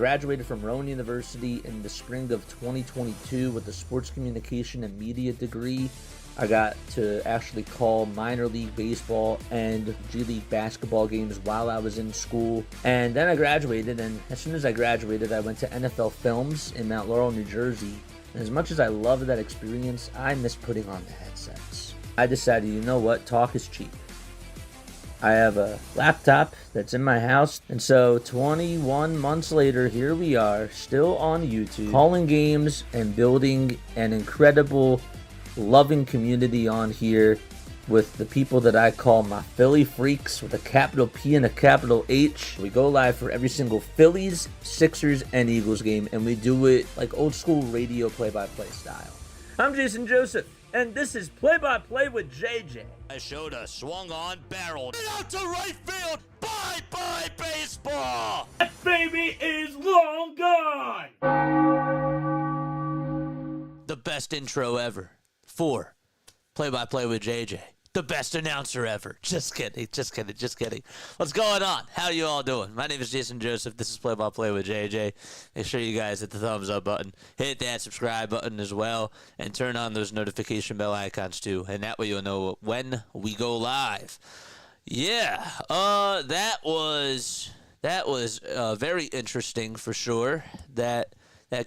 graduated from Rowan University in the spring of 2022 with a sports communication and media degree. I got to actually call minor league baseball and G League basketball games while I was in school. And then I graduated, and as soon as I graduated, I went to NFL Films in Mount Laurel, New Jersey. And as much as I loved that experience, I miss putting on the headsets. I decided, you know what, talk is cheap. I have a laptop that's in my house, and so 21 months later, here we are, still on YouTube, calling games and building an incredible, loving community on here with the people that I call my Philly freaks with a capital P and a capital H. We go live for every single Phillies, Sixers, and Eagles game, and we do it like old school radio play-by-play style. I'm Jason Joseph, and this is Play-by-Play with JJ. I showed a swung on barrel. And out to right field. Bye-bye baseball. That baby is long gone. The best intro ever. 4. Play-by-play with JJ. The best announcer ever. Just kidding. What's going on? How you all doing? My name is Jason Joseph. This is Play-by-Play with JJ. Make sure you guys hit the thumbs up button. Hit that subscribe button as well. And turn on those notification bell icons too. And that way you'll know when we go live. Yeah. That was very interesting for sure. That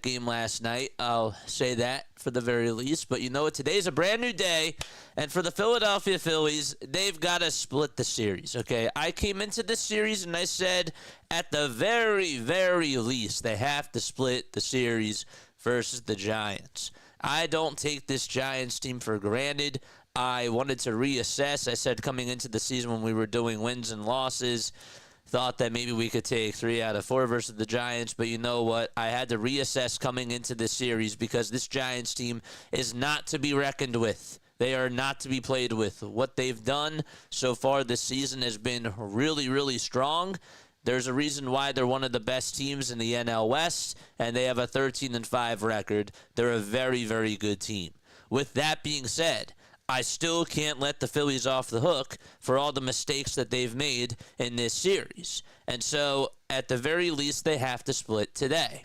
game last night, I'll say that for the very least. But you know what? Today's a brand new day. And for the Philadelphia Phillies, they've got to split the series, okay? I came into this series and I said at the very, very least, they have to split the series versus the Giants. I don't take this Giants team for granted. I wanted to reassess. I said coming into the season when we were doing wins and losses, thought that maybe we could take 3 out of 4 versus the Giants, but you know what? I had to reassess coming into this series because this Giants team is not to be reckoned with. They are not to be played with. What they've done so far this season has been really, really strong. There's a reason why they're one of the best teams in the NL West, and they have a 13-5 record. They're a very, very good team. With that being said, I still can't let the Phillies off the hook for all the mistakes that they've made in this series. And so, at the very least, they have to split today.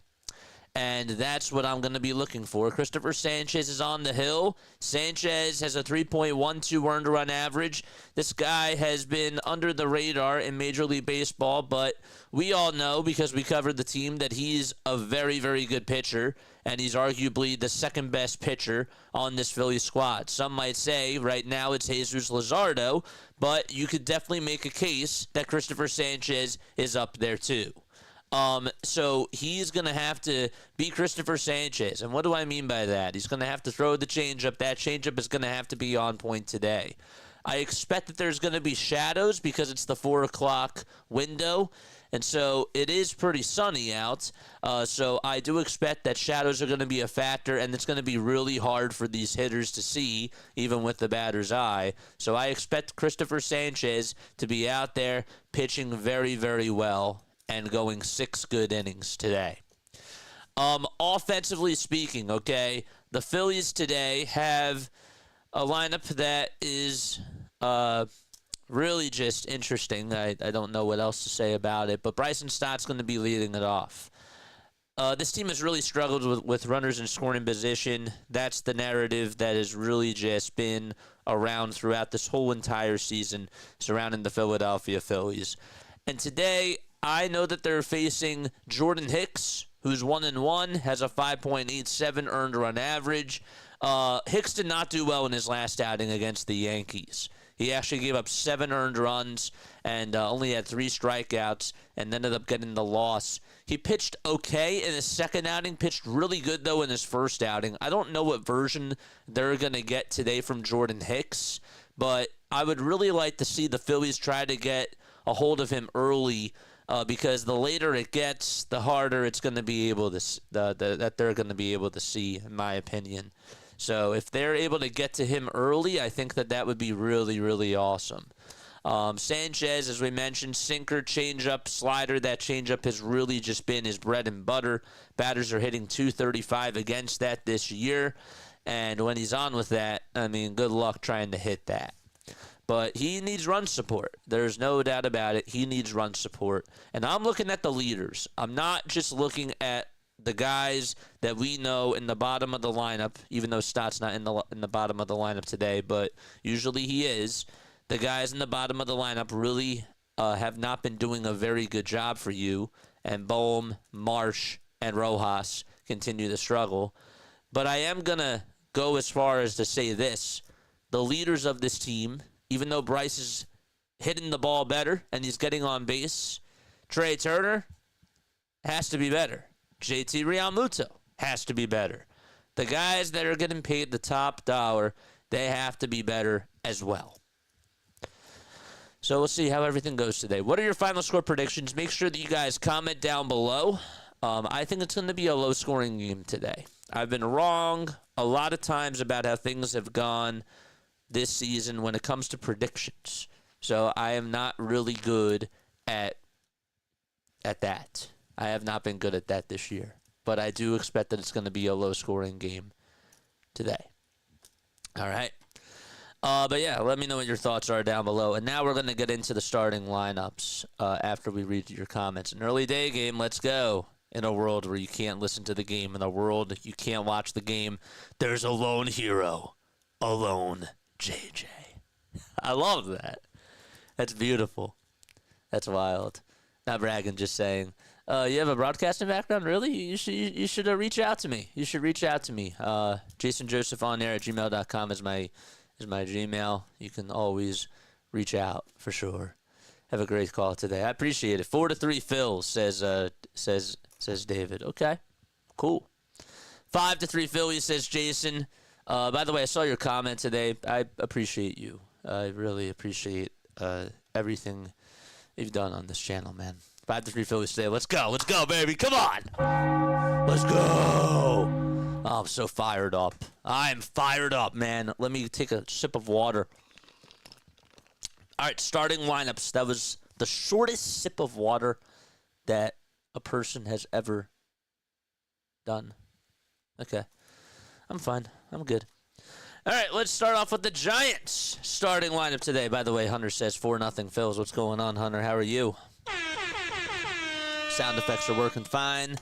And that's what I'm going to be looking for. Christopher Sanchez is on the hill. Sanchez has a 3.12 earned run average. This guy has been under the radar in Major League Baseball, but we all know because we covered the team that he's a very, very good pitcher, and he's arguably the second best pitcher on this Phillies squad. Some might say right now it's Jesus Luzardo, but you could definitely make a case that Christopher Sanchez is up there too. So he's going to have to be Christopher Sanchez. And what do I mean by that? He's going to have to throw the changeup. That changeup is going to have to be on point today. I expect that there's going to be shadows because it's the 4 o'clock window. And so it is pretty sunny out. So I do expect that shadows are going to be a factor, and it's going to be really hard for these hitters to see, even with the batter's eye. So I expect Christopher Sanchez to be out there pitching very, very well and going 6 good innings today. Offensively speaking, okay, the Phillies today have a lineup that is really just interesting. I don't know what else to say about it, but Bryson Stott's going to be leading it off. This team has really struggled with runners in scoring position. That's the narrative that has really just been around throughout this whole entire season surrounding the Philadelphia Phillies. And today, I know that they're facing Jordan Hicks, who's 1-1, has a 5.87 earned run average. Hicks did not do well in his last outing against the Yankees. He actually gave up 7 earned runs and only had 3 strikeouts and ended up getting the loss. He pitched okay in his second outing, pitched really good, though, in his first outing. I don't know what version they're going to get today from Jordan Hicks, but I would really like to see the Phillies try to get a hold of him early because the later it gets, the harder it's going to be able to that they're going to be able to see, in my opinion. So if they're able to get to him early, I think that would be really, really awesome. Sanchez, as we mentioned, sinker, changeup, slider. That changeup has really just been his bread and butter. Batters are hitting .235 against that this year. And when he's on with that, I mean, good luck trying to hit that. But he needs run support. There's no doubt about it. He needs run support. And I'm looking at the leaders. I'm not just looking at the guys that we know in the bottom of the lineup, even though Stott's not in the bottom of the lineup today, but usually he is. The guys in the bottom of the lineup really have not been doing a very good job for you. And Bohm, Marsh, and Rojas continue to struggle. But I am going to go as far as to say this. The leaders of this team, even though Bryce is hitting the ball better and he's getting on base, Trey Turner has to be better. JT Realmuto has to be better. The guys that are getting paid the top dollar, they have to be better as well. So we'll see how everything goes today. What are your final score predictions? Make sure that you guys comment down below. I think it's going to be a low-scoring game today. I've been wrong a lot of times about how things have gone this season when it comes to predictions. So I am not really good at that. I have not been good at that this year. But I do expect that it's going to be a low-scoring game today. All right. But yeah, let me know what your thoughts are down below. And now we're going to get into the starting lineups after we read your comments. An early day game, let's go. In a world where you can't listen to the game, in a world you can't watch the game, there's a lone hero. Alone JJ. I love that. That's beautiful. That's wild. Not bragging, just saying. You have a broadcasting background, really? You should reach out to me. You should reach out to me. JasonJosephOnAir@gmail.com is my Gmail. You can always reach out for sure. Have a great call today. I appreciate it. 4-3 Phils says David. Okay, cool. 5-3 Phillies says Jason. By the way, I saw your comment today. I appreciate you. I really appreciate everything you've done on this channel, man. 5-3 Phillies today. Let's go, baby. Come on. Let's go. Oh, I'm so fired up. I'm fired up, man. Let me take a sip of water. All right, starting lineups. That was the shortest sip of water that a person has ever done. Okay. I'm fine. I'm good. All right, let's start off with the Giants starting lineup today. By the way, Hunter says 4-0 Phils. What's going on, Hunter? How are you? Sound effects are working fine.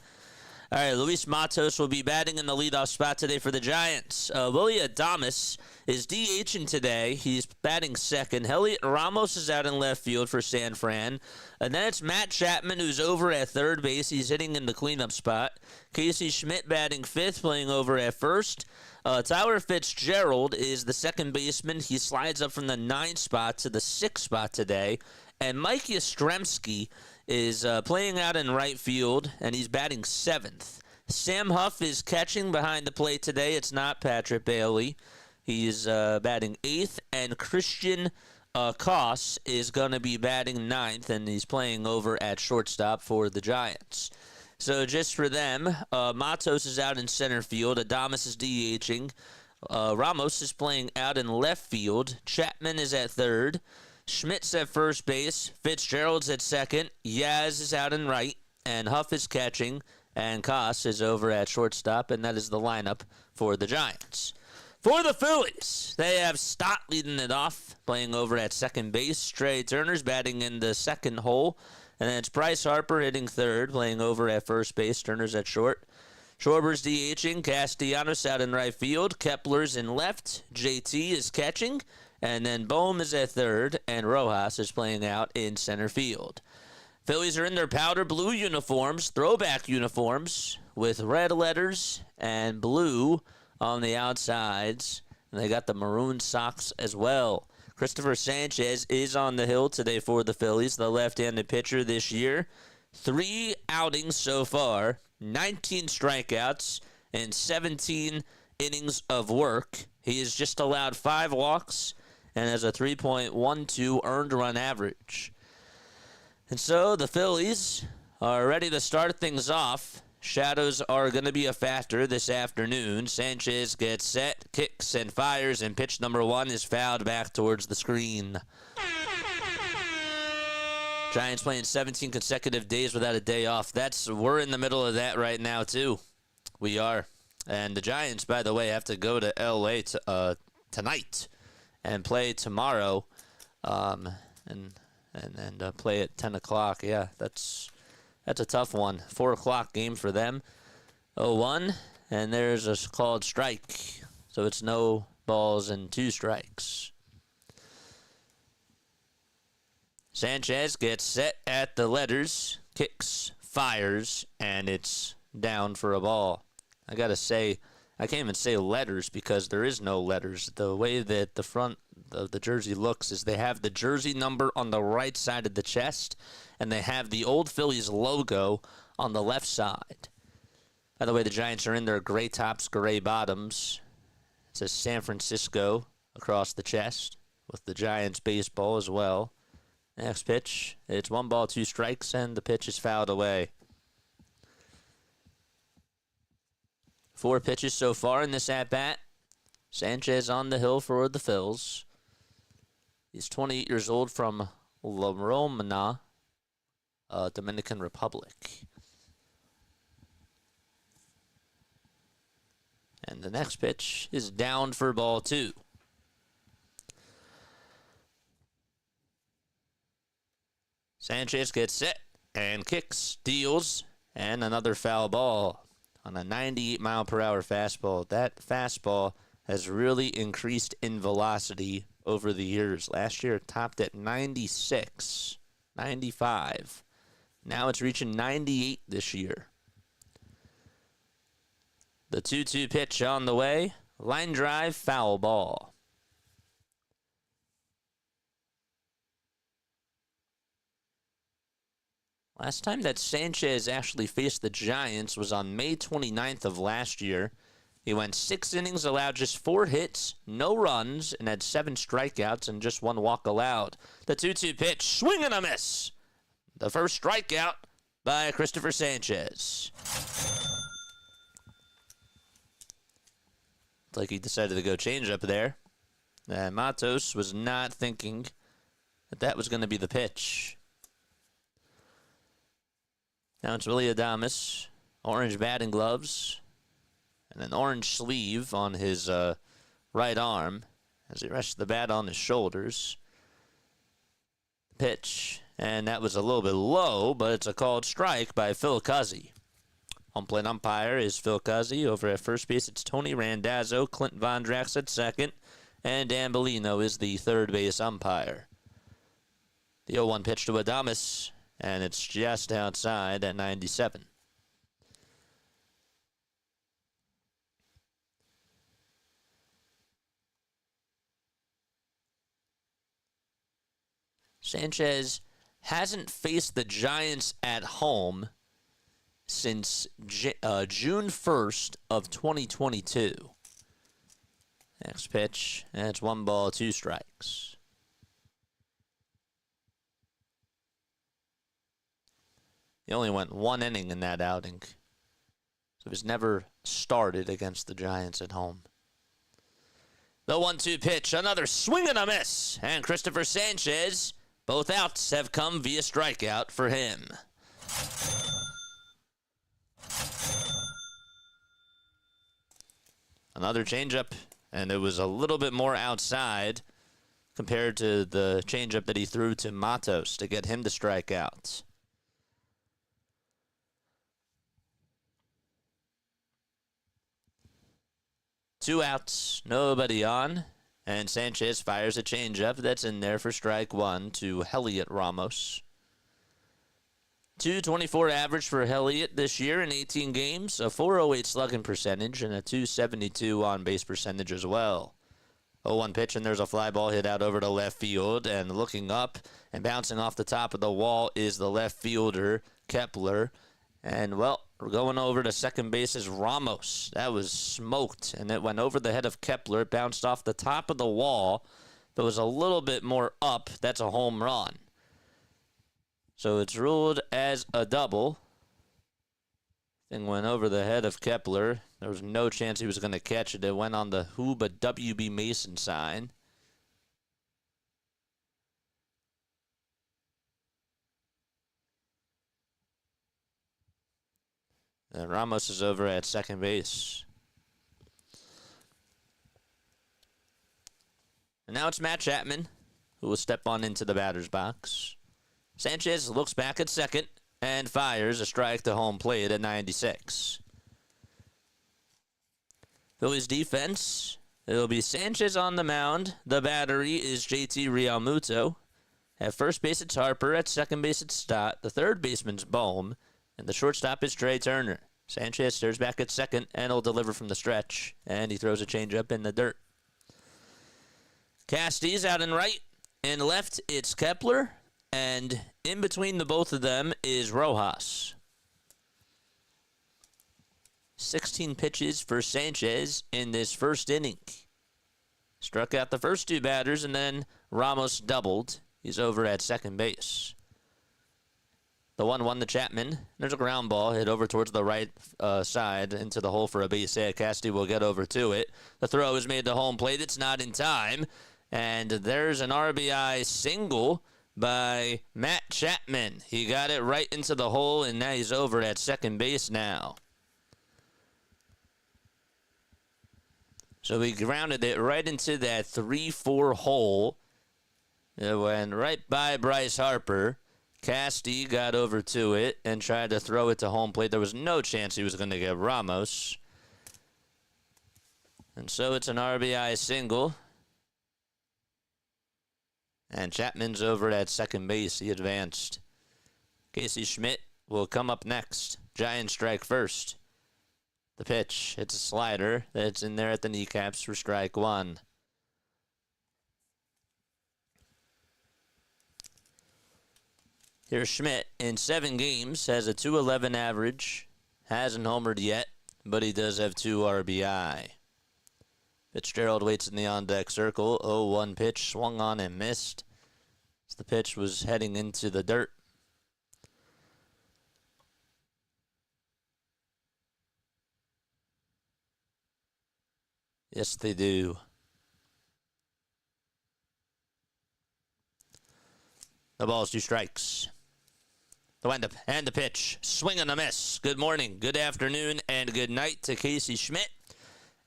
All right, Luis Matos will be batting in the leadoff spot today for the Giants. Willie Adames is DHing today. He's batting second. Heliot Ramos is out in left field for San Fran. And then it's Matt Chapman, who's over at third base. He's hitting in the cleanup spot. Casey Schmidt batting fifth, playing over at first. Tyler Fitzgerald is the second baseman. He slides up from the 9th spot to the 6th spot today. And Mike Yastrzemski is playing out in right field, and he's batting 7th. Sam Huff is catching behind the plate today. It's not Patrick Bailey. He's batting 8th, and Christian Koss is going to be batting 9th, and he's playing over at shortstop for the Giants. So just for them, Matos is out in center field. Adames is DHing. Ramos is playing out in left field. Chapman is at third. Schmidt's at first base. Fitzgerald's at second. Yaz is out in right. And Huff is catching. And Koss is over at shortstop. And that is the lineup for the Giants. For the Phillies, they have Stott leading it off, playing over at second base. Trey Turner's batting in the second hole. And then it's Bryce Harper hitting third, playing over at first base. Turner's at short. Schwarber's DHing. Castellanos out in right field. Kepler's in left. JT is catching. And then Bohm is at third, and Rojas is playing out in center field. Phillies are in their powder blue uniforms, throwback uniforms, with red letters and blue on the outsides. And they got the maroon socks as well. Christopher Sanchez is on the hill today for the Phillies, the left-handed pitcher this year. 3 outings so far, 19 strikeouts, and 17 innings of work. He has just allowed 5 walks and has a 3.12 earned run average. And so the Phillies are ready to start things off. Shadows are going to be a factor this afternoon. Sanchez gets set, kicks, and fires, and pitch number 1 is fouled back towards the screen. Giants playing 17 consecutive days without a day off. We're in the middle of that right now, too. We are. And the Giants, by the way, have to go to L.A. tonight and play tomorrow and play at 10 o'clock. Yeah, that's a tough one. 4 o'clock game for them. 0-1, and there's a called strike. So it's no balls and 2 strikes. Sanchez gets set at the letters, kicks, fires, and it's down for a ball. I gotta say, I can't even say letters because there is no letters. The way that the front of the jersey looks is they have the jersey number on the right side of the chest, and they have the old Phillies logo on the left side. By the way, the Giants are in their gray tops, gray bottoms. It says San Francisco across the chest with the Giants baseball as well. Next pitch, it's 1 ball, 2 strikes, and the pitch is fouled away. 4 pitches so far in this at-bat. Sanchez on the hill for the Phils. He's 28 years old from La Romana, Dominican Republic. And the next pitch is down for ball 2. Sanchez gets set and kicks, deals, and another foul ball on a 98-mile-per-hour fastball. That fastball has really increased in velocity over the years. Last year it topped at 96, 95. Now it's reaching 98 this year. The 2-2 pitch on the way. Line drive, foul ball. Last time that Sanchez actually faced the Giants was on May 29th of last year. He went 6 innings, allowed just 4 hits, no runs, and had 7 strikeouts and just 1 walk allowed. The 2-2 pitch, swing and a miss. The first strikeout by Christopher Sanchez. Looks like he decided to go change up there. And Matos was not thinking that that was going to be the pitch. Now it's Willy Adames, orange batting gloves, and an orange sleeve on his right arm as he rests the bat on his shoulders. Pitch, and that was a little bit low, but it's a called strike by Phil Cuzzy. Home plate umpire is Phil Cuzzy. Over at first base, it's Tony Randazzo, Clint Vondrax at second, and Dan Bellino is the third base umpire. The 0-1 pitch to Adames, and it's just outside at 97. Sanchez hasn't faced the Giants at home since June 1st of 2022. Next pitch, and it's 1 ball, 2 strikes. He only went 1 inning in that outing, so he's never started against the Giants at home. The 1-2 pitch, another swing and a miss, and Christopher Sanchez, both outs have come via strikeout for him. Another changeup, and it was a little bit more outside compared to the changeup that he threw to Matos to get him to strike out. Two outs, nobody on, and Sanchez fires a changeup that's in there for strike 1 to Heliot Ramos. 224 average for Heliot this year in 18 games, a 408 slugging percentage, and a 272 on base percentage as well. 0-1 pitch, and there's a fly ball hit out over to left field, and looking up and bouncing off the top of the wall is the left fielder, Kepler. And, well, we're going over to second base is Ramos. That was smoked, and it went over the head of Kepler. It bounced off the top of the wall. If it was a little bit more up, that's a home run. So it's ruled as a double. Thing went over the head of Kepler. There was no chance he was going to catch it. It went on the Huba WB Mason sign. And Ramos is over at second base. And now it's Matt Chapman, who will step on into the batter's box. Sanchez looks back at second and fires a strike to home plate at 96. Phillies defense, it'll be Sanchez on the mound. The battery is JT Realmuto. At first base, it's Harper. At second base, it's Stott. The third baseman's Bohm. And the shortstop is Trey Turner. Sanchez stares back at second and will deliver from the stretch. And he throws a changeup in the dirt. Casty's out in right. In left, it's Kepler. And in between the both of them is Rojas. 16 pitches for Sanchez in this first inning. Struck out the first two batters, and then Ramos doubled. He's over at second base. The 1-1 to Chapman. There's a ground ball hit over towards the right side into the hole for a base hit. Casty will get over to it. The throw is made to home plate. It's not in time. And there's an RBI single by Matt Chapman. He got it right into the hole, and now he's over at second base now. So he grounded it right into that 3-4 hole. It went right by Bryce Harper. Casty got over to it and tried to throw it to home plate. There was no chance he was going to get Ramos. And so it's an RBI single. And Chapman's over at second base. He advanced. Casey Schmidt will come up next. Giants strike first. The pitch, it's a slider that's in there at the kneecaps for strike one. Here's Schmidt in 7 games, has a .211 average, hasn't homered yet, but he does have 2 RBI. Fitzgerald waits in the on-deck circle. 0-1 pitch, swung on and missed. As the pitch was heading into the dirt. Yes, they do. The ball's 2 strikes. The windup and the pitch. Swing and a miss. Good morning, good afternoon, and good night to Casey Schmidt.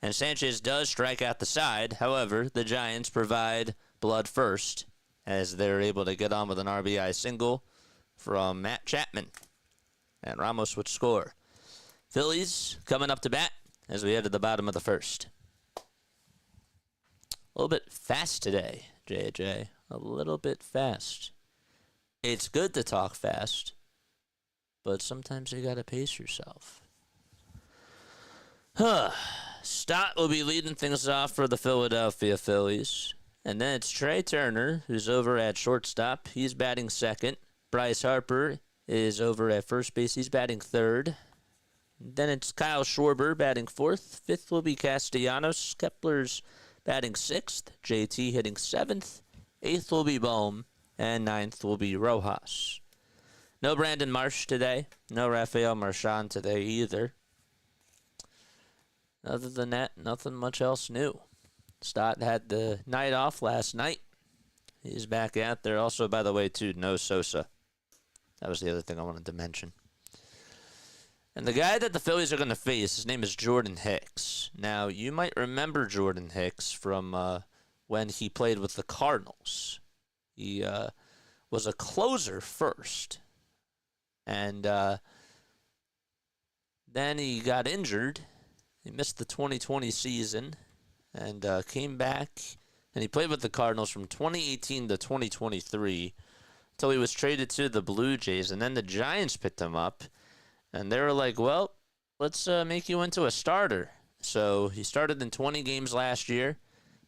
And Sanchez does strike out the side. However, the Giants provide blood first as they're able to get on with an RBI single from Matt Chapman. And Ramos would score. Phillies coming up to bat as we head to the bottom of the first. A little bit fast today, JJ. A little bit fast. It's good to talk fast, but sometimes you gotta pace yourself. Stott will be leading things off for the Philadelphia Phillies. And then it's Trey Turner, who's over at shortstop. He's batting second. Bryce Harper is over at first base. He's batting third. Then it's Kyle Schwarber batting fourth. Fifth will be Castellanos. Kepler's batting sixth. JT hitting seventh. Eighth will be Bohm. And ninth will be Rojas. No Brandon Marsh today. No Rafael Marchand today either. Other than that, nothing much else new. Stott had the night off last night. He's back out there. Also, by the way, too, no Sosa. That was the other thing I wanted to mention. And the guy that the Phillies are going to face, his name is Jordan Hicks. Now, you might remember Jordan Hicks from when he played with the Cardinals. He was a closer first. And then he got injured. He missed the 2020 season and came back. And he played with the Cardinals from 2018 to 2023 until he was traded to the Blue Jays. And then the Giants picked him up. And they were like, well, let's make you into a starter. So he started in 20 games last year,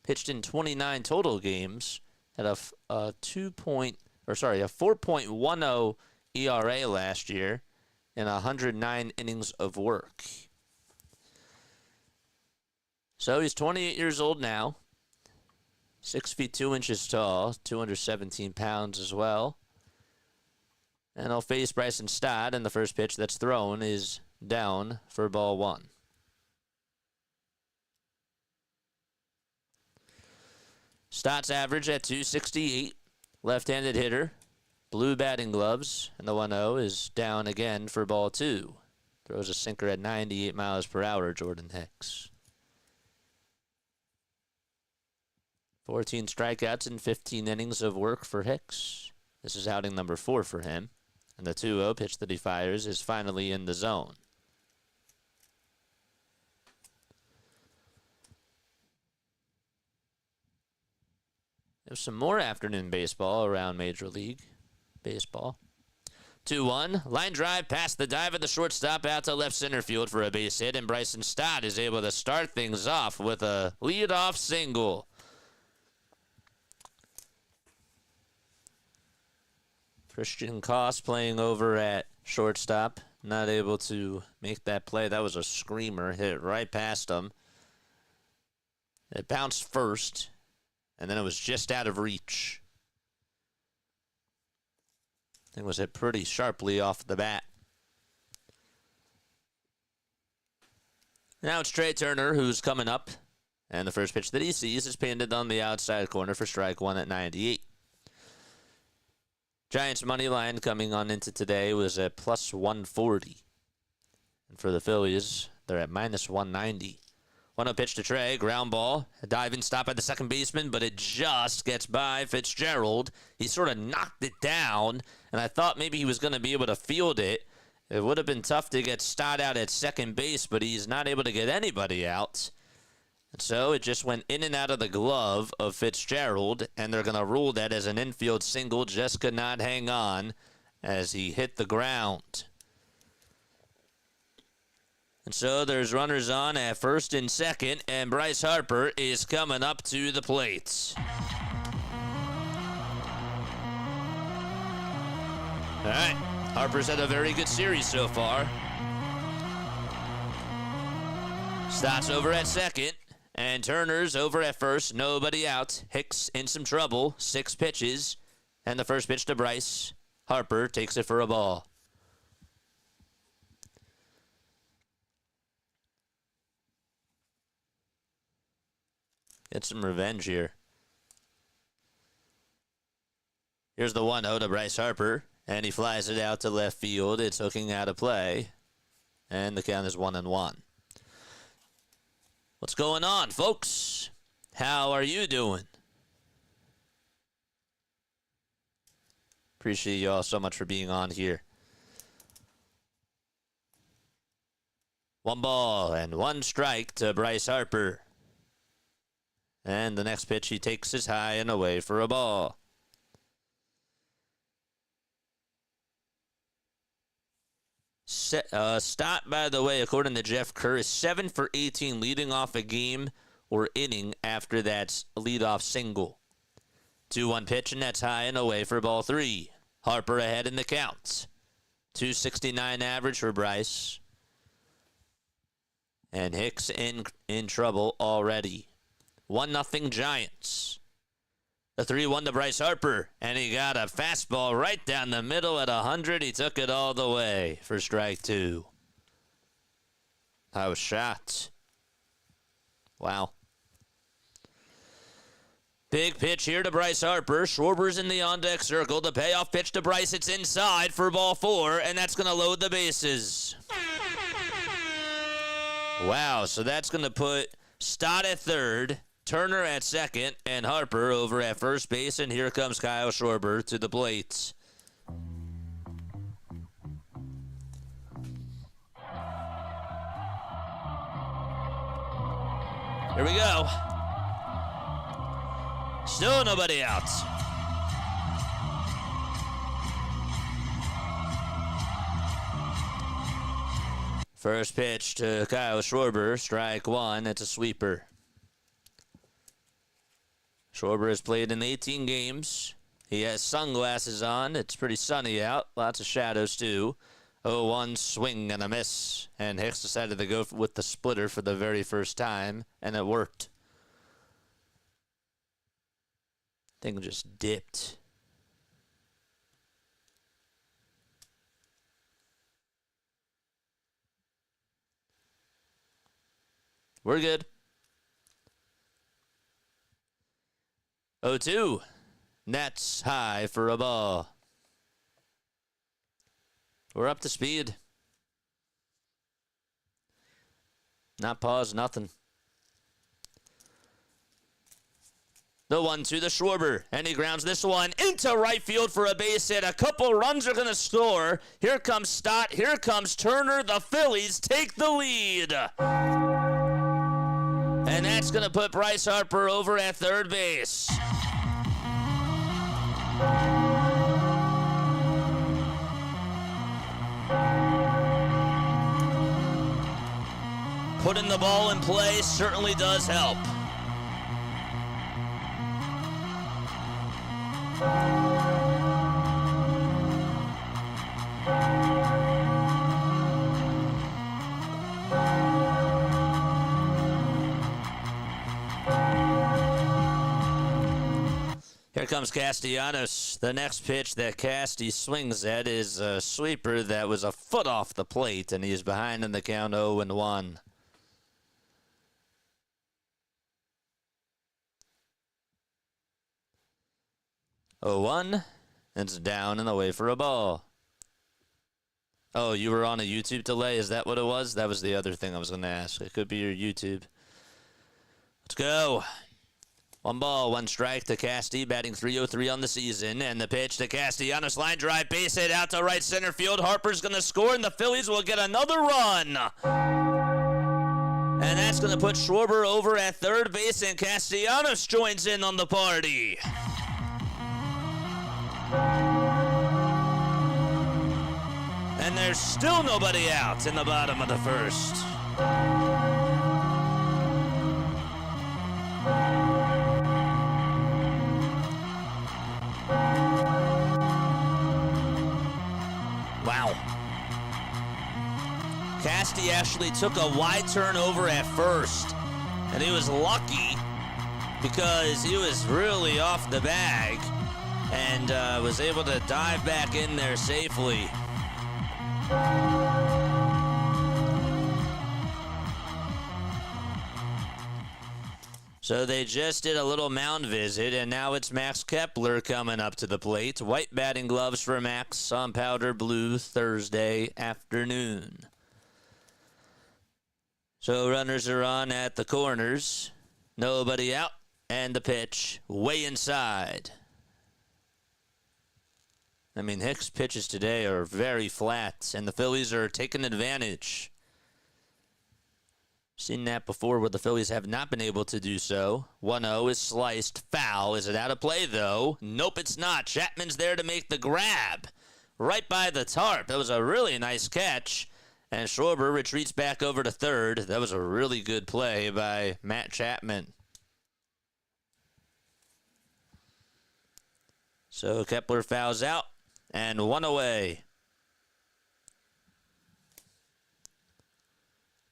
pitched in 29 total games, had a 4.10 ERA last year, and 109 innings of work. So he's 28 years old now, 6 feet 2 inches tall, 217 pounds as well. And he'll face Bryson Stott, and the first pitch that's thrown is down for ball one. Stott's average at .268, left-handed hitter, blue batting gloves, and the 1-0 is down again for ball two. Throws a sinker at 98 miles per hour, Jordan Hicks. 14 strikeouts and 15 innings of work for Hicks. This is outing number 4 for him. And the 2-0 pitch that he fires is finally in the zone. There's some more afternoon baseball around Major League Baseball. 2-1. Line drive past the dive of the shortstop out to left center field for a base hit. And Bryson Stott is able to start things off with a leadoff single. Christian Koss playing over at shortstop. Not able to make that play. That was a screamer. Hit right past him. It bounced first. And then it was just out of reach. Thing was hit pretty sharply off the bat. Now it's Trey Turner who's coming up. And the first pitch that he sees is pinned on the outside corner for strike 1 at 98. Giants money line coming on into today was at plus 140. And for the Phillies, they're at minus 190. 1-0 pitch to Trey, ground ball, a diving stop at the second baseman, but it just gets by Fitzgerald. He sort of knocked it down, and I thought maybe he was going to be able to field it. It would have been tough to get Stott out at second base, but he's not able to get anybody out. And so it just went in and out of the glove of Fitzgerald, and they're going to rule that as an infield single. Just could not hang on as he hit the ground. And so there's runners on at first and second, and Bryce Harper is coming up to the plate. All right, Harper's had a very good series so far. Stott's over at second. And Turner's over at first, nobody out. Hicks in some trouble, 6 pitches. And the first pitch to Bryce. Harper takes it for a ball. Get some revenge here. Here's the 1-0 to Bryce Harper. And he flies it out to left field. It's hooking out of play. And the count is 1-1. What's going on, folks? How are you doing? Appreciate you all so much for being on here. 1 ball and 1 strike to Bryce Harper. And the next pitch he takes is high and away for a ball. Stott, by the way, according to Jeff Kerr, is 7 for 18 leading off a game or inning after that leadoff single. 2-1 pitch, and that's high and away for ball 3. Harper ahead in the count. 269 average for Bryce. And Hicks in trouble already. 1-0 Giants. The 3-1 to Bryce Harper, and he got a fastball right down the middle at 100. He took it all the way for strike 2. I was shocked. Wow. Big pitch here to Bryce Harper. Schwarber's in the on-deck circle. The payoff pitch to Bryce. It's inside for ball 4, and that's going to load the bases. Wow, so that's going to put Stott at third, Turner at second, and Harper over at first base, and here comes Kyle Schwarber to the plate. Here we go. Still nobody out. First pitch to Kyle Schwarber, strike 1. It's a sweeper. Schwarber has played in 18 games. He has sunglasses on. It's pretty sunny out. Lots of shadows, too. 0-1 swing and a miss. And Hicks decided to go with the splitter for the very first time, and it worked. Thing just dipped. We're good. 0-2. Nets high for a ball. We're up to speed. Not pause, nothing. The 1-2 to Schwarber, and he grounds this one into right field for a base hit. A couple runs are going to score. Here comes Stott. Here comes Turner. The Phillies take the lead. And that's going to put Bryce Harper over at third base. Putting the ball in play certainly does help. Here comes Castellanos. The next pitch that Casty swings at is a sweeper that was a foot off the plate, and he's behind in the count 0-1. Oh, 1. It's down and away for a ball. Oh, you were on a YouTube delay? Is that what it was? That was the other thing I was going to ask. It could be your YouTube. Let's go. 1 ball, 1 strike to Casty, batting .303 on the season. And the pitch to Castellanos, line drive, base hit out to right center field. Harper's going to score, and the Phillies will get another run. And that's going to put Schwarber over at third base, and Castellanos joins in on the party. And there's still nobody out in the bottom of the first. Wow. Casty actually took a wide turn over at first, and he was lucky because he was really off the bag and was able to dive back in there safely. So they just did a little mound visit, and now it's Max Kepler coming up to the plate. White batting gloves for Max on powder blue Thursday afternoon. So runners are on at the corners. Nobody out, and the pitch way inside. I mean, Hicks' pitches today are very flat, and the Phillies are taking advantage. Seen that before where the Phillies have not been able to do so. 1-0 is sliced. Foul. Is it out of play, though? Nope, it's not. Chapman's there to make the grab. Right by the tarp. That was a really nice catch. And Schwarber retreats back over to third. That was a really good play by Matt Chapman. So Kepler fouls out. And 1 away.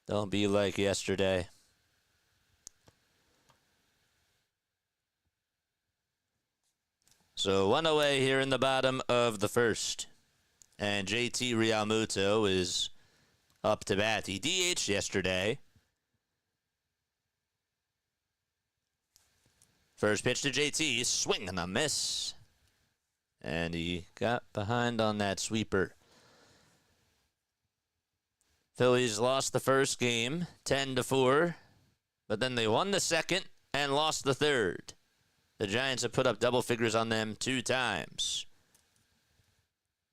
Don't be like yesterday. So 1 away here in the bottom of the first. And JT Realmuto is up to bat. He DH'd yesterday. First pitch to JT. Swing and a miss. And he got behind on that sweeper. Phillies lost the first game 10-4, but then they won the second and lost the third. The Giants have put up double figures on them 2 times.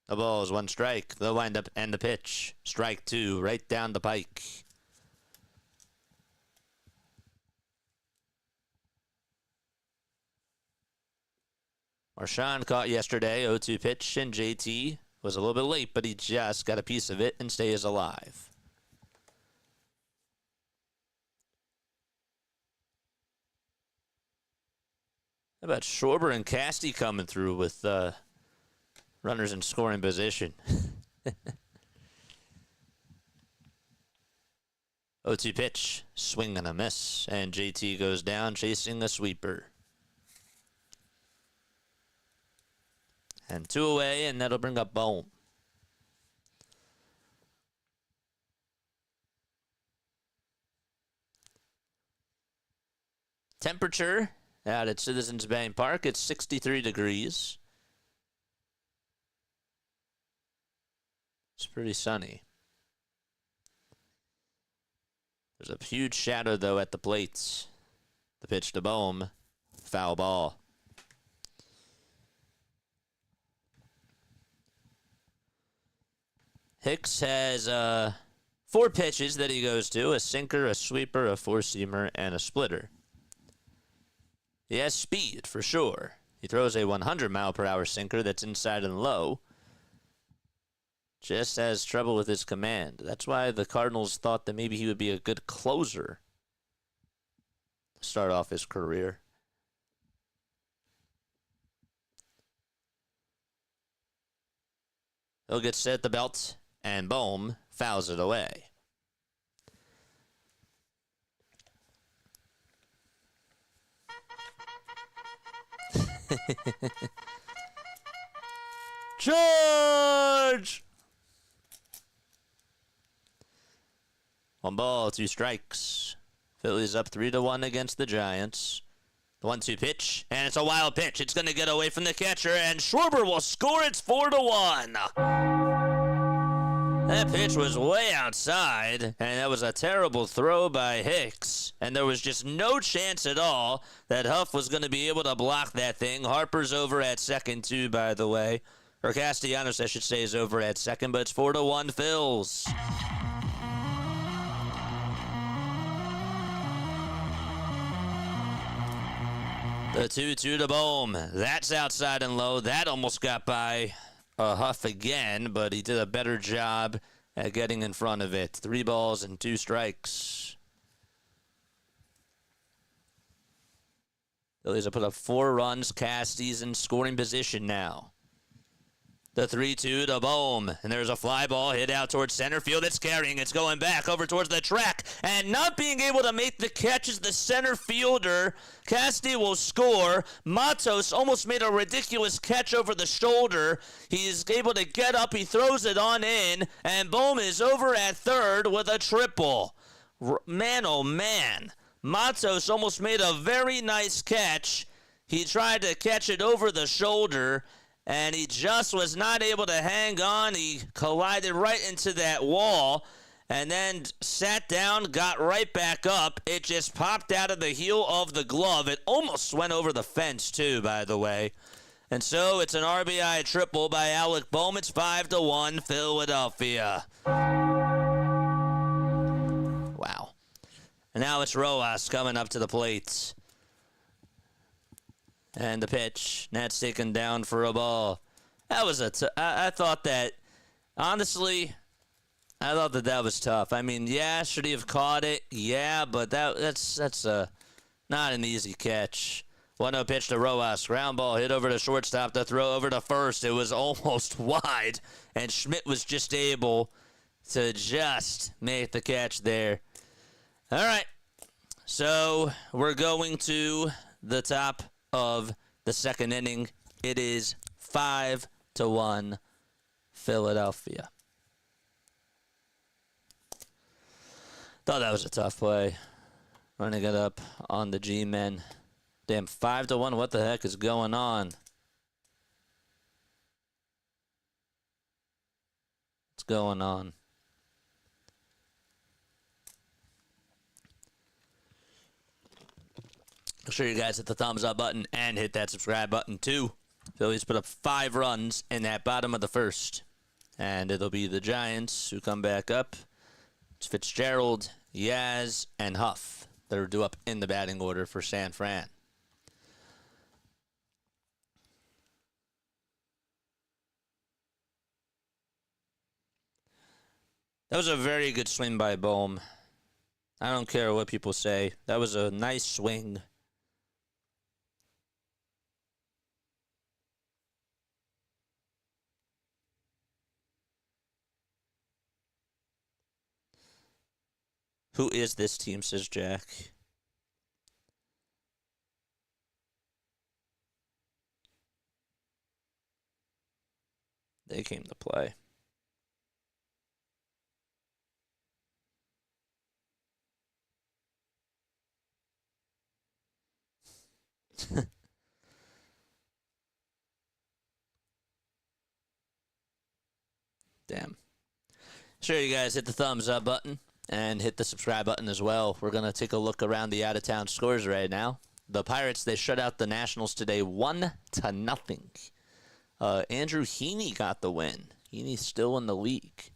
The ball is 1 strike. The windup and the pitch. Strike 2 right down the pike. Marshawn caught yesterday, 0-2 pitch, and JT was a little bit late, but he just got a piece of it and stays alive. How about Schwarber and Casty coming through with runners in scoring position? 0-2 pitch, swing and a miss, and JT goes down chasing a sweeper. And 2 away, and that'll bring up Bohm. Temperature out at Citizens Bank Park, it's 63 degrees. It's pretty sunny. There's a huge shadow, though, at the plates. The pitch to Bohm. foul ball. Hicks has 4 pitches that he goes to, a sinker, a sweeper, a four-seamer, and a splitter. He has speed, for sure. He throws a 100-mile-per-hour sinker that's inside and low. Just has trouble with his command. That's why the Cardinals thought that maybe he would be a good closer to start off his career. He'll get set at the belt, and Bohm fouls it away. Charge! 1 ball, 2 strikes. Phillies up 3-1 against the Giants. The 1-2 pitch, and it's a wild pitch. It's going to get away from the catcher, and Schwarber will score. It's 4-1. That pitch was way outside, and that was a terrible throw by Hicks. And there was just no chance at all that Huff was going to be able to block that thing. Harper's over at second, too, by the way. Or Castellanos, I should say, is over at second, but it's 4-1 Phils. The 2-2 to Bohm. That's outside and low. That almost got by Huff again, but he did a better job at getting in front of it. 3 balls and 2 strikes. Phillies have put up 4 runs. Casty's in scoring position now. The 3-2 to Bohm. And there's a fly ball hit out towards center field. It's carrying. It's going back over towards the track. And not being able to make the catch is the center fielder. Casty will score. Matos almost made a ridiculous catch over the shoulder. He's able to get up. He throws it on in. And Bohm is over at third with a triple. Man, oh man. Matos almost made a very nice catch. He tried to catch it over the shoulder, and he just was not able to hang on. He collided right into that wall and then sat down, got right back up. It just popped out of the heel of the glove. It almost went over the fence, too, by the way. And so it's an RBI triple by Alec Bohm. It's 5-1 Philadelphia. Wow. And now it's Rojas coming up to the plate. And the pitch. That's taken down for a ball. That was I thought that, honestly, I thought that was tough. I mean, yeah, should he have caught it? Yeah, but that's not an easy catch. 1-0 pitch to Rojas. Ground ball hit over to shortstop. The throw over to first. It was almost wide. And Schmidt was just able to just make the catch there. All right. So we're going to the top of the second inning. It is 5-1 Philadelphia. Thought that was a tough play. Running it up on the G-men. Damn, 5-1. What the heck is going on? What's going on? Make sure you guys hit the thumbs up button and hit that subscribe button too. Phillies put up 5 runs in that bottom of the first. And it'll be the Giants who come back up. It's Fitzgerald, Yaz, and Huff that are due up in the batting order for San Fran. That was a very good swing by Bohm. I don't care what people say. That was a nice swing. Who is this team, says Jack. They came to play. Damn. Sure, you guys hit the thumbs up button and hit the subscribe button as well. We're going to take a look around the out-of-town scores right now. The Pirates, they shut out the Nationals today 1-0. Andrew Heaney got the win. Heaney's still in the league.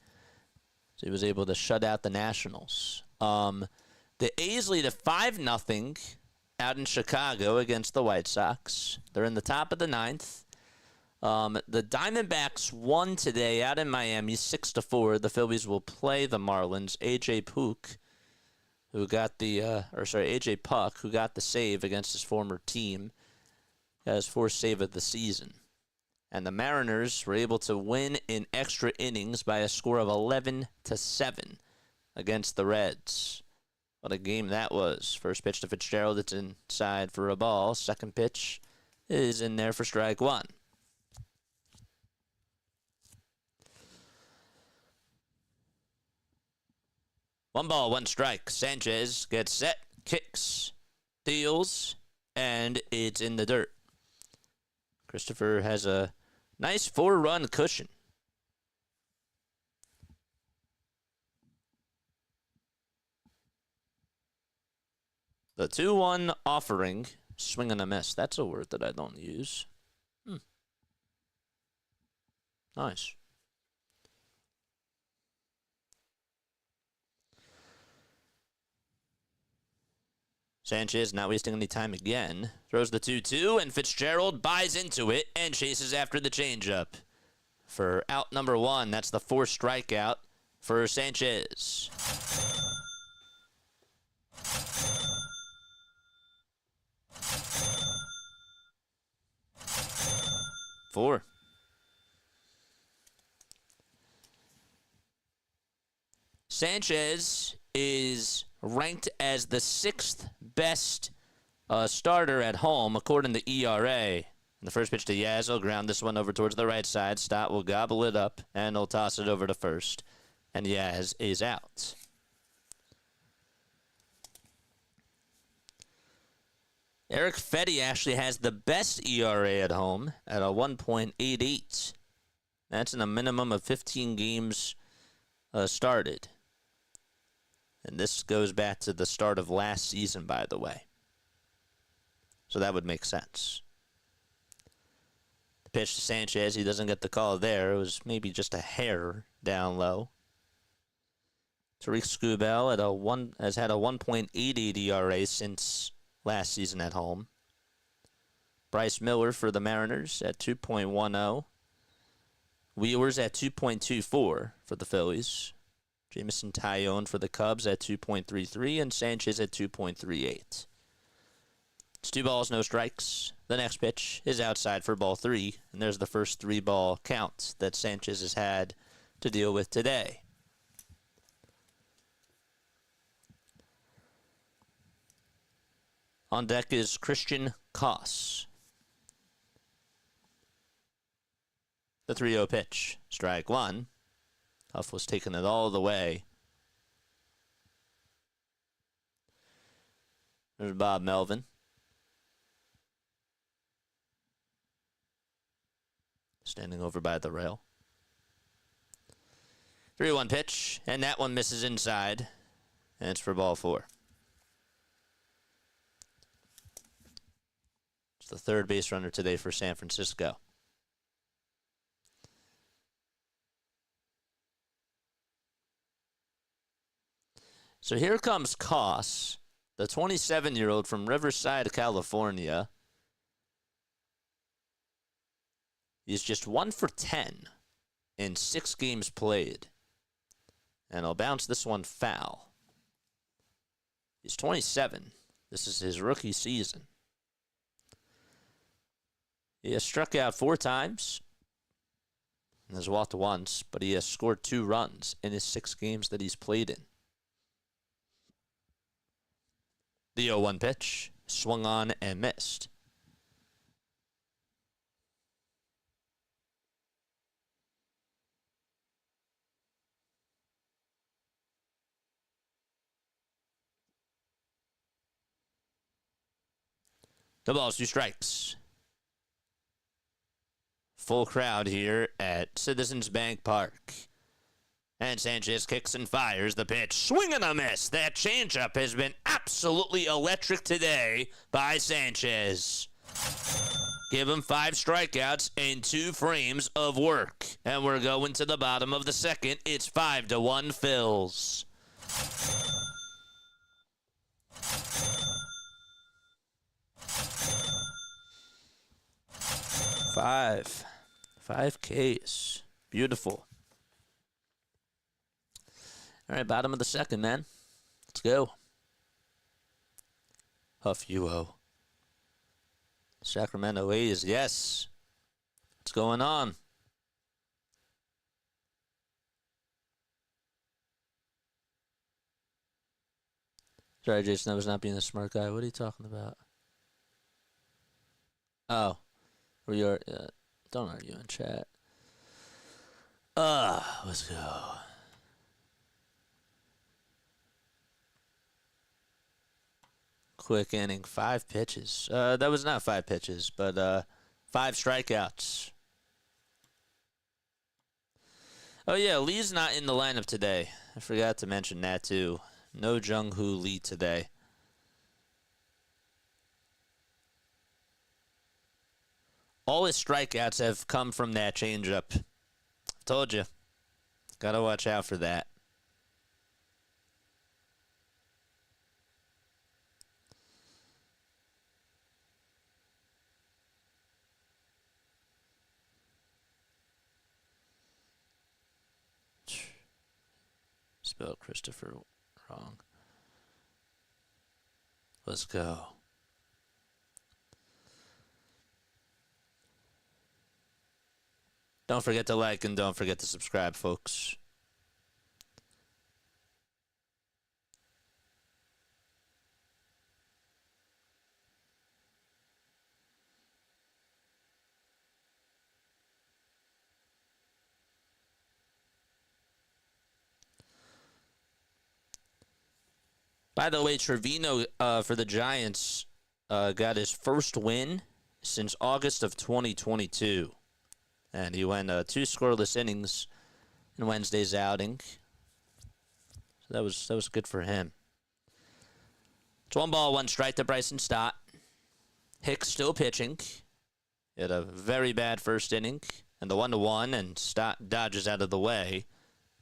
So he was able to shut out the Nationals. The A's lead at 5-0 out in Chicago against the White Sox. They're in the top of the ninth. The Diamondbacks won today out in Miami 6-4. The Phillies will play the Marlins. AJ Puck, who got AJ Puck, who got the save against his former team, has fourth save of the season. And the Mariners were able to win in extra innings by a score of 11-7 against the Reds. What a game that was. First pitch to Fitzgerald, it's inside for a ball. Second pitch is in there for strike one. One ball, one strike. Sanchez gets set, kicks, deals, and it's in the dirt. Christopher has a nice 4-run cushion. The 2-1 offering, swing and a miss. That's a word that I don't use. Nice. Sanchez not wasting any time again. Throws the 2-2, and Fitzgerald buys into it and chases after the changeup. For out number one, that's the fourth strikeout for Sanchez. Four. Sanchez is ranked as the sixth best starter at home, according to ERA. And the first pitch to Yaz will ground this one over towards the right side. Stott will gobble it up, and he'll toss it over to first. And Yaz is out. Eric Fetty actually has the best ERA at home at a 1.88. That's in a minimum of 15 games started. And this goes back to the start of last season, by the way. So that would make sense. The pitch to Sanchez, he doesn't get the call there. It was maybe just a hair down low. Tariq Skubal has had a 1.88 ERA since last season at home. Bryce Miller for the Mariners at 2.10. Wheelers at 2.24 for the Phillies. Jameson Taillon for the Cubs at 2.33 and Sanchez at 2.38. It's 2 balls, no strikes. The next pitch is outside for ball 3, and there's the first 3-ball count that Sanchez has had to deal with today. On deck is Christian Koss. The 3-0 pitch, strike one. Huff was taking it all the way. There's Bob Melvin. Standing over by the rail. 3-1 pitch, and that one misses inside. And it's for ball 4. It's the third base runner today for San Francisco. So here comes Koss, the 27-year-old from Riverside, California. He's just 1 for 10 in 6 games played. And I'll bounce this one foul. He's 27. This is his rookie season. He has struck out 4 times. And has walked once, but he has scored 2 runs in his 6 games that he's played in. The 0-1 pitch, swung on and missed. The ball's 2 strikes. Full crowd here at Citizens Bank Park. And Sanchez kicks and fires the pitch. Swing and a miss. That changeup has been absolutely electric today by Sanchez. Give him 5 strikeouts and 2 frames of work. And we're going to the bottom of the second. It's 5-1 Phils. Five Ks. Beautiful. All right, bottom of the second, man. Let's go. Huff UO. Sacramento A's, yes. What's going on? Sorry, Jason, I was not being a smart guy. What are you talking about? Oh. We are, don't argue in chat. Let's go. Quick inning, 5 pitches. That was not 5 pitches, but 5 strikeouts. Oh yeah, Lee's not in the lineup today. I forgot to mention that too. No Jung-Hoo Lee today. All his strikeouts have come from that changeup. I told you. Gotta watch out for that. Spelled Christopher wrong. Let's go. Don't forget to like and don't forget to subscribe, folks. By the way, Trevino for the Giants got his first win since August of 2022. And he went 2 scoreless innings in Wednesday's outing. So that was good for him. It's 1 ball, 1 strike to Bryson Stott. Hicks still pitching. He had a very bad first inning. And the 1-1, and Stott dodges out of the way.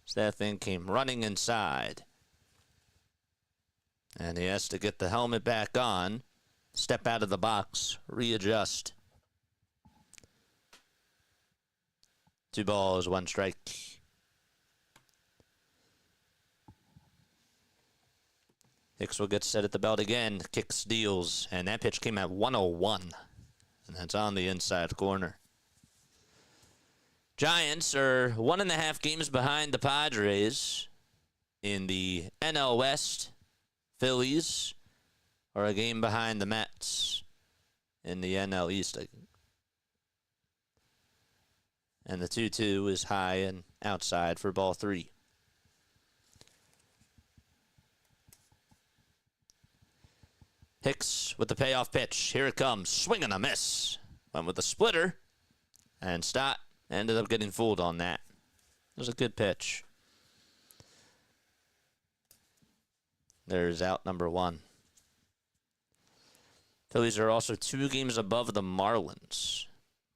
So that thing came running inside. And he has to get the helmet back on, step out of the box, readjust. 2 balls, 1 strike. Hicks will get set at the belt again. Kicks, deals, and that pitch came at 101. And that's on the inside corner. Giants are 1.5 games behind the Padres in the NL West. Phillies are a game behind the Mets in the NL East. And the 2-2 is high and outside for ball 3. Hicks with the payoff pitch. Here it comes. Swing and a miss. Went with the splitter. And Stott ended up getting fooled on that. It was a good pitch. There's out number 1. Phillies are also 2 games above the Marlins.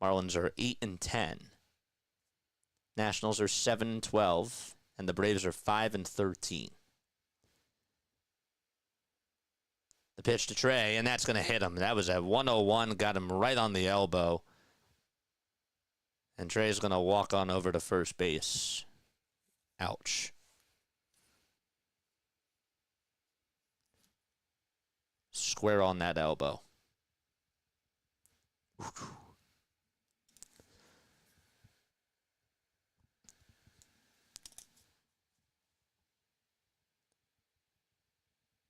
Marlins are 8-10. Nationals are 7-12, and the Braves are 5-13. The pitch to Trey, and that's going to hit him. That was at 101, got him right on the elbow. And Trey's going to walk on over to first base. Ouch. Square on that elbow.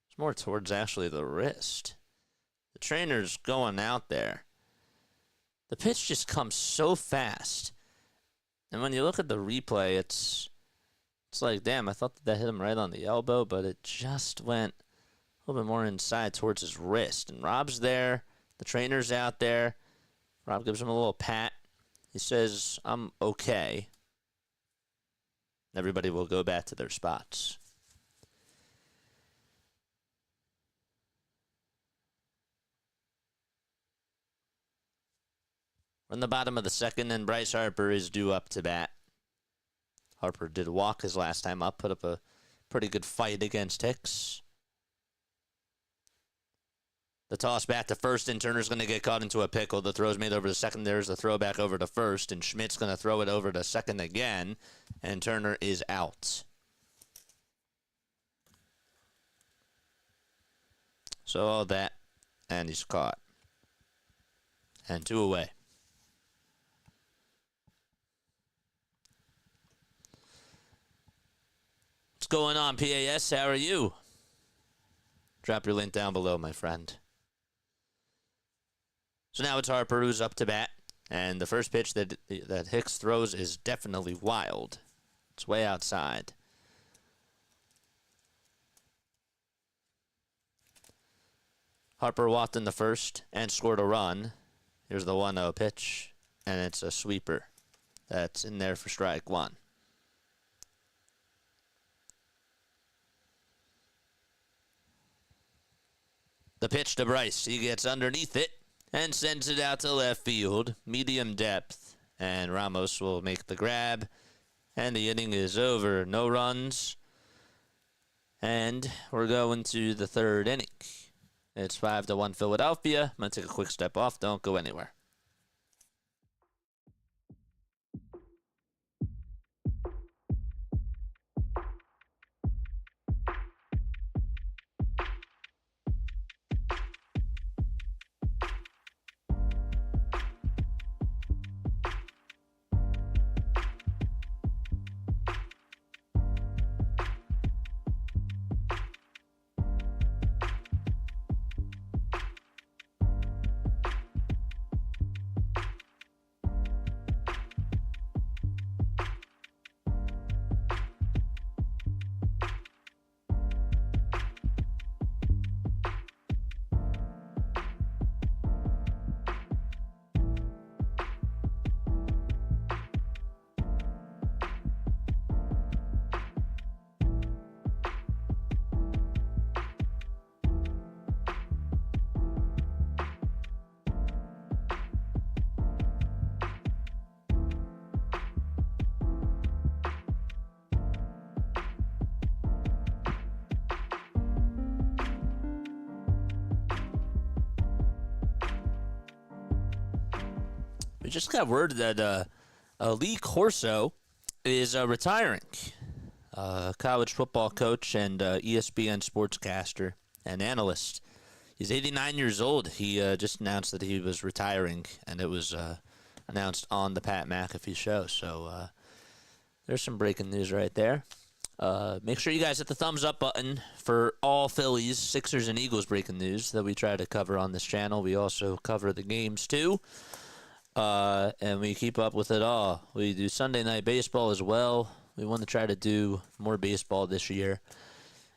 It's more towards actually the wrist. The trainer's going out there. The pitch just comes so fast. And when you look at the replay, it's like, damn, I thought that hit him right on the elbow, but it just went a little bit more inside towards his wrist. And Rob's there. The trainer's out there. Rob gives him a little pat. He says, I'm okay. Everybody will go back to their spots. We're in the bottom of the second, and Bryce Harper is due up to bat. Harper did walk his last time up, put up a pretty good fight against Hicks. The toss back to first, and Turner's going to get caught into a pickle. The throw's made over to second. There's the throw back over to first, and Schmidt's going to throw it over to second again, and Turner is out. So all that, and he's caught. And 2 away. What's going on, PAS? How are you? Drop your link down below, my friend. So now it's Harper who's up to bat, and the first pitch that Hicks throws is definitely wild. It's way outside. Harper walked in the first and scored a run. Here's the 1-0 pitch, and it's a sweeper. That's in there for strike one. The pitch to Bryce. He gets underneath it and sends it out to left field, medium depth, and Ramos will make the grab, and the inning is over. No runs, and we're going to the third inning. It's 5-1 Philadelphia. I'm going to take a quick step off. Don't go anywhere. We just got word that Lee Corso is retiring. College football coach and ESPN sportscaster and analyst. He's 89 years old. He just announced that he was retiring, and it was announced on the Pat McAfee show. So there's some breaking news right there. Make sure you guys hit the thumbs up button for all Phillies, Sixers, and Eagles breaking news that we try to cover on this channel. We also cover the games too. And we keep up with it all. We do Sunday Night Baseball as well. We want to try to do more baseball this year.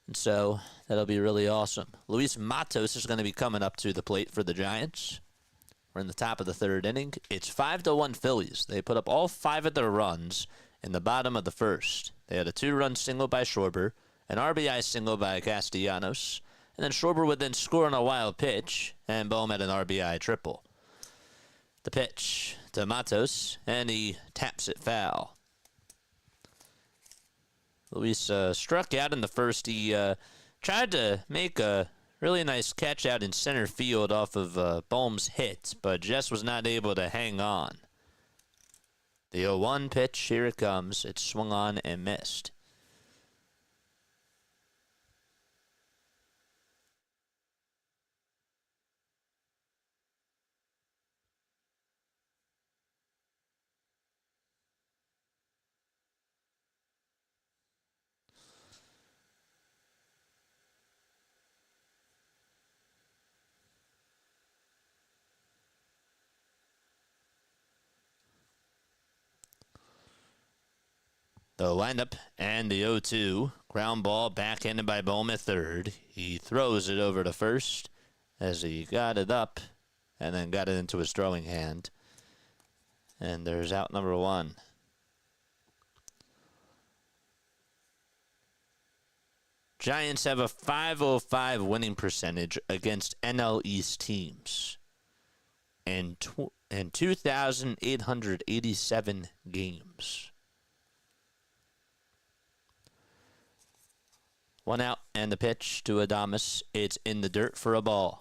And so that'll be really awesome. Luis Matos is going to be coming up to the plate for the Giants. We're in the top of the third inning. It's 5-1 Phillies. They put up all 5 of their runs in the bottom of the first. They had a 2-run single by Schwarber, an RBI single by Castellanos, and then Schwarber would then score on a wild pitch, and Bohm had an RBI triple. The pitch to Matos, and he taps it foul. Luis struck out in the first. He tried to make a really nice catch out in center field off of Bohm's hit, but just was not able to hang on. The 0-1 pitch, here it comes. It's swung on and missed. The lineup and the 0-2. Ground ball backhanded by Bohm at third. He throws it over to first as he got it up and then got it into his throwing hand. And there's out number 1. Giants have a .505 winning percentage against NL East teams in 2,887 games. One out and the pitch to Adames. It's in the dirt for a ball.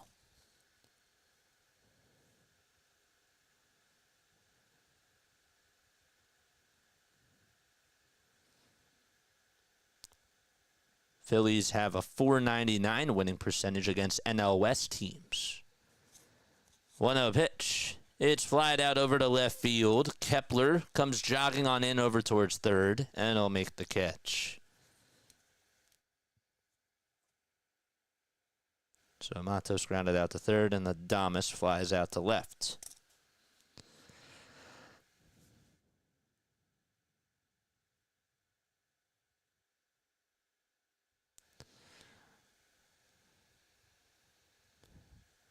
Phillies have a .499 winning percentage against NL West teams. 1-0 pitch. It's flied out over to left field. Kepler comes jogging on in over towards third, and he'll make the catch. So Matos grounded out to third, and the Adames flies out to left.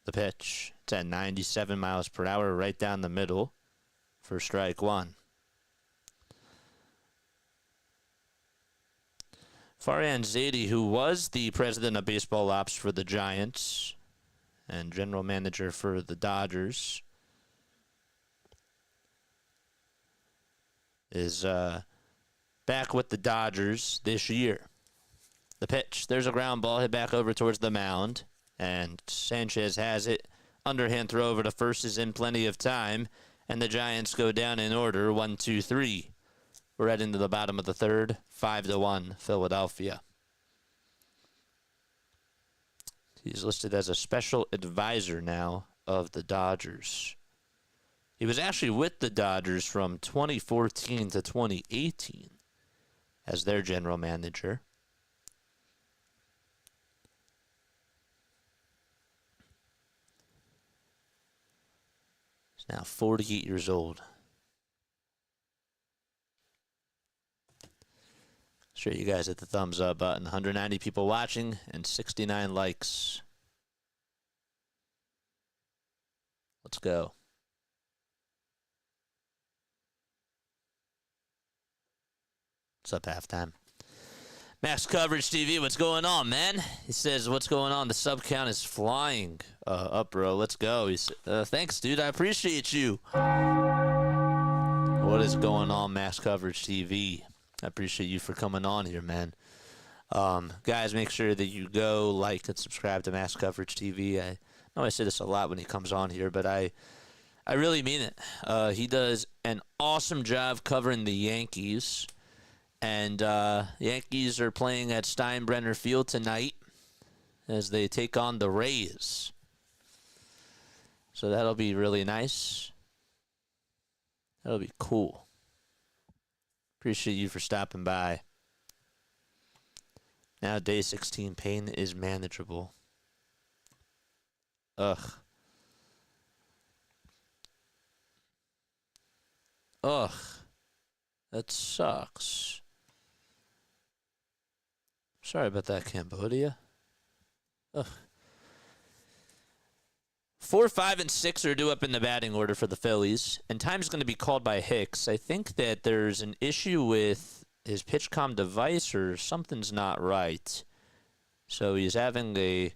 The pitch. It's at 97 miles per hour, right down the middle for strike one. Farhan Zaidi, who was the president of baseball ops for the Giants and general manager for the Dodgers, is back with the Dodgers this year. The pitch. There's a ground ball hit back over towards the mound. And Sanchez has it. Underhand throw over to first is in plenty of time. And the Giants go down in order, 1, 2, 3. We're heading to the bottom of the third, 5-1, Philadelphia. He's listed as a special advisor now of the Dodgers. He was actually with the Dodgers from 2014 to 2018 as their general manager. Now 48 years old. Sure, you guys hit the thumbs up button. 190 people watching and 69 likes. Let's go. What's up, halftime? Max Coverage TV, what's going on, man? He says, what's going on? The sub count is flying up, bro. Let's go. He said, thanks, dude. I appreciate you. What is going on, Max Coverage TV? I appreciate you for coming on here, man. Guys, make sure that you go like and subscribe to Max Coverage TV. I know I say this a lot when he comes on here, but I really mean it. He does an awesome job covering the Yankees. And the Yankees are playing at Steinbrenner Field tonight as they take on the Rays. So that'll be really nice. That'll be cool. Appreciate you for stopping by. Now day 16, pain is manageable. Ugh. Ugh. That sucks. Sorry about that, Cambodia. Ugh. 4, 5, and 6 are due up in the batting order for the Phillies, and time's going to be called by Hicks. I think that there's an issue with his PitchCom device or something's not right. So he's having a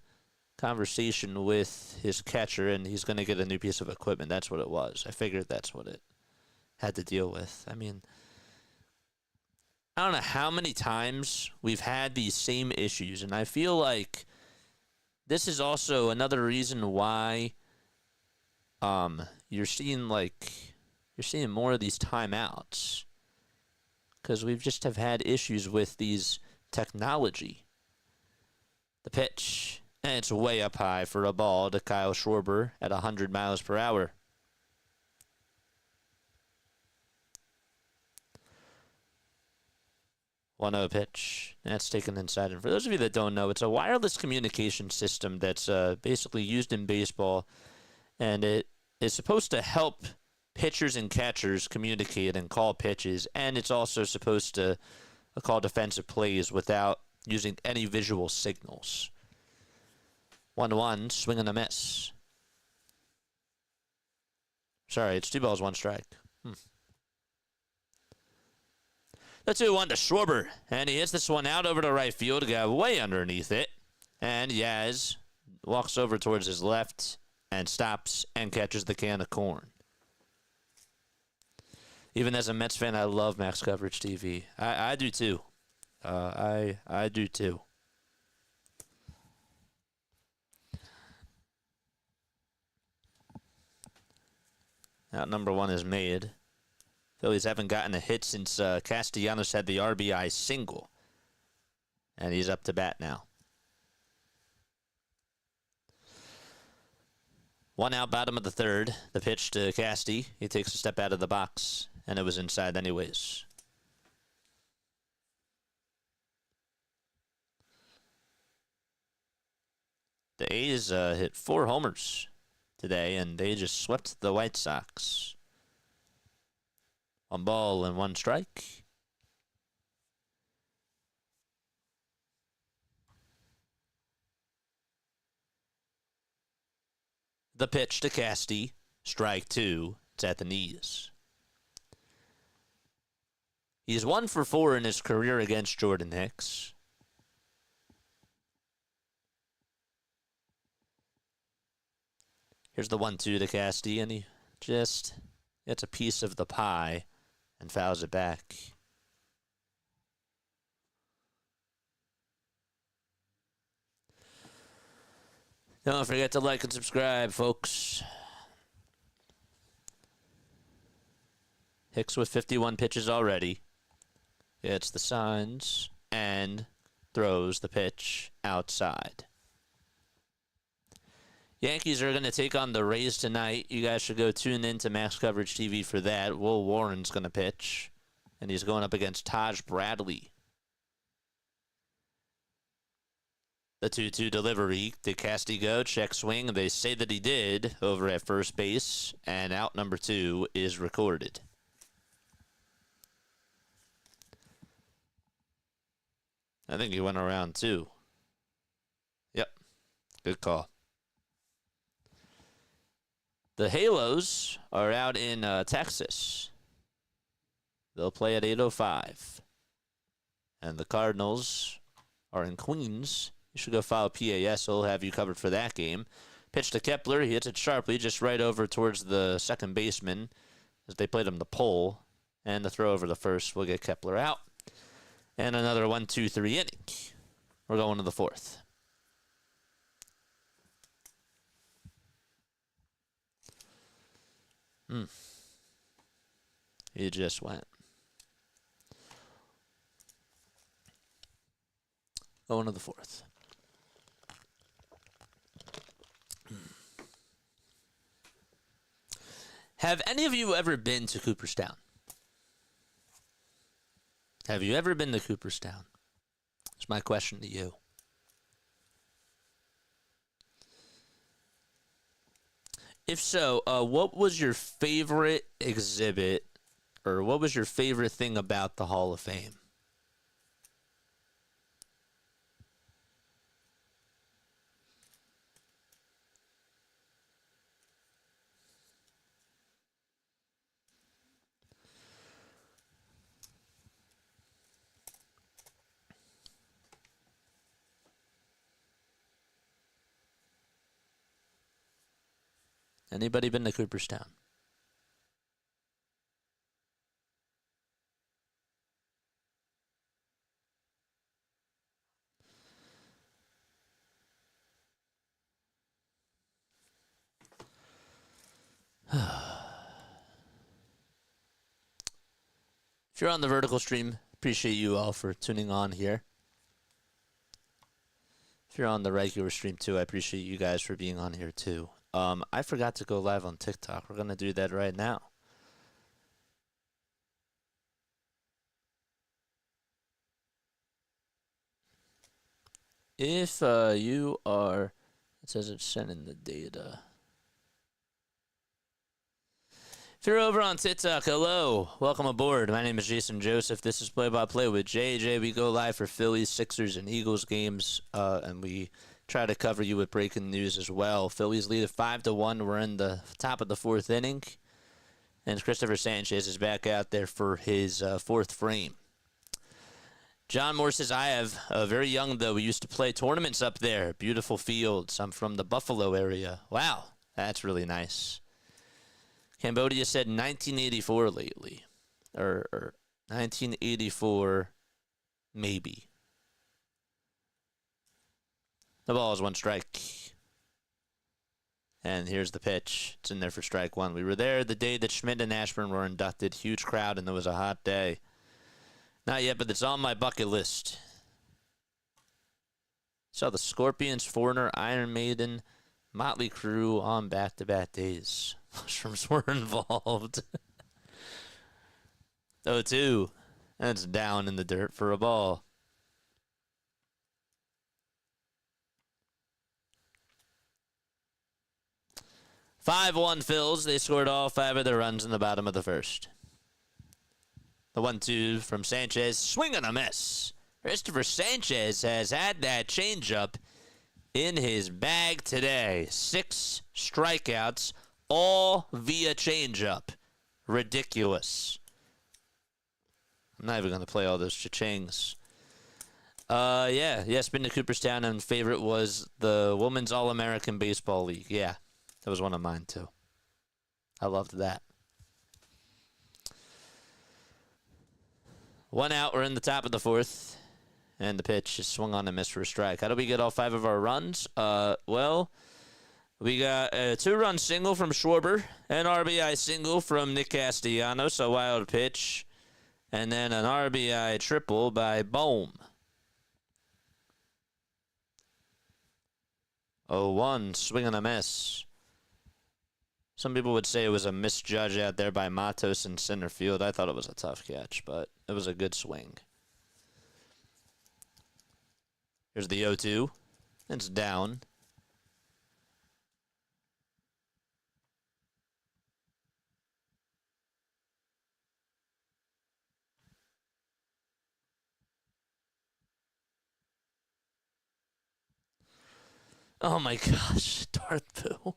conversation with his catcher, and he's going to get a new piece of equipment. That's what it was. I figured that's what it had to deal with. I mean, I don't know how many times we've had these same issues, and I feel like this is also another reason why you're seeing more of these timeouts, because we've just have had issues with these technology. The pitch, and it's way up high for a ball to Kyle Schwarber at 100 miles per hour. One-0 pitch. That's taken inside. And for those of you that don't know, it's a wireless communication system that's basically used in baseball, and it is supposed to help pitchers and catchers communicate and call pitches, and it's also supposed to call defensive plays without using any visual signals. 1-1, swing and a miss. Sorry, it's 2 balls, 1 strike. The 2-1 to Schwarber, and he hits this one out over to right field, got way underneath it, and Yaz walks over towards his left and stops and catches the can of corn. Even as a Mets fan, I love Max Coverage TV. I do too. I do too. Out number 1 is made. Phillies haven't gotten a hit since Castellanos had the RBI single. And he's up to bat now. 1 out, bottom of the 3rd. The pitch to Casty. He takes a step out of the box, and it was inside anyways. The A's hit 4 homers today, and they just swept the White Sox. 1 ball and 1 strike. The pitch to Casty, strike 2. It's at the knees. He's 1 for 4 in his career against Jordan Hicks. Here's the 1-2 to Casty, and he just gets a piece of the pie and fouls it back. Don't forget to like and subscribe, folks. Hicks with 51 pitches already. Gets the signs and throws the pitch outside. Yankees are going to take on the Rays tonight. You guys should go tune in to Max Coverage TV for that. Will Warren's going to pitch, and he's going up against Taj Bradley. The 2-2 delivery. Did Casty go? Check swing. They say that he did over at first base, and out number 2 is recorded. I think he went around too. Yep. Good call. The Halos are out in Texas. They'll play at 8:05. And the Cardinals are in Queens. You should go follow PAS. They'll have you covered for that game. Pitch to Kepler. He hits it sharply just right over towards the second baseman as they played him the pole. And the throw over the first will get Kepler out. And another 1-2-3 inning. We're going to the 4th. He just went. Going to the 4th. Have any of you ever been to Cooperstown? Have you ever been to Cooperstown? That's my question to you. If so, what was your favorite exhibit, or what was your favorite thing about the Hall of Fame? Anybody been to Cooperstown? If you're on the vertical stream, appreciate you all for tuning on here. If you're on the regular stream too, I appreciate you guys for being on here too. I forgot to go live on TikTok. We're going to do that right now. If you are, it says it's sending the data. If you're over on TikTok, hello. Welcome aboard. My name is Jason Joseph. This is Play by Play with JJ. We go live for Phillies, Sixers, and Eagles games, and we try to cover you with breaking news as well. Phillies lead at 5-1. We're in the top of the 4th inning. And Christopher Sanchez is back out there for his 4th frame. John Moore says, I have very young, though. We used to play tournaments up there. Beautiful fields. I'm from the Buffalo area. Wow, that's really nice. Cambodia said 1984 lately. Or 1984, maybe. The ball is 1 strike. And here's the pitch. It's in there for strike 1. We were there the day that Schmidt and Ashburn were inducted. Huge crowd, and it was a hot day. Not yet, but it's on my bucket list. Saw the Scorpions, Foreigner, Iron Maiden, Motley Crue on back-to-back days. Mushrooms were involved. 0-2. That's down in the dirt for a ball. "5-1 Phils. They scored all 5 of their runs in the bottom of the first. The 1-2 from Sanchez. Swing and a miss. Christopher Sanchez has had that changeup in his bag today. 6 strikeouts, all via changeup. Ridiculous. I'm not even going to play all those cha-chings. Been to Cooperstown, and favorite was the Women's All-American Baseball League. Yeah, that was one of mine, too. I loved that. 1 out, we're in the top of the 4th, and the pitch is swung on and missed for a strike. How do we get all 5 of our runs? We got a 2-run single from Schwarber, an RBI single from Nick Castellanos, a wild pitch, and then an RBI triple by Bohm. 0-1, swing and a miss. Some people would say it was a misjudge out there by Matos in center field. I thought it was a tough catch, but it was a good swing. Here's the 0-2. It's down. Oh my gosh, Darth Pooh.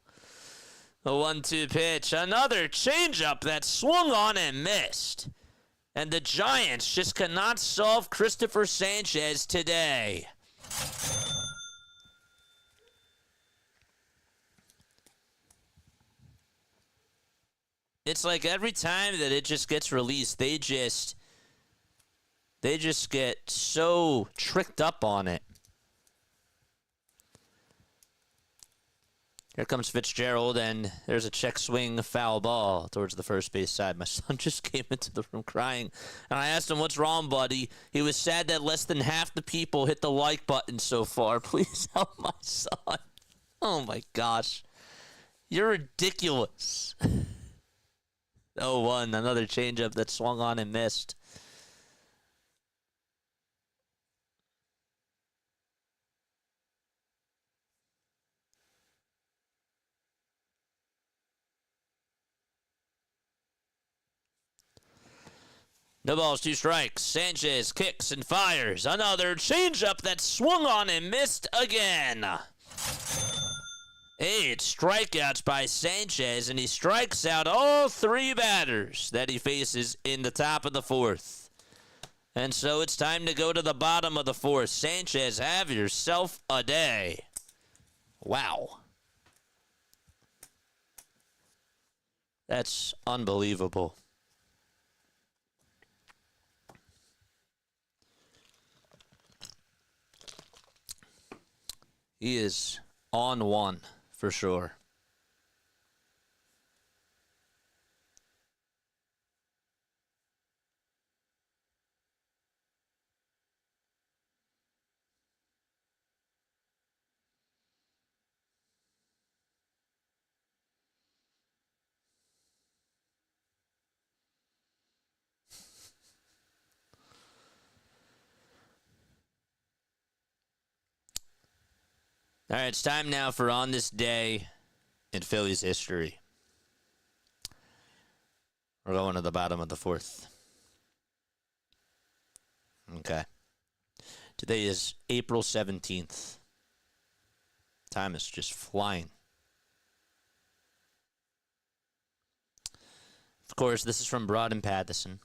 The 1-2 pitch. Another changeup that swung on and missed. And the Giants just cannot solve Christopher Sanchez today. It's like every time that it just gets released, they just get so tricked up on it. Here comes Fitzgerald, and there's a check swing foul ball towards the first base side. My son just came into the room crying, and I asked him, "What's wrong, buddy?" He was sad that less than half the people hit the like button so far. Please help my son. Oh, my gosh. You're ridiculous. 0-1, another changeup that swung on and missed. No balls, 2 strikes. Sanchez kicks and fires. Another changeup that swung on and missed again. 8 strikeouts by Sanchez, and he strikes out all 3 batters that he faces in the top of the 4th. And so it's time to go to the bottom of the 4th. Sanchez, have yourself a day. Wow. That's unbelievable. He is on one for sure. All right, it's time now for On This Day in Phillies History. We're going to the bottom of the 4th. Okay. Today is April 17th. Time is just flying. Of course, this is from Broad and Pattison.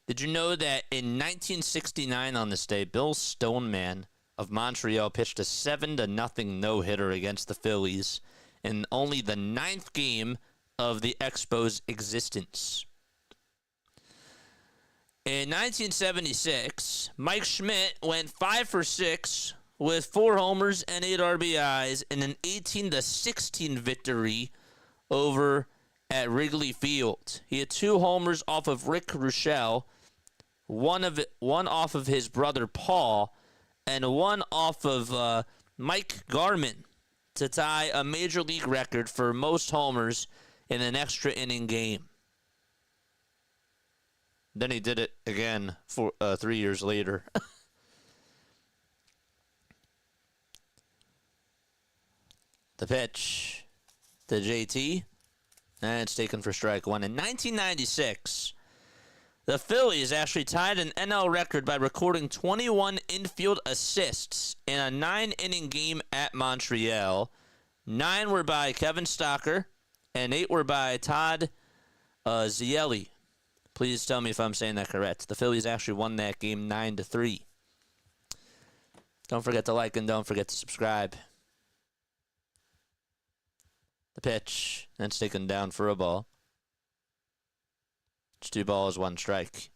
Did you know that in 1969 on this day, Bill Stoneman of Montreal pitched a 7-0 no-hitter against the Phillies in only the 9th game of the Expos' existence? In 1976, Mike Schmidt went 5 for 6 with 4 homers and 8 RBIs in an 18-16 victory over at Wrigley Field. He had 2 homers off of Rick Ruschel, one off of his brother Paul, and one off of Mike Garman to tie a major league record for most homers in an extra inning game. Then he did it again 3 years later. The pitch to JT, and it's taken for strike one. In 1996, the Phillies actually tied an NL record by recording 21 infield assists in a 9-inning game at Montreal. 9 were by Kevin Stocker, and 8 were by Todd Zielli. Please tell me if I'm saying that correct. The Phillies actually won that game 9-3. Don't forget to like and don't forget to subscribe. The pitch, and it's taken down for a ball. It's 2 balls, 1 strike.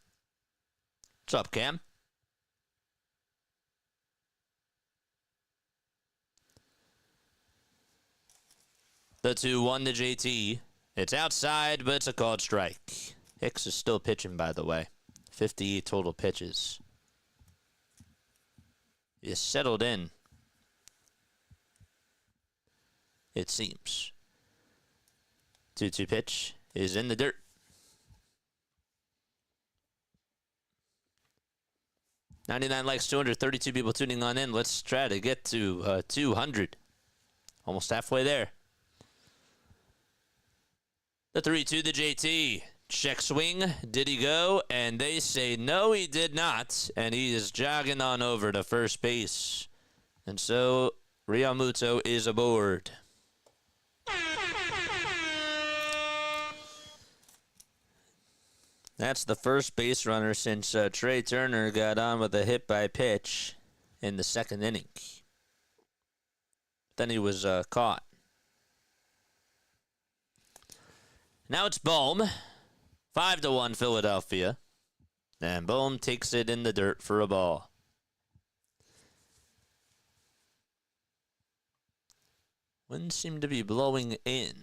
What's up, Cam? The 2-1 to JT. It's outside, but it's a called strike. Hicks is still pitching, by the way. 58 total pitches. He is settled in, it seems. 2-2 pitch is in the dirt. '99 likes 232 people tuning on in. Let's try to get to 200. Almost halfway there. The 3-2 to JT. Check swing. Did he go? And they say no, he did not. And he is jogging on over to first base. And so Realmuto is aboard. That's the first base runner since Trey Turner got on with a hit by pitch in the 2nd inning. Then he was caught. Now it's Bohm. 5-1 Philadelphia. And Bohm takes it in the dirt for a ball. Wind seemed to be blowing in.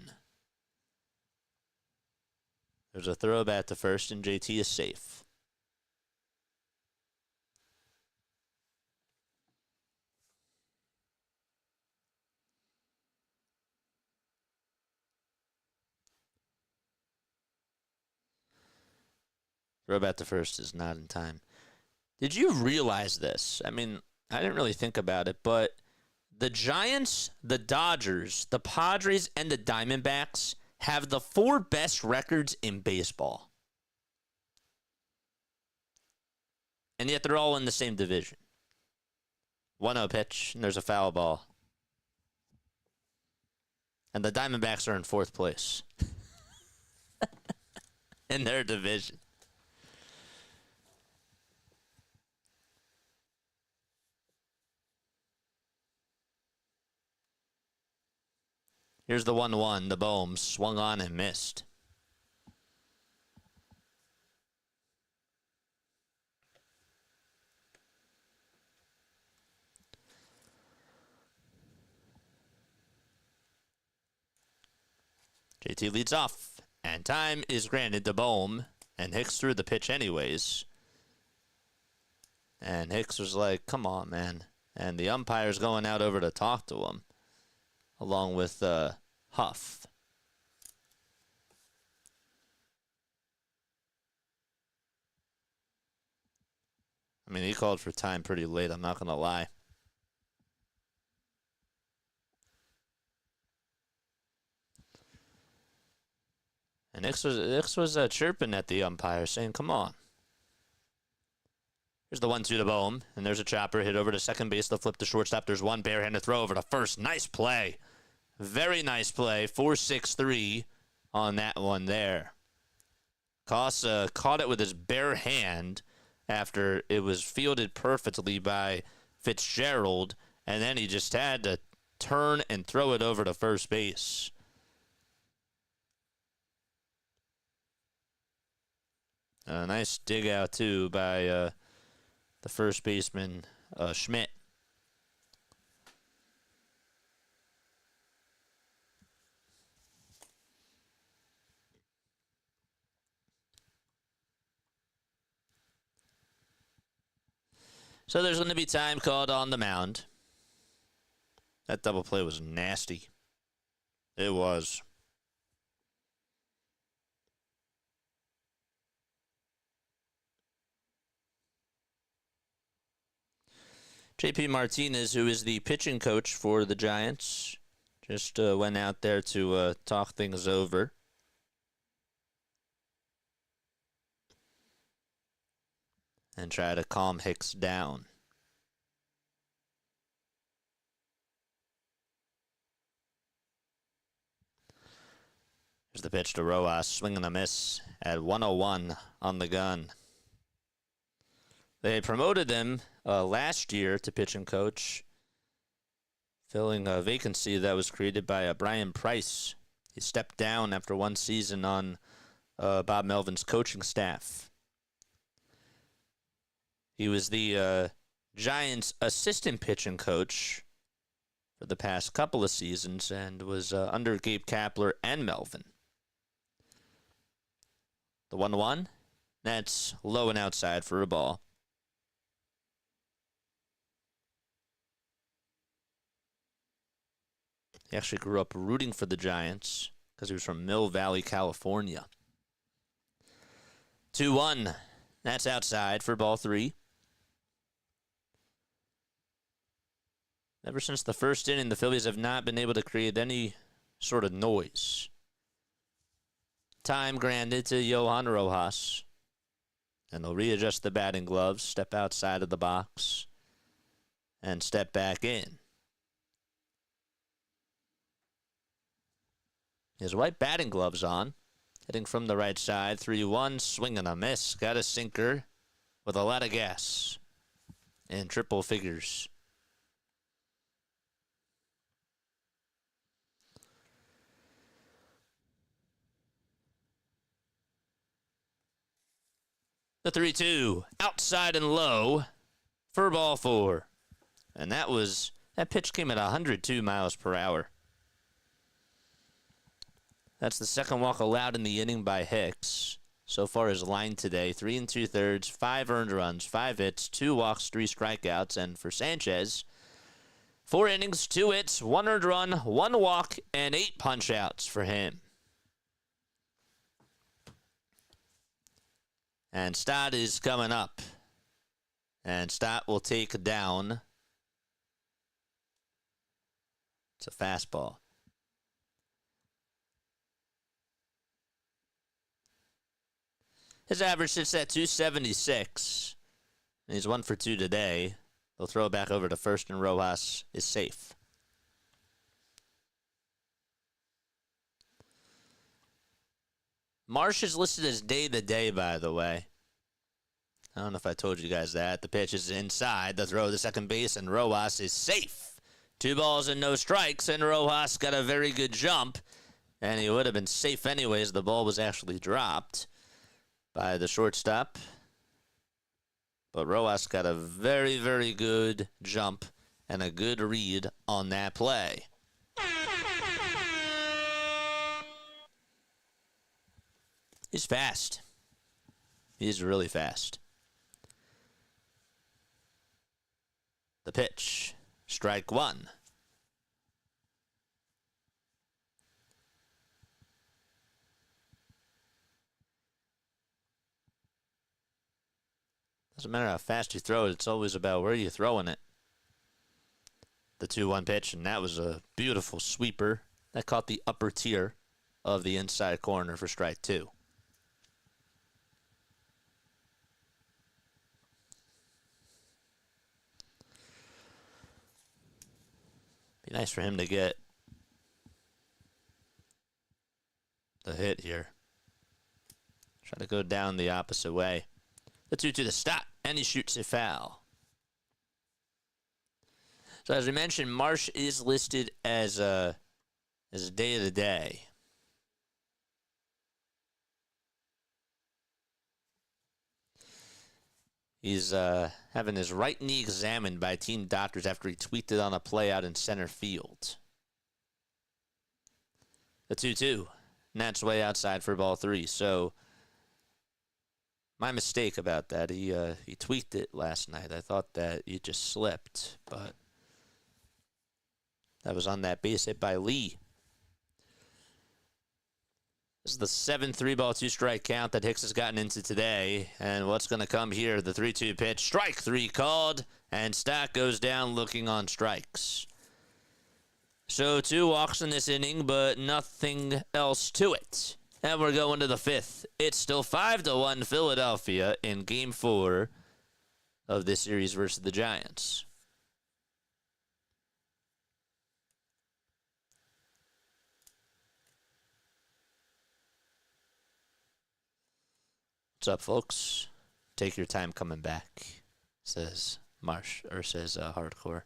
There's a throw back to first, and JT is safe. Throw back to first is not in time. Did you realize this? I mean, I didn't really think about it, but the Giants, the Dodgers, the Padres, and the Diamondbacks have the 4 best records in baseball. And yet they're all in the same division. 1-0 pitch, and there's a foul ball. And the Diamondbacks are in 4th place in their division. Here's the 1-1. The Bohm swung on and missed. JT leads off, and time is granted to Bohm, and Hicks threw the pitch anyways. And Hicks was like, come on, man. And the umpire's going out over to talk to him, along with Huff. I mean, he called for time pretty late, I'm not going to lie. And Hicks was chirping at the umpire, saying, come on. Here's the 1-2 to Bohm, and there's a chopper hit over to second base. The flip to shortstop. There's one barehanded throw over to first. Nice play. Very nice play. 4-6-3 on that one there. Casa caught it with his bare hand after it was fielded perfectly by Fitzgerald, and then he just had to turn and throw it over to first base. A nice dig out, too, by the first baseman, Schmidt. So there's going to be time called on the mound. That double play was nasty. It was. JP Martinez, who is the pitching coach for the Giants, just went out there to talk things over. And try to calm Hicks down. Here's the pitch to Rojas, swing and a miss at 101 on the gun. They promoted him last year to pitching coach, filling a vacancy that was created by Brian Price. He stepped down after one season on Bob Melvin's coaching staff. He was the Giants' assistant pitching coach for the past couple of seasons and was under Gabe Kapler and Melvin. The 1-1, that's low and outside for a ball. He actually grew up rooting for the Giants because he was from Mill Valley, California. 2-1, that's outside for ball 3. Ever since the first inning, the Phillies have not been able to create any sort of noise. Time granted to Johan Rojas. And they'll readjust the batting gloves, step outside of the box, and step back in. His white batting gloves on. Hitting from the right side, 3-1, swing and a miss. Got a sinker with a lot of gas. In triple figures. The 3-2, outside and low for ball 4. And that pitch came at 102 miles per hour. That's the second walk allowed in the inning by Hicks. So far his line today, 3 2/3, 5 earned runs, 5 hits, 2 walks, 3 strikeouts. And for Sanchez, 4 innings, 2 hits, 1 earned run, 1 walk, and 8 punch-outs for him. And Stott is coming up. And Stott will take down. It's a fastball. His average sits at 276. And he's 1 for 2 today. They'll throw it back over to first, and Rojas is safe. Marsh is listed as day-to-day, by the way. I don't know if I told you guys that. The pitch is inside. The throw to second base, and Rojas is safe. 2 balls and no strikes, and Rojas got a very good jump. And he would have been safe anyways. The ball was actually dropped by the shortstop. But Rojas got a very, very good jump and a good read on that play. He's fast. He's really fast. The pitch. Strike 1. Doesn't matter how fast you throw it, it's always about where you're throwing it. The 2-1 pitch, and that was a beautiful sweeper. That caught the upper tier of the inside corner for strike 2. Be nice for him to get the hit here. Try to go down the opposite way. The 2 to the stop, and he shoots a foul. So as we mentioned, Marsh is listed as a day of the day. He's having his right knee examined by team doctors after he tweaked it on a play out in center field. The 2-2. And that's way outside for ball 3. So my mistake about that. He tweaked it last night. I thought that he just slipped, but that was on that base hit by Lee. This is the 7-3 ball 2 strike count that Hicks has gotten into today. And what's going to come here? The 3-2 pitch. Strike 3 called. And Stock goes down looking on strikes. So 2 walks in this inning, but nothing else to it. And we're going to the 5th. It's still 5-1 Philadelphia in Game 4 of this series versus the Giants. What's up, folks? Take your time coming back, says Marsh, or says Hardcore.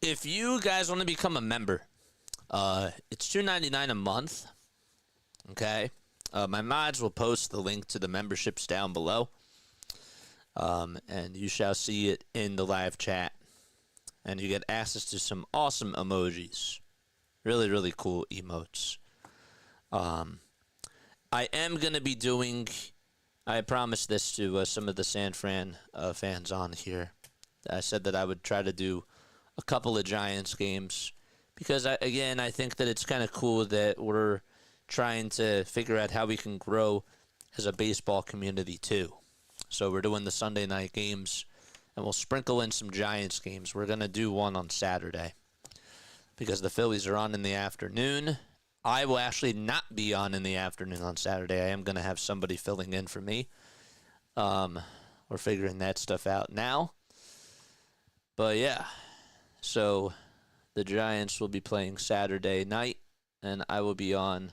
If you guys want to become a member, it's $2.99 a month. Okay, my mods will post the link to the memberships down below, and you shall see it in the live chat. And you get access to some awesome emojis, really, really cool emotes. I am gonna be doing. I promised this to some of the San Fran fans on here. I said that I would try to do a couple of Giants games because, I think that it's kind of cool that we're trying to figure out how we can grow as a baseball community too. So we're doing the Sunday night games, and we'll sprinkle in some Giants games. We're going to do one on Saturday because the Phillies are on in the afternoon. I will actually not be on in the afternoon on Saturday. I am going to have somebody filling in for me. We're figuring that stuff out now. But yeah. So the Giants will be playing Saturday night, and I will be on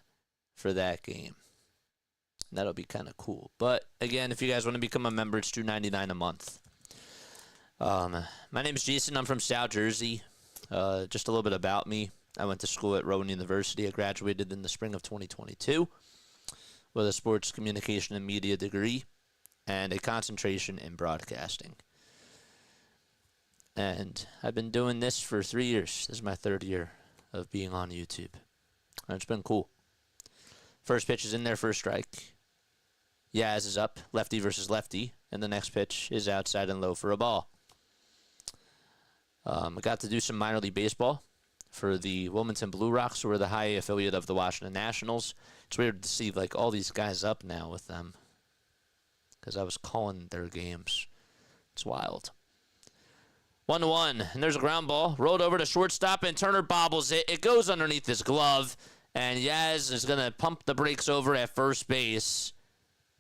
for that game. That'll be kind of cool. But again, if you guys want to become a member, it's $2.99 a month. My name is Jason. I'm from South Jersey. Just a little bit about me. I went to school at Rowan University. I graduated in the spring of 2022 with a sports communication and media degree and a concentration in broadcasting. And I've been doing this for 3 years. This is my 3rd year of being on YouTube. And it's been cool. First pitch is in there for a strike. Yaz is up, lefty versus lefty. And the next pitch is outside and low for a ball. I got to do some minor league baseball for the Wilmington Blue Rocks, who are the high affiliate of the Washington Nationals. It's weird to see like all these guys up now with them because I was calling their games. It's wild. 1-1, and there's a ground ball. Rolled over to shortstop, and Turner bobbles it. It goes underneath his glove, and Yaz is going to pump the brakes over at first base,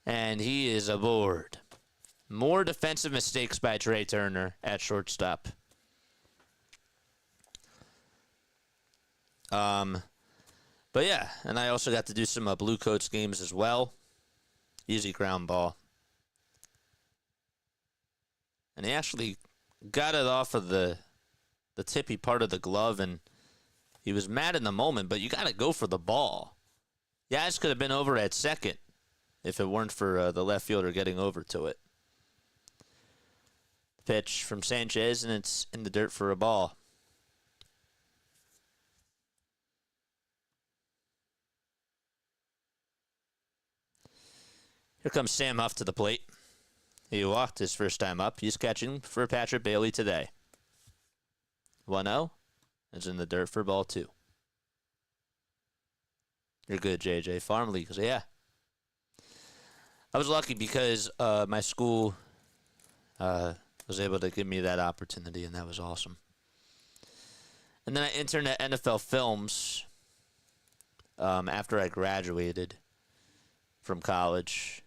and he is aboard. More defensive mistakes by Trey Turner at shortstop. But yeah, and I also got to do some Blue Coats games as well. Easy ground ball. And he actually got it off of the tippy part of the glove, and he was mad in the moment, but you got to go for the ball. Yaz could have been over at second if it weren't for the left fielder getting over to it. Pitch from Sanchez, and it's in the dirt for a ball. Here comes Sam Huff to the plate. He walked his first time up. He's catching for Patrick Bailey today. 1-0. It's in the dirt for ball 2. You're good, JJ. Farm leagues, yeah. I was lucky because my school was able to give me that opportunity, and that was awesome. And then I interned at NFL Films after I graduated from college.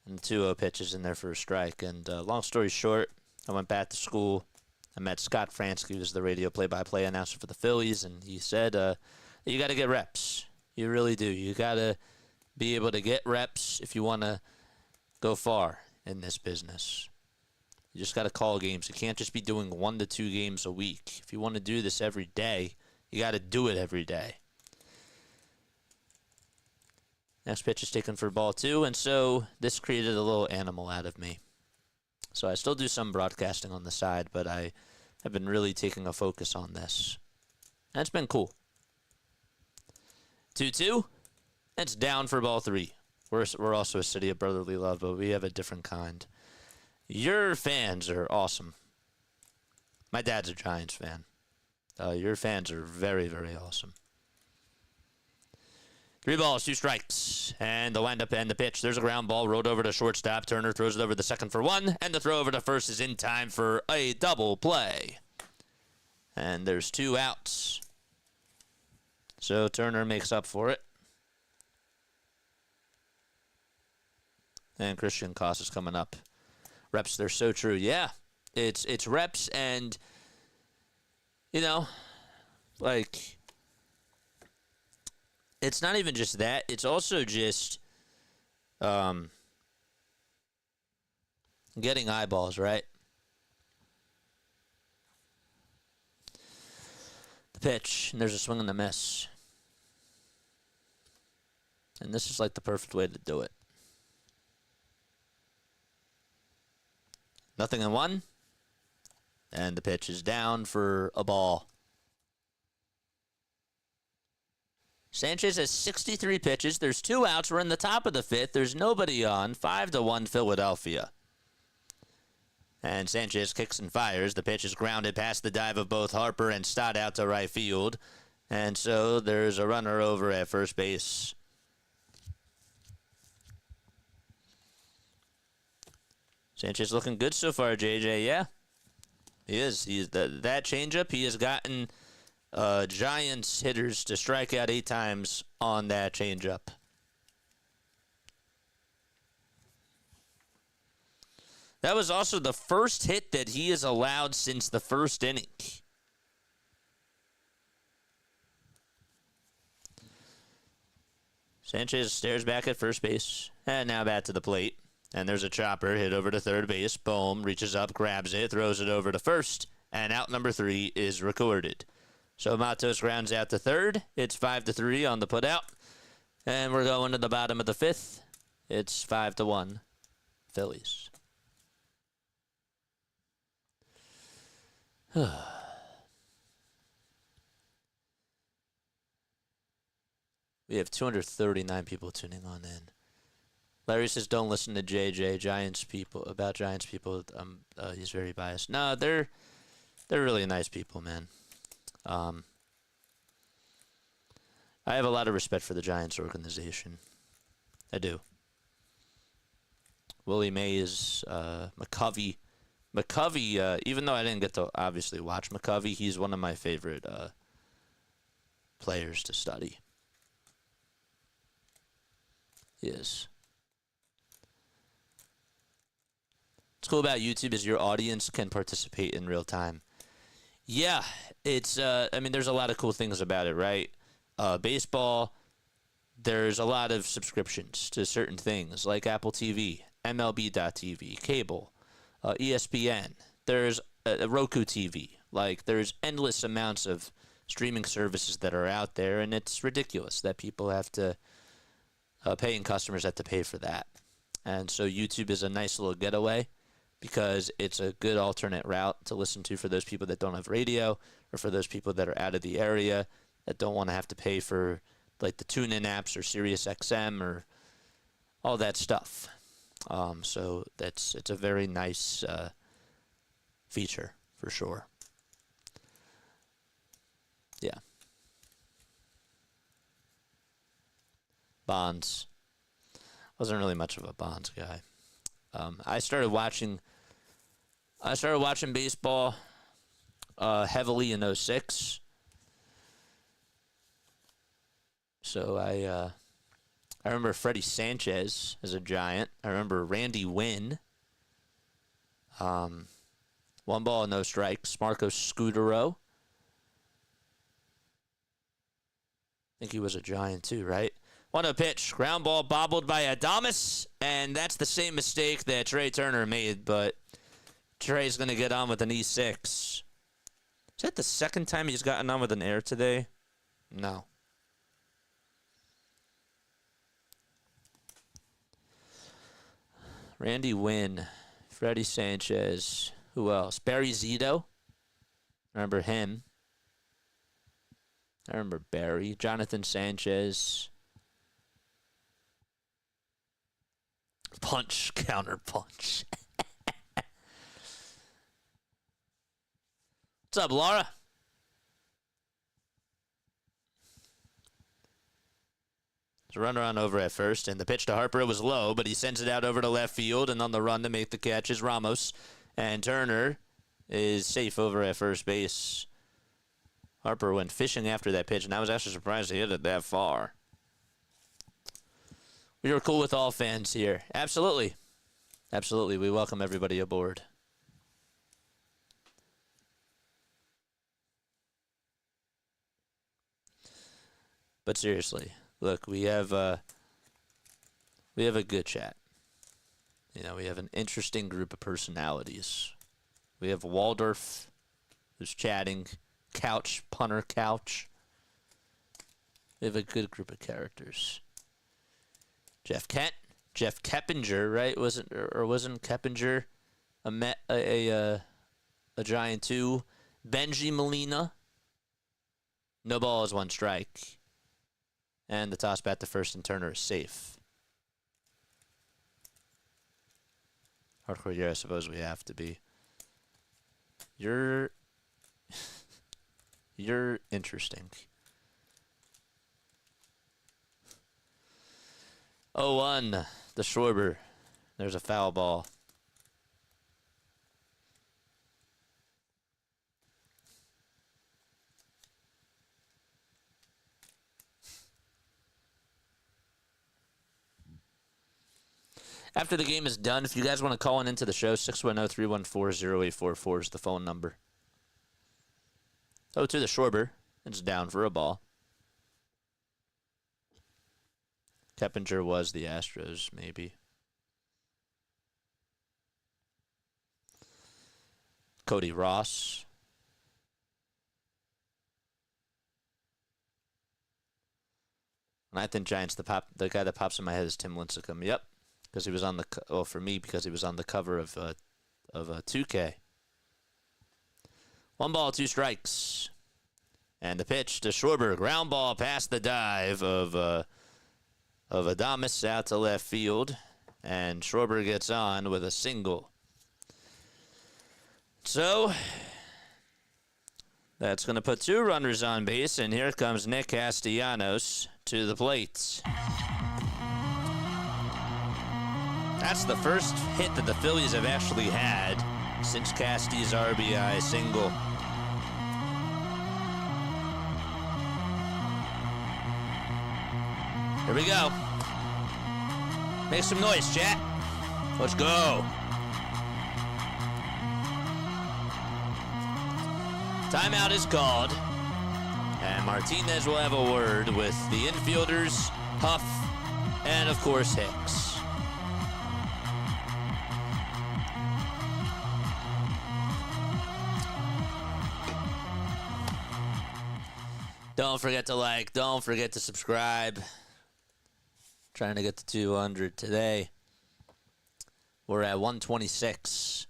And 2-0 pitches in there for a strike. And long story short, I went back to school. I met Scott Fransky, who was the radio play-by-play announcer for the Phillies, and he said, you got to get reps. You really do. You got to be able to get reps if you want to go far in this business. You just got to call games. You can't just be doing 1 to 2 games a week. If you want to do this every day, you got to do it every day. Next pitch is taken for ball 2, and so this created a little animal out of me. So I still do some broadcasting on the side, but I have been really taking a focus on this. And it's been cool. 2-2. It's down for ball 3. We're also a city of brotherly love, but we have a different kind. Your fans are awesome. My dad's a Giants fan. Your fans are very, very awesome. 3 balls, 2 strikes, and the windup and the pitch. There's a ground ball rolled over to shortstop. Turner throws it over to second for 1, and the throw over to first is in time for a double play. And there's 2 outs. So Turner makes up for it. And Christian Koss is coming up. Reps, they're so true. Yeah, it's reps, and, you know, like, it's not even just that. It's also just getting eyeballs, right? The pitch, and there's a swing and a miss. And this is like the perfect way to do it. 0-1. And the pitch is down for a ball. Sanchez has 63 pitches. There's 2 outs. We're in the top of the 5th. There's nobody on. 5-1 Philadelphia. And Sanchez kicks and fires. The pitch is grounded past the dive of both Harper and Stott out to right field. And so there's a runner over at first base. Sanchez looking good so far, JJ. Yeah, he is. He's that changeup. He has gotten Giants hitters to strike out 8 times on that changeup. That was also the first hit that he has allowed since the first inning. Sanchez stares back at first base, and now back to the plate. And there's a chopper hit over to third base. Bohm reaches up, grabs it, throws it over to first, and out number 3 is recorded. So Matos grounds out to third. It's 5-3 on the putout. And we're going to the bottom of the 5th. It's 5-1 Phillies. We have 239 people tuning on in. Larry says, "Don't listen to JJ. Giants people. He's very biased." No, they're really nice people, man. I have a lot of respect for the Giants organization. I do. Willie Mays, McCovey. Even though I didn't get to obviously watch McCovey, he's one of my favorite players to study. He is. What's cool about YouTube is your audience can participate in real time. Yeah, it's, there's a lot of cool things about it, right? Baseball, there's a lot of subscriptions to certain things like Apple TV, MLB.TV, cable, ESPN. There's a Roku TV. Like, there's endless amounts of streaming services that are out there, and it's ridiculous that people have to, paying customers have to pay for that. And so YouTube is a nice little getaway, because it's a good alternate route to listen to for those people that don't have radio, or for those people that are out of the area that don't want to have to pay for like the TuneIn apps or SiriusXM or all that stuff. So it's a very nice feature for sure. Yeah. Bonds. Wasn't really much of a Bonds guy. I started watching baseball heavily in '06. So I remember Freddie Sanchez as a Giant. I remember Randy Wynn. 1 ball, no strikes. Marco Scutaro. I think he was a Giant too, right? 1-0 pitch. Ground ball bobbled by Adames. And that's the same mistake that Trey Turner made, but Trey's going to get on with an E6. Is that the second time he's gotten on with an error today? No. Randy Wynn, Freddie Sanchez, who else? Barry Zito. Remember him. I remember Barry. Jonathan Sanchez. Punch, counter punch. What's up, Laura? There's a runner on over at first, and the pitch to Harper was low, but he sends it out over to left field, and on the run to make the catch is Ramos. And Turner is safe over at first base. Harper went fishing after that pitch, and I was actually surprised he hit it that far. We are cool with all fans here. Absolutely. Absolutely. We welcome everybody aboard. But seriously, look, we have a good chat. You know, we have an interesting group of personalities. We have Waldorf, who's chatting, Punter Couch. We have a good group of characters. Jeff Keppinger, right? Wasn't Keppinger a Giant too? Benji Molina. No ball is 1 strike. And the toss bat to first and Turner is safe. Hardcore, yeah, I suppose we have to be. You're interesting. 0-1, the Schwarber. There's a foul ball. After the game is done, if you guys want to call into the show, 610-314-0844 is the phone number. 0-2 the Schwarber. It's down for a ball. Keppinger was the Astros, maybe. Cody Ross. And I think Giants, the guy that pops in my head is Tim Lincecum. Yep. Because he was on for me, because he was on the cover of 2K. 1 ball, 2 strikes. And the pitch to Schwarber. Ground ball past the dive of Adames out to left field. And Schwarber gets on with a single. So, that's going to put 2 runners on base. And here comes Nick Castellanos to the plate. That's the first hit that the Phillies have actually had since Casty's RBI single. Here we go. Make some noise, chat. Let's go. Timeout is called. And Martinez will have a word with the infielders, Huff, and of course Hicks. Don't forget to like. Don't forget to subscribe. Trying to get to 200 today. We're at 126.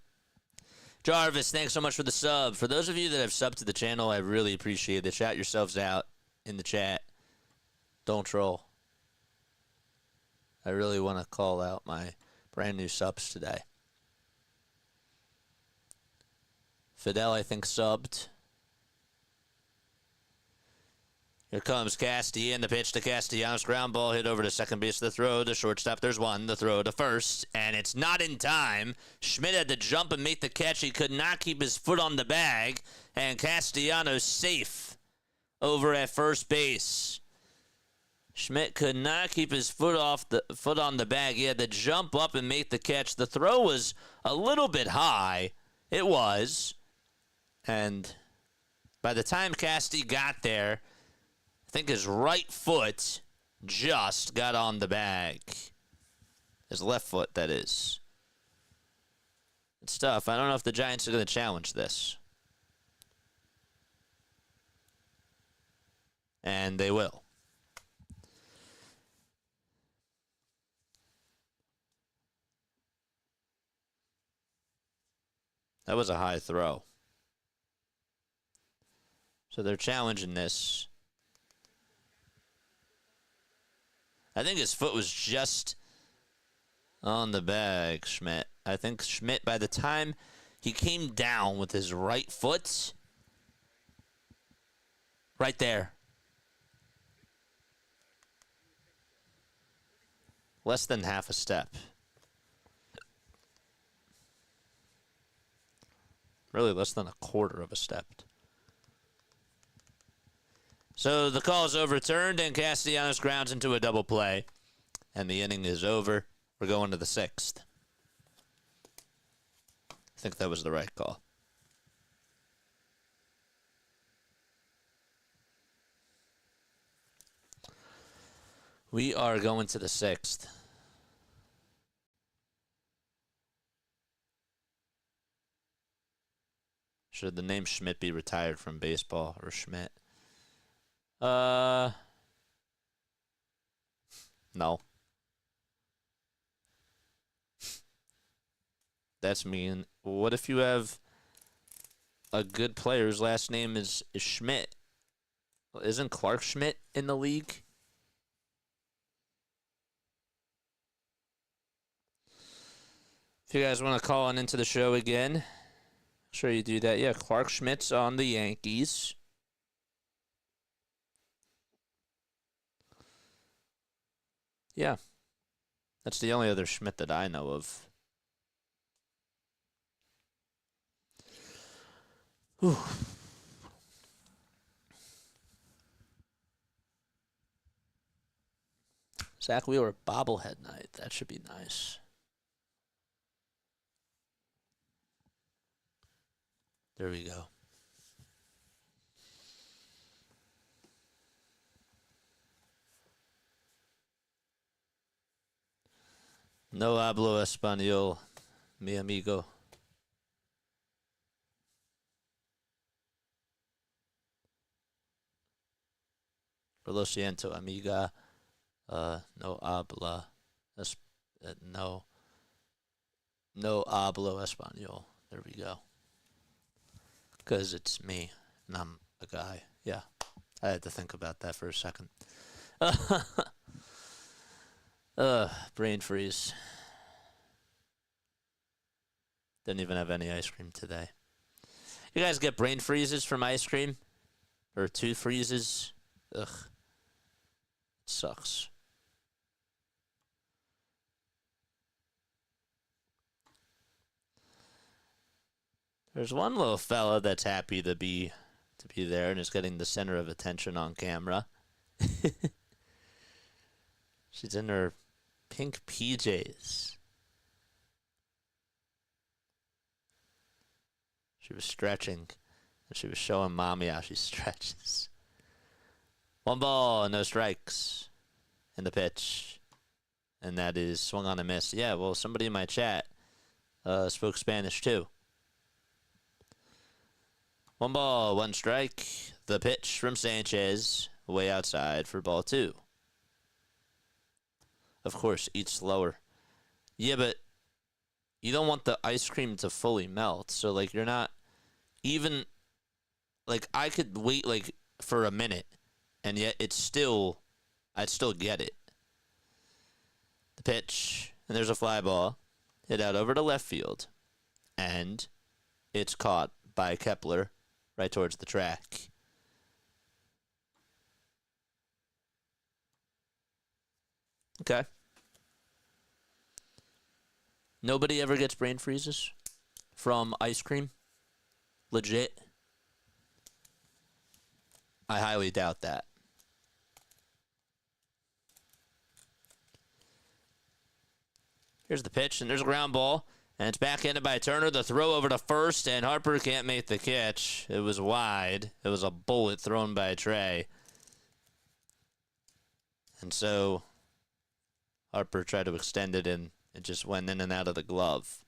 Jarvis, thanks so much for the sub. For those of you that have subbed to the channel, I really appreciate it. Shout yourselves out in the chat. Don't troll. I really want to call out my brand new subs today. Fidel, I think, subbed. Here comes Castellanos, the pitch to Castellanos. Ground ball hit over to second base. The throw to shortstop. There's one. The throw to first. And it's not in time. Schmidt had to jump and make the catch. He could not keep his foot on the bag. And Castellanos safe over at first base. Schmidt could not keep his foot on the bag. He had to jump up and make the catch. The throw was a little bit high. It was. And by the time Casti got there, I think his right foot just got on the bag. His left foot, that is. It's tough. I don't know if the Giants are going to challenge this. And they will. That was a high throw. So they're challenging this. I think his foot was just on the bag, Schmidt. I think Schmidt, by the time he came down with his right foot, right there. Less than half a step. Really less than a quarter of a step. So the call is overturned, and Castellanos grounds into a double play. And the inning is over. We're going to the sixth. I think that was the right call. We are going to the sixth. Should the name Schmidt be retired from baseball, or Schmidt? No. That's mean. What if you have a good player whose last name is Schmidt? Isn't Clark Schmidt in the league? If you guys want to call on into the show again, sure you do that. Yeah, Clark Schmidt's on the Yankees. Yeah. That's the only other Schmidt that I know of. Whew. Zach Wheeler bobblehead night. That should be nice. There we go. No hablo español, mi amigo. Por lo siento, amiga. No habla. No hablo español. There we go. Because it's me, and I'm a guy. Yeah, I had to think about that for a second. Brain freeze. Didn't even have any ice cream today. You guys get brain freezes from ice cream? Or tooth freezes? Ugh. It sucks. There's one little fella that's happy to be there and is getting the center of attention on camera. She's in her pink PJs. She was stretching, and she was showing mommy how she stretches. 1 ball, no strikes in the pitch. And that is swung on a miss. Yeah, well, somebody in my chat spoke Spanish too. 1 ball, 1 strike. The pitch from Sanchez, way outside for ball 2. Of course, eat slower. Yeah, but you don't want the ice cream to fully melt. So, like, you're not even, like, I could wait, like, for a minute, and yet I'd still get it. The pitch, and there's a fly ball, hit out over to left field, and it's caught by Kepler right towards the track. Okay. Nobody ever gets brain freezes from ice cream? Legit? I highly doubt that. Here's the pitch, and there's a ground ball. And it's backhanded by Turner. The throw over to first, and Harper can't make the catch. It was wide. It was a bullet thrown by Trey. And so Harper tried to extend it, and it just went in and out of the glove.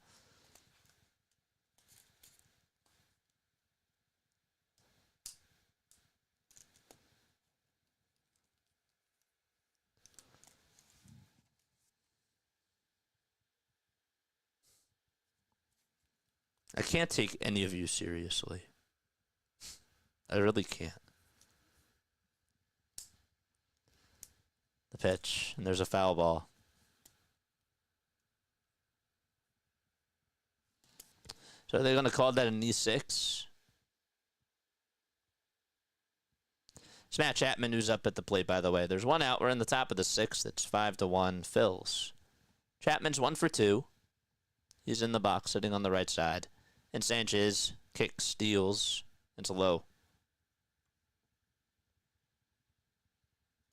I can't take any of you seriously. I really can't. The pitch, and there's a foul ball. So are they going to call that an E6? It's Matt Chapman who's up at the plate, by the way. There's one out. We're in the top of the sixth. It's 5-1 Phils. Chapman's 1 for 2. He's in the box, sitting on the right side. And Sanchez kicks, steals. It's low.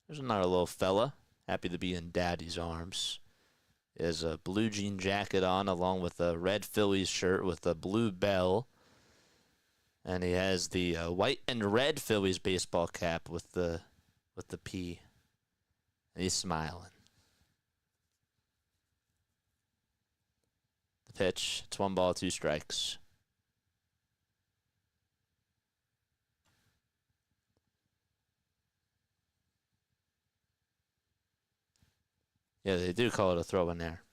There's another little fella. Happy to be in daddy's arms. He has a blue jean jacket on along with a red Phillies shirt with a blue bell. And he has the white and red Phillies baseball cap with the P. And he's smiling. The pitch. It's 1 ball, 2 strikes. Yeah, they do call it a throw in there.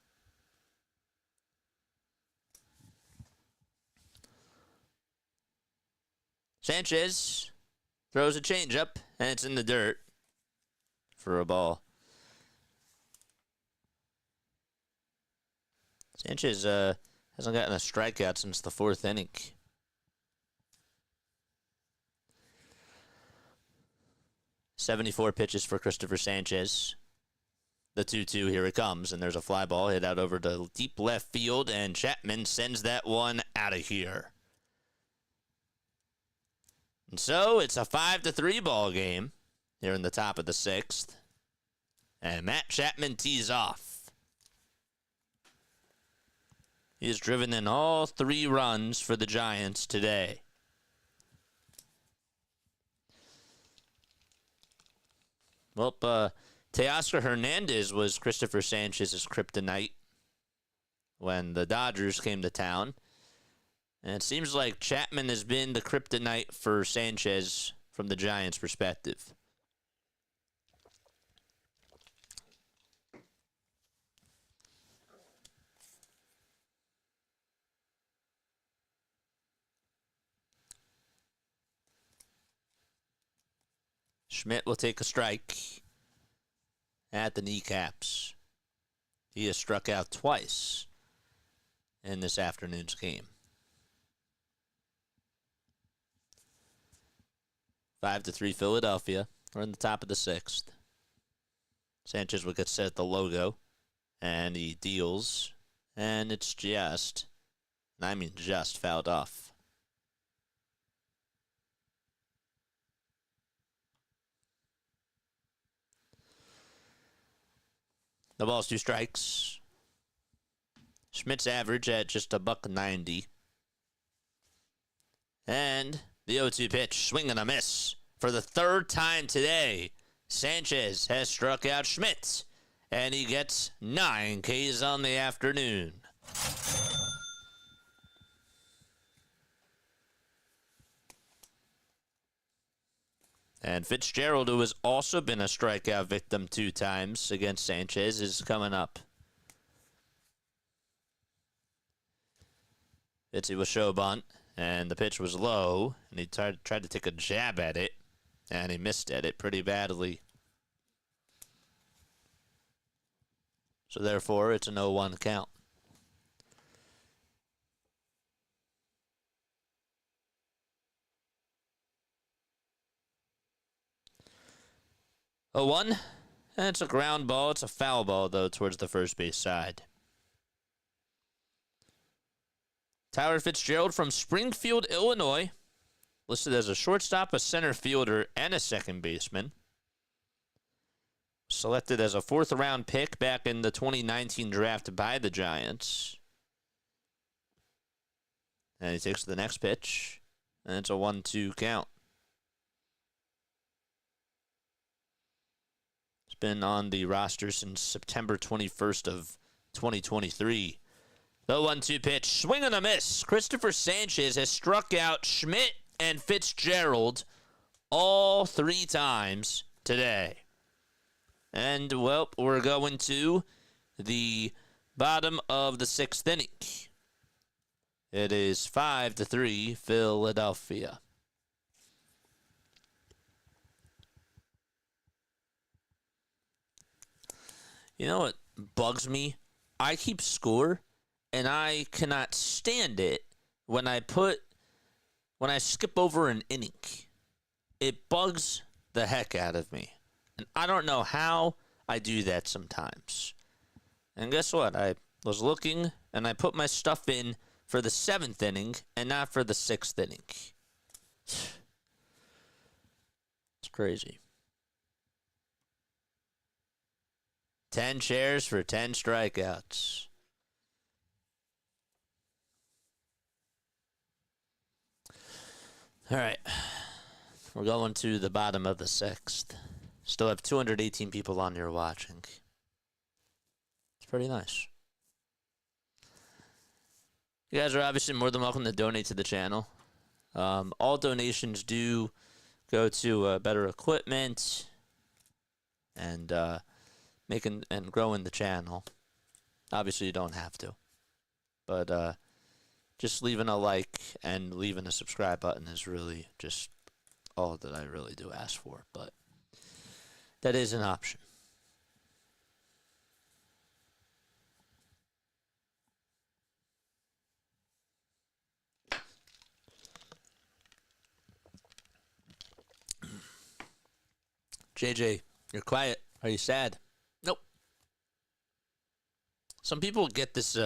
Sanchez throws a changeup, and it's in the dirt for a ball. Sanchez hasn't gotten a strikeout since the 4th inning. .74 pitches for Christopher Sanchez. The 2-2, here it comes, and there's a fly ball hit out over to deep left field, and Chapman sends that one out of here. And so it's a 5-3 ball game here in the top of the 6th, and Matt Chapman tees off. He has driven in all 3 runs for the Giants today. Well, Teoscar Hernandez was Christopher Sanchez's kryptonite when the Dodgers came to town. And it seems like Chapman has been the kryptonite for Sanchez from the Giants' perspective. Schmidt will take a strike at the kneecaps. He has struck out twice in this afternoon's game. 5-3 Philadelphia. We're in the top of the 6th. Sanchez will get set at the logo, and he deals, and it's just, and I mean just, fouled off. The ball's 2 strikes. Schmidt's average at just $1.90. And the 0-2 pitch, swing and a miss. For the 3rd time today, Sanchez has struck out Schmidt, and he gets 9 Ks on the afternoon. And Fitzgerald, who has also been a strikeout victim 2 times against Sanchez, is coming up. Fitzy was show bunt, and the pitch was low, and he tried to take a jab at it, and he missed at it pretty badly. So therefore, it's an 0-1 count. Oh, 1, And it's a ground ball. It's a foul ball, though, towards the first base side. Tyler Fitzgerald from Springfield, Illinois. Listed as a shortstop, a center fielder, and a second baseman. Selected as a fourth-round pick back in the 2019 draft by the Giants. And he takes the next pitch. And it's a 1-2 count. He's been on the roster since September 21st of 2023. The 1-2 pitch. Swing and a miss. Christopher Sanchez has struck out Schmidt and Fitzgerald all 3 times today. And, well, we're going to the bottom of the 6th inning. It is 5-3 Philadelphia. You know what bugs me? I keep score, and I cannot stand it when I skip over an inning. It bugs the heck out of me. And I don't know how I do that sometimes. And guess what? I was looking, and I put my stuff in for the 7th inning and not for the 6th inning. It's crazy. 10 shares for 10 strikeouts. All right. We're going to the bottom of the 6th. Still have 218 people on here watching. It's pretty nice. You guys are obviously more than welcome to donate to the channel. All donations do go to better equipment and making and growing the channel. Obviously, you don't have to, but just leaving a like and leaving a subscribe button is really just all that I really do ask for. But that is an option. JJ, you're quiet. Are you sad? Nope. Some people get this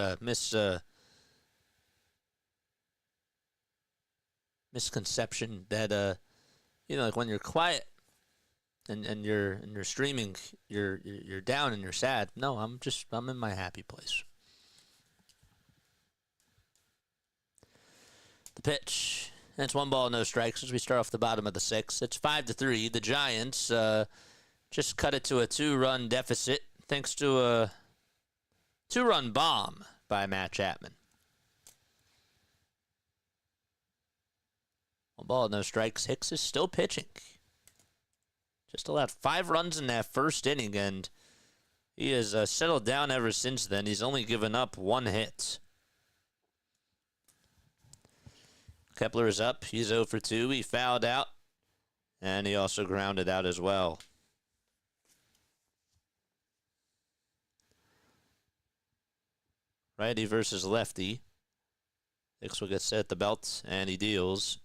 misconception that like when you're quiet and you're streaming, you're down and you're sad. No, I'm in my happy place. The pitch. That's 1 ball, no strikes as we start off the bottom of the 6th. It's 5-3. The Giants just cut it to a 2-run deficit thanks to a 2-run bomb by Matt Chapman. 1 ball, no strikes. Hicks is still pitching. Just allowed 5 runs in that first inning, and he has settled down ever since then. He's only given up 1 hit. Kepler is up. He's 0 for 2. He fouled out, and he also grounded out as well. Righty versus lefty. Hicks will get set at the belt, and he deals.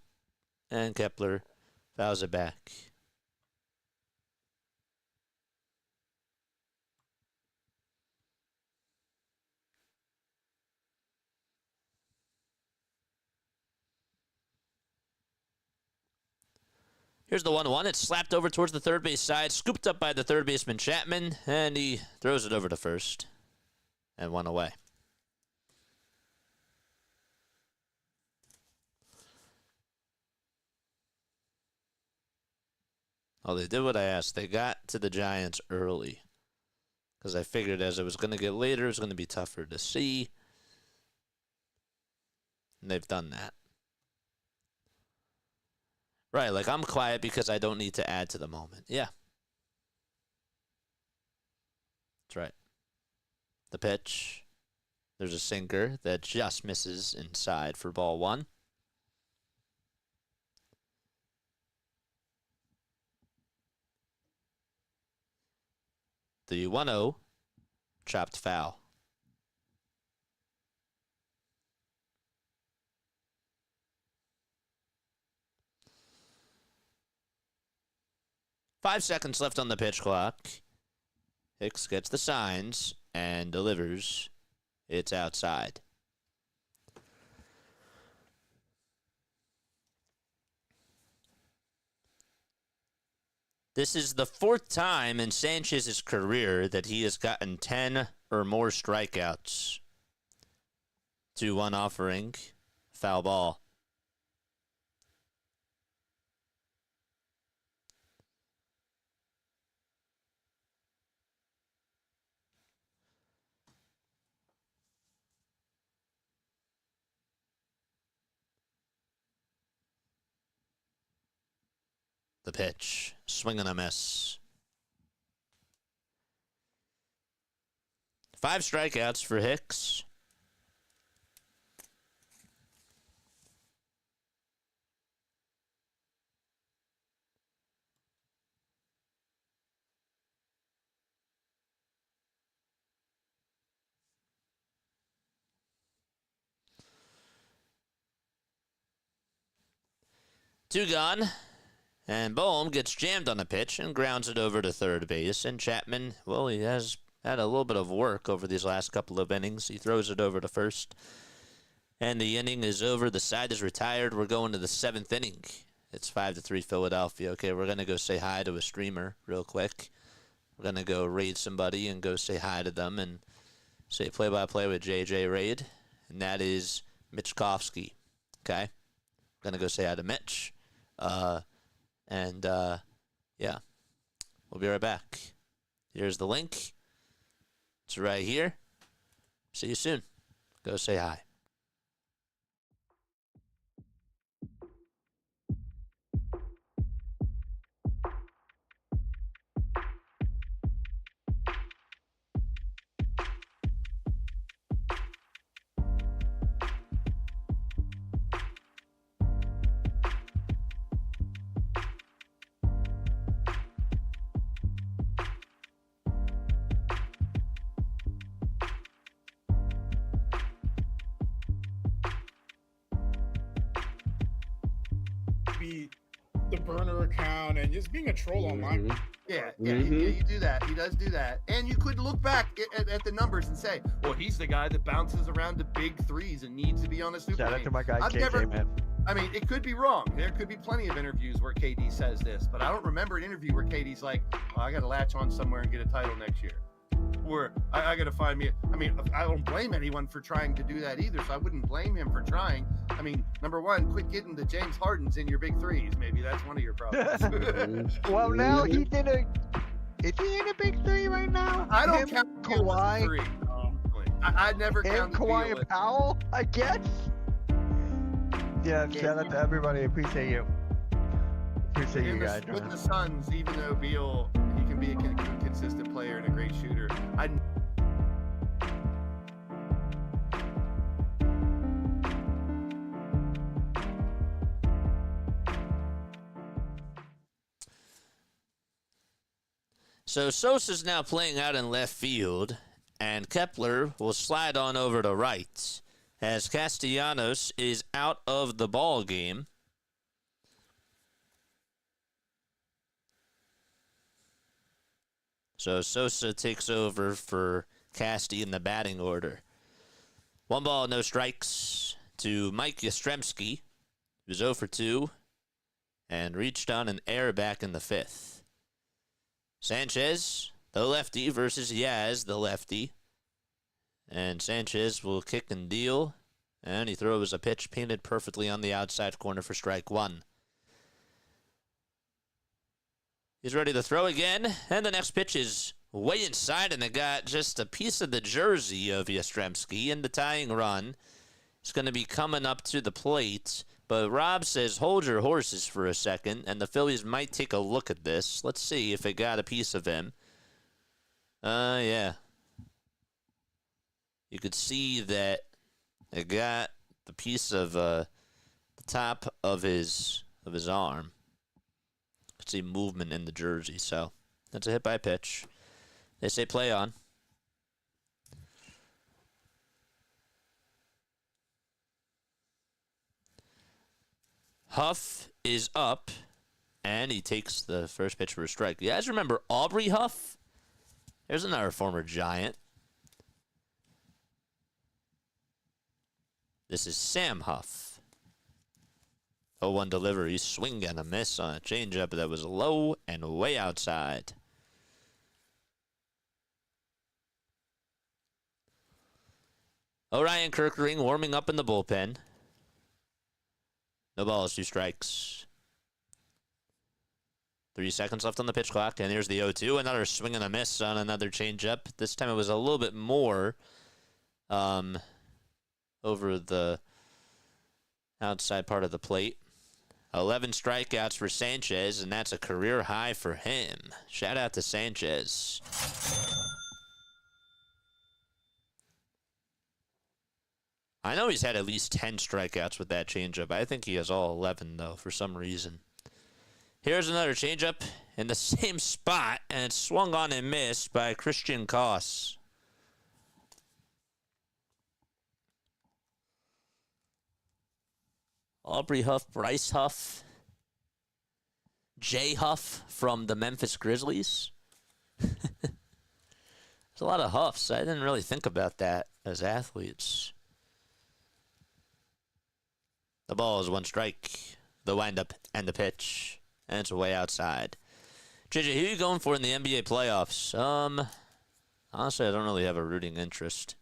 And Kepler fouls it back. Here's the 1-1. It's slapped over towards the third base side, scooped up by the third baseman Chapman, and he throws it over to first and 1 away. Oh, they did what I asked. They got to the Giants early because I figured as it was going to get later, it was going to be tougher to see. And they've done that. Right, like I'm quiet because I don't need to add to the moment. Yeah. That's right. The pitch. There's a sinker that just misses inside for ball 1. The 1-0 chopped foul. Five seconds left on the pitch clock. Hicks gets the signs and delivers. It's outside. This is the 4th time in Sanchez's career that he has gotten 10 or more strikeouts. 2-1 offering. Foul ball. The pitch. Swing and a miss. 5 strikeouts for Hicks. Two gone. And Bohm gets jammed on a pitch and grounds it over to third base. And Chapman, well, he has had a little bit of work over these last couple of innings. He throws it over to first. And the inning is over. The side is retired. We're going to the 7th inning. It's 5-3 Philadelphia. Okay, we're going to go say hi to a streamer real quick. We're going to go raid somebody and go say hi to them and say play-by-play with JJ Raid. And that is Mitchkovsky. Okay? Going to go say hi to Mitch. Yeah, we'll be right back. Here's the link. It's right here. See you soon. Go say hi. Be the burner account and just being a troll online. Yeah, you do that. He does do that. And you could look back at the numbers and say, well, he's the guy that bounces around to big threes and needs to be on a super Shout out team. to my guy, KJ, man. I mean, it could be wrong. There could be plenty of interviews where KD says this, but I don't remember an interview where KD's like, oh, I got to latch on somewhere and get a title next year. Or I got to find me. I mean, I don't blame anyone for trying to do that either, so I wouldn't blame him for trying. I mean, number one, quit getting the James Hardens in your big threes. Maybe that's one of your problems. Well, now he did a. Is he in a big three right now? I don't Him, count Kawhi. three. I never Him, count Kawhi, and Powell, I guess. Yeah, shout out to everybody. Appreciate you. Appreciate you guys. With the Suns, even though Beal, he can be a consistent player and a great shooter. So Sosa's now playing out in left field, and Kepler will slide on over to right as Castellanos is out of the ball game. So Sosa takes over for Casty in the batting order. 1 ball, no strikes to Mike Yastrzemski, who's 0 for 2 and reached on an error back in the 5th. Sanchez, the lefty, versus Yaz, the lefty. And Sanchez will kick and deal. And he throws a pitch painted perfectly on the outside corner for strike 1. He's ready to throw again. And the next pitch is way inside, and it got just a piece of the jersey of Yastrzemski. And the tying run is going to be coming up to the plate. But Rob says, hold your horses for a second, and the Phillies might take a look at this. Let's see if it got a piece of him. Yeah. You could see that it got the piece of the top of his arm. You could see movement in the jersey, so that's a hit by pitch. They say play on. Huff is up, and he takes the first pitch for a strike. You guys remember Aubrey Huff? Here's another former Giant. This is Sam Huff. 0-1 delivery, swing and a miss on a changeup that was low and way outside. Orion Kirkering warming up in the bullpen. No balls, 2 strikes. 3 seconds left on the pitch clock, and here's the 0-2. Another swing and a miss on another changeup. This time it was a little bit more over the outside part of the plate. 11 strikeouts for Sanchez, and that's a career high for him. Shout out to Sanchez. I know he's had at least 10 strikeouts with that changeup. I think he has all 11, though, for some reason. Here's another changeup in the same spot, and it's swung on and missed by Christian Koss. Aubrey Huff, Bryce Huff, Jay Huff from the Memphis Grizzlies. There's a lot of Huffs. I didn't really think about that as athletes. The ball is 1 strike, the windup and the pitch, and it's way outside. JJ, who are you going for in the NBA playoffs? Honestly, I don't really have a rooting interest.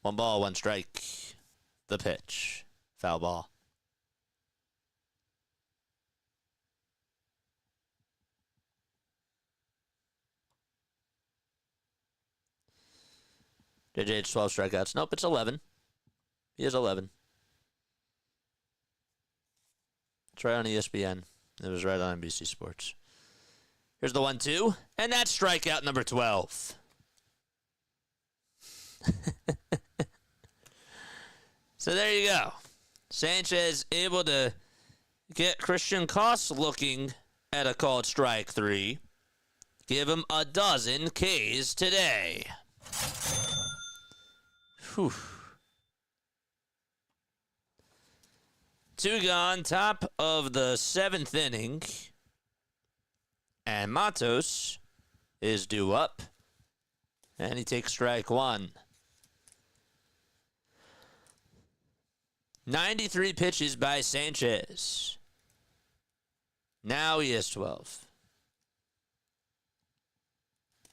One ball, 1 strike, the pitch, foul ball. JJ, it's 12 strikeouts. Nope, it's 11. He has 11. It's right on ESPN. It was right on NBC Sports. Here's the 1-2, and that's strikeout number 12. So there you go. Sanchez able to get Christian Koss looking at a called strike 3. Give him a dozen Ks today. Whew. 2 gone, top of the 7th inning. And Matos is due up. And he takes strike 1. 93 pitches by Sanchez. Now he has 12.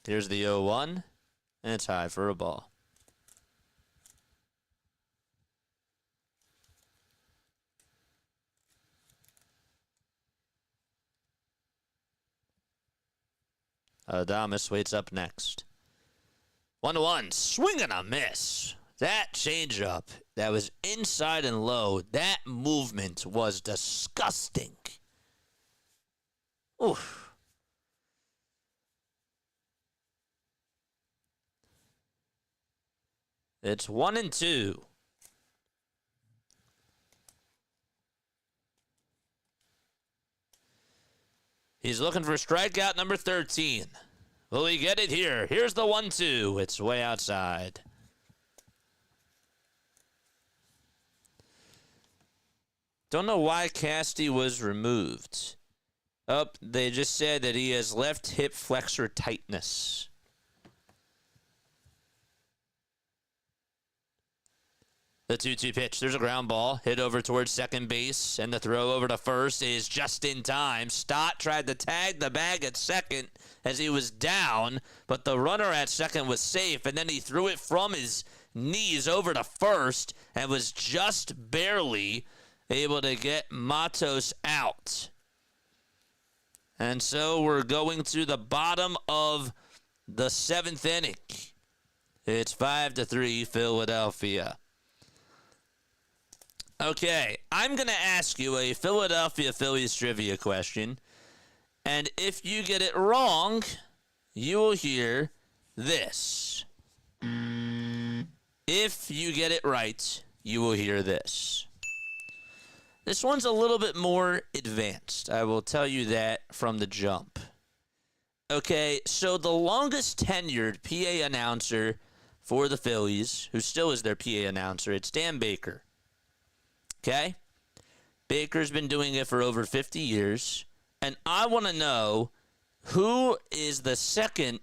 Here's the 0-1, and it's high for a ball. Adames waits up next. 1-1, swing and a miss. That changeup that was inside and low, that movement was disgusting. Oof. It's 1-2. He's looking for strikeout number 13. Will he get it here? Here's the 1-2. It's way outside. Don't know why Casty was removed. Oh, they just said that he has left hip flexor tightness. The 2-2 pitch. There's a ground ball. Hit over towards second base. And the throw over to first is just in time. Stott tried to tag the bag at second as he was down. But the runner at second was safe. And then he threw it from his knees over to first. And was just barely able to get Matos out. And so we're going to the bottom of the 7th inning. It's 5-3 Philadelphia. Okay, I'm going to ask you a Philadelphia Phillies trivia question. And if you get it wrong, you will hear this. If you get it right, you will hear this. This one's a little bit more advanced. I will tell you that from the jump. Okay, so the longest tenured PA announcer for the Phillies, who still is their PA announcer, it's Dan Baker. Okay? Baker's been doing it for over 50 years. And I want to know who is the second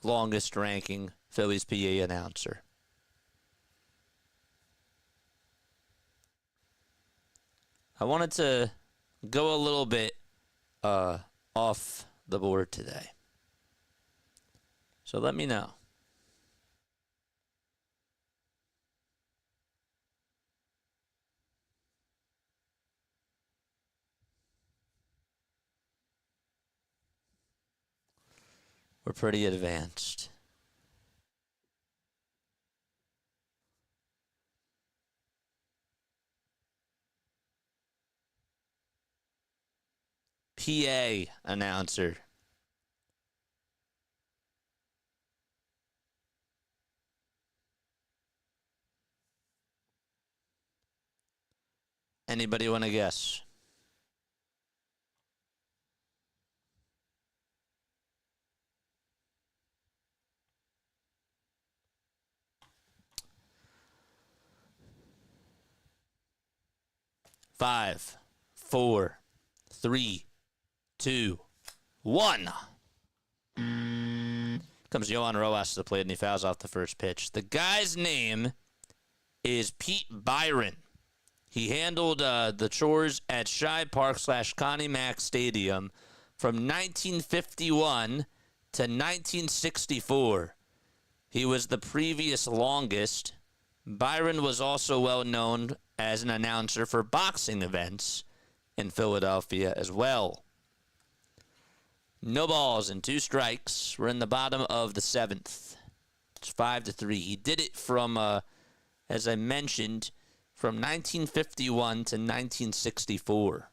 longest ranking Phillies PA announcer. I wanted to go a little bit off the board today. So let me know. We're pretty advanced. PA announcer. Anybody want to guess? Five, 4, 3, 2, 1. Comes Yohan Rojas to the plate, and he fouls off the first pitch. The guy's name is Pete Byron. He handled the chores at Shibe Park / Connie Mack Stadium from 1951 to 1964. He was the previous longest. Byron was also well known as an announcer for boxing events in Philadelphia as well. No balls and 2 strikes. We're in the bottom of the 7th. It's 5-3. He did it from, as I mentioned, from 1951 to 1964.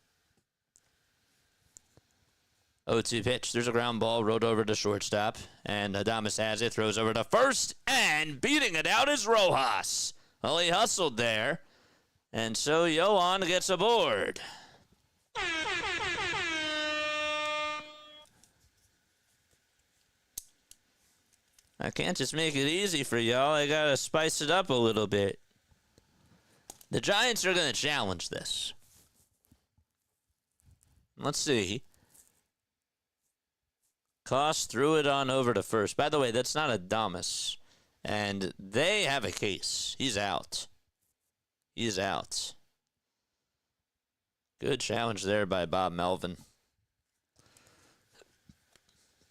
0-2 pitch. There's a ground ball, rolled over to shortstop, and Adames has it, throws over to first, and beating it out is Rojas. Well, he hustled there, and so Yohan gets aboard. I can't just make it easy for y'all. I gotta spice it up a little bit. The Giants are gonna challenge this. Let's see. Koss threw it on over to first. By the way, that's not Adames. And they have a case. He's out. He's out. Good challenge there by Bob Melvin.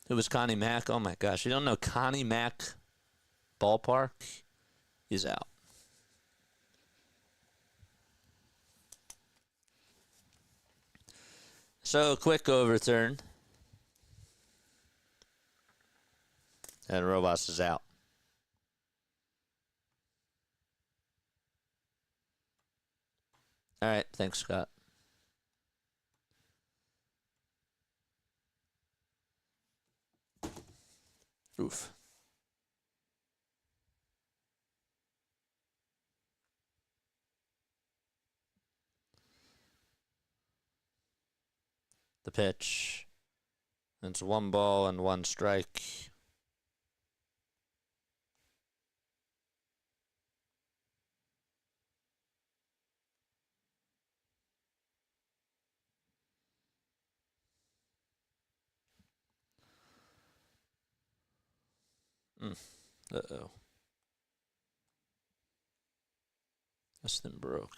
Who was Connie Mack? Oh my gosh. You don't know Connie Mack Ballpark? He's out. So, quick overturn. And Rojas is out. All right. Thanks, Scott. Oof. The pitch. It's 1 ball and 1 strike. Uh-oh. This thing broke.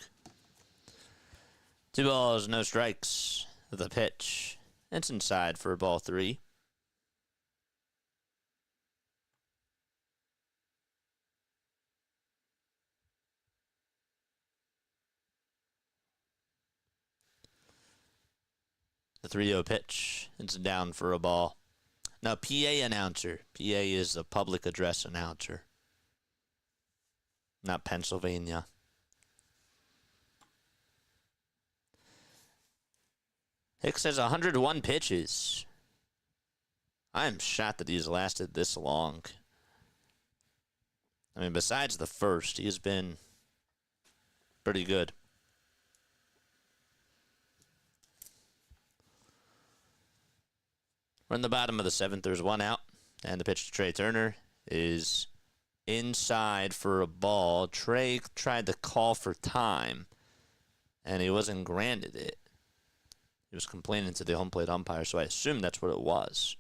2 balls, no strikes. The pitch. It's inside for ball 3. The 3-0 pitch. It's down for a ball. Now, PA announcer. PA is a public address announcer. Not Pennsylvania. Hicks has 101 pitches. I am shocked that he's lasted this long. I mean, besides the first, he has been pretty good. We're in the bottom of the 7th. There's 1 out. And the pitch to Trey Turner is inside for a ball. Trey tried to call for time. and he wasn't granted it. He was complaining to the home plate umpire, so I assume that's what it was.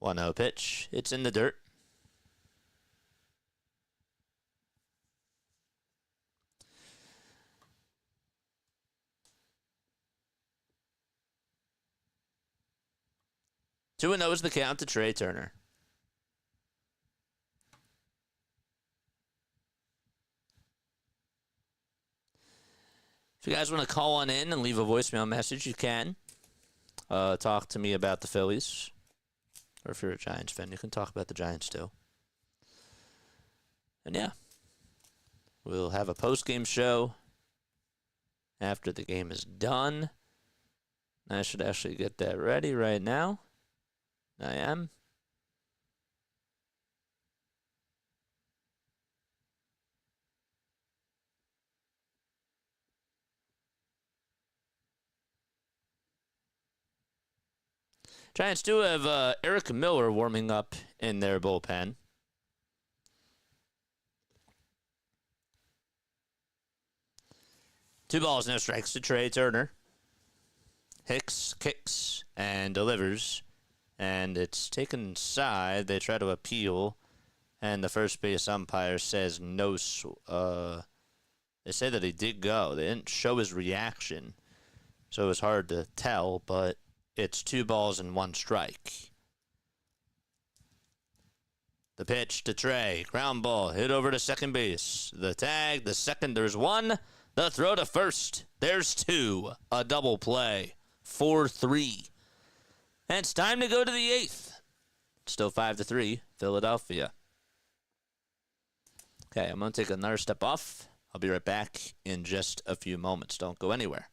1-0 pitch. It's in the dirt. Two and 0 is the count to Trey Turner. If you guys want to call on in and leave a voicemail message, you can. Talk to me about the Phillies. Or if you're a Giants fan, you can talk about the Giants too. And yeah, we'll have a post-game show after the game is done. I should actually get that ready right now. I am. Giants do have Eric Miller warming up in their bullpen. Two balls, no strikes to Trey Turner. Hicks kicks and delivers. And it's taken inside. They try to appeal. And the first base umpire says no. They say that he did go. They didn't show his reaction. So it was hard to tell, but it's 2 balls and 1 strike. The pitch to Trey. Ground ball. Hit over to second base. The tag. The second. There's 1. The throw to first. There's 2. A double play. 4-3. And it's time to go to the 8th. Still 5-3. Philadelphia. Okay, I'm going to take another step off. I'll be right back in just a few moments. Don't go anywhere.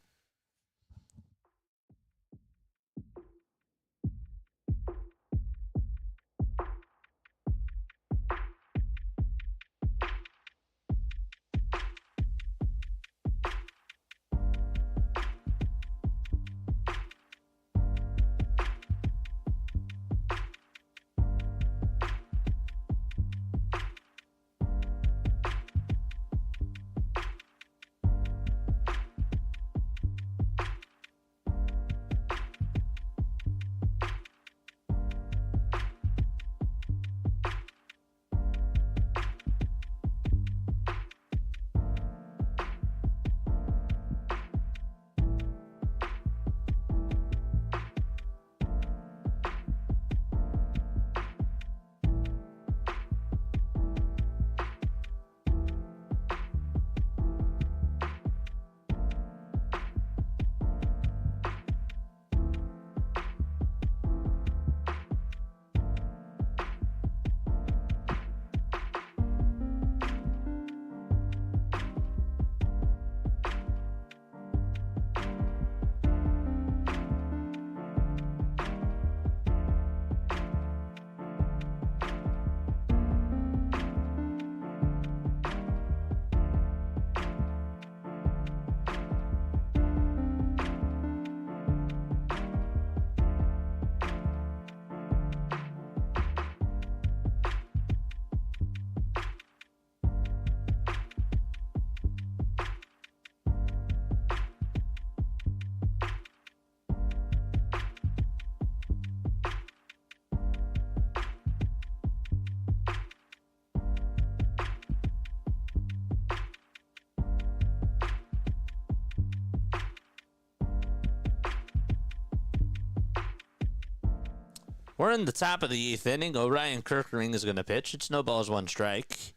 We're in the top of the 8th inning. Orion Kirkering is going to pitch. It's no balls, 1 strike.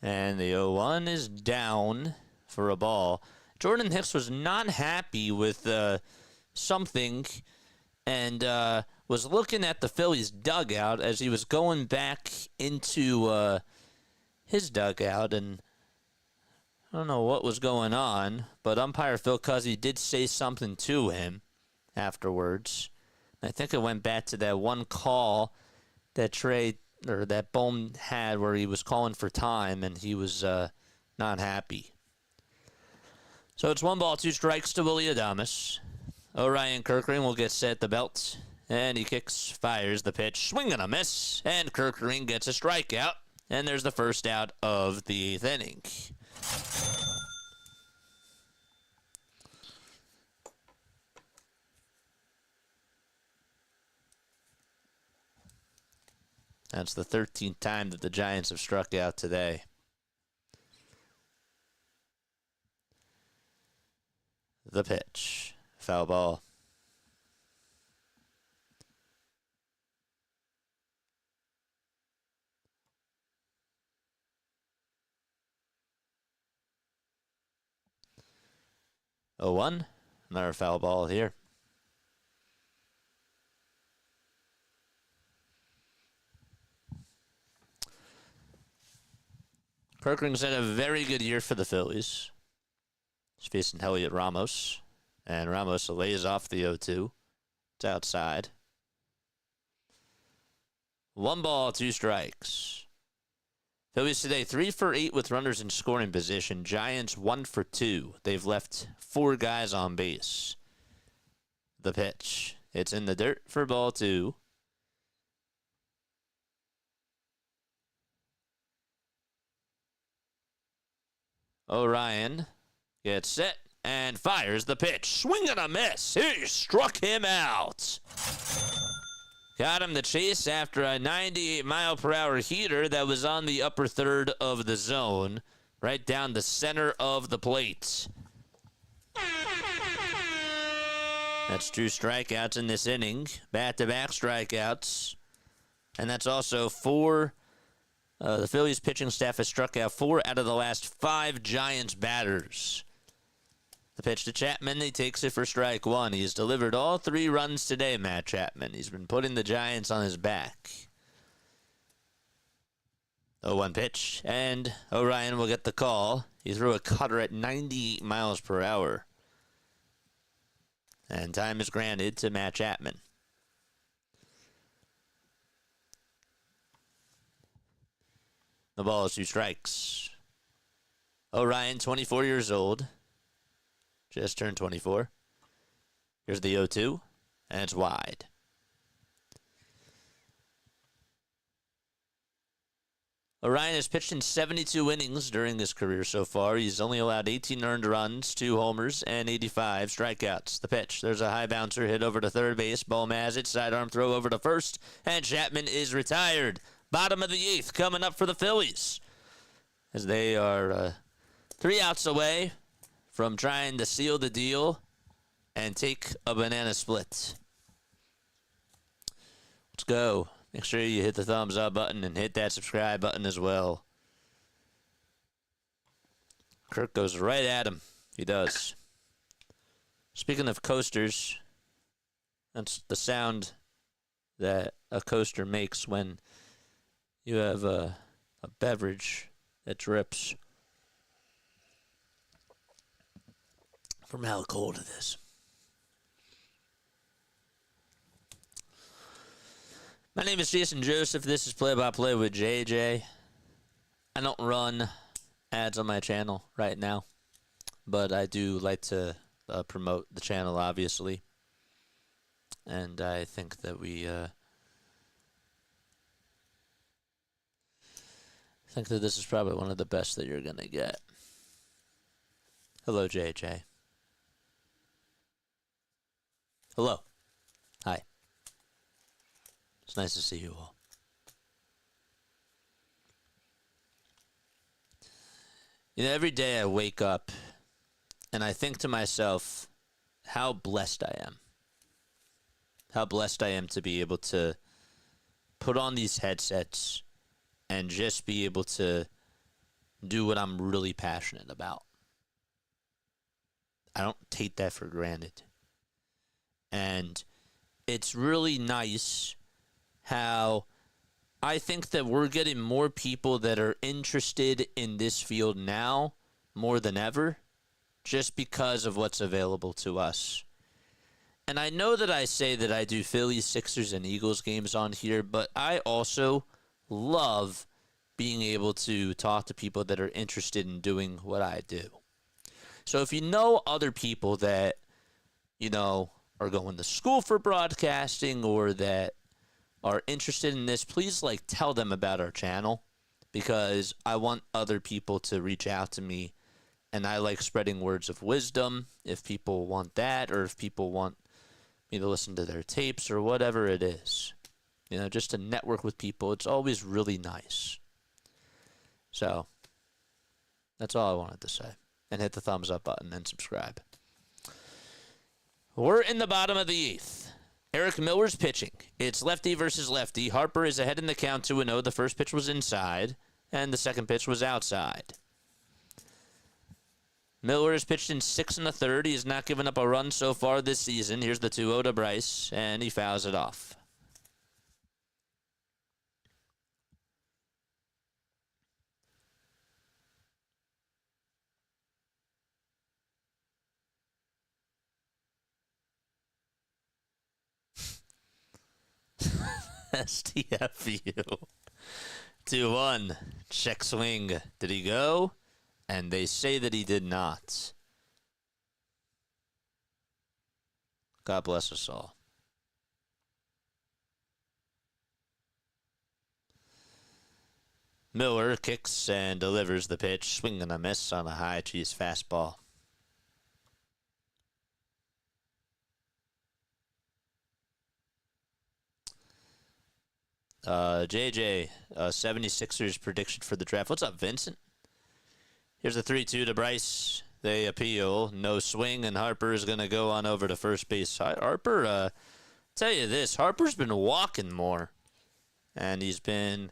And the 0-1 is down for a ball. Jordan Hicks was not happy with something and was looking at the Phillies dugout as he was going back into his dugout. And I don't know what was going on, but umpire Phil Cuzzy did say something to him afterwards. I think it went back to that one call that that Bohm had where he was calling for time and he was not happy. So it's 1 ball, 2 strikes to Willy Adames. Orion Kirkering will get set at the belt, and he kicks, fires the pitch, swing and a miss, and Kirkering gets a strikeout, and there's the first out of the 8th inning. That's the 13th time that the Giants have struck out today. The pitch. Foul ball. Oh, 1. Another foul ball here. Kirkland's had a very good year for the Phillies. He's facing Heliot Ramos. And Ramos lays off the 0-2. It's outside. 1 ball, 2 strikes. Phillies today 3 for 8 with runners in scoring position. Giants 1 for 2. They've left 4 guys on base. The pitch. It's in the dirt for ball 2. Orion gets set and fires the pitch. Swing and a miss. He struck him out. Got him the chase after a 98-mile-per-hour heater that was on the upper third of the zone, right down the center of the plate. That's 2 strikeouts in this inning. Back-to-back strikeouts. And that's also 4. The Phillies pitching staff has struck out 4 out of the last 5 Giants batters. The pitch to Chapman, he takes it for strike 1. He's delivered all 3 runs today, Matt Chapman. He's been putting the Giants on his back. 0-1 pitch, and Orion will get the call. He threw a cutter at 98 miles per hour. And time is granted to Matt Chapman. The ball is 2 strikes. Orion, 24 years old. Just turned 24. Here's the 0-2, and it's wide. Orion has pitched in 72 innings during his career so far. He's only allowed 18 earned runs, 2 homers, and 85 strikeouts. The pitch. There's a high bouncer hit over to third base. Bohm has it. Sidearm throw over to first, and Chapman is retired. Bottom of the 8th coming up for the Phillies, as they are 3 outs away from trying to seal the deal and take a banana split. Let's go. Make sure you hit the thumbs up button and hit that subscribe button as well. Kirk goes right at him. He does. Speaking of coasters, that's the sound that a coaster makes when you have a beverage that drips from how cold it is. My name is Jason Joseph. This is Play by Play with JJ. I don't run ads on my channel right now, but I do like to promote the channel, obviously. And I think that this is probably one of the best that you're going to get. Hello, JJ. Hello. Hi. It's nice to see you all. You know, every day I wake up and I think to myself how blessed I am. How blessed I am to be able to put on these headsets and just be able to do what I'm really passionate about. I don't take that for granted. And it's really nice how I think that we're getting more people that are interested in this field now more than ever, just because of what's available to us. And I know that I say that I do Phillies, Sixers, and Eagles games on here, but I also love being able to talk to people that are interested in doing what I do. So if you know other people that, you know, are going to school for broadcasting or that are interested in this, please tell them about our channel, because I want other people to reach out to me, and I like spreading words of wisdom if people want that, or if people want me to listen to their tapes or whatever it is. You know, just to network with people. It's always really nice. So, that's all I wanted to say. And hit the thumbs up button and subscribe. We're in the bottom of the 8th. Eric Miller's pitching. It's lefty versus lefty. Harper is ahead in the count 2-0. The first pitch was inside, and the second pitch was outside. Miller has pitched in 6 1/3. He has not given up a run so far this season. Here's the 2-0 to Bryce, and he fouls it off. STFU. 2-1. Check swing. Did he go? And they say that he did not. God bless us all. Miller kicks and delivers the pitch. Swing and a miss on a high cheese fastball. JJ, 76ers prediction for the draft. What's up, Vincent? Here's a 3-2 to Bryce. They appeal. No swing, and Harper is going to go on over to first base. Harper, tell you this, Harper's been walking more. And he's been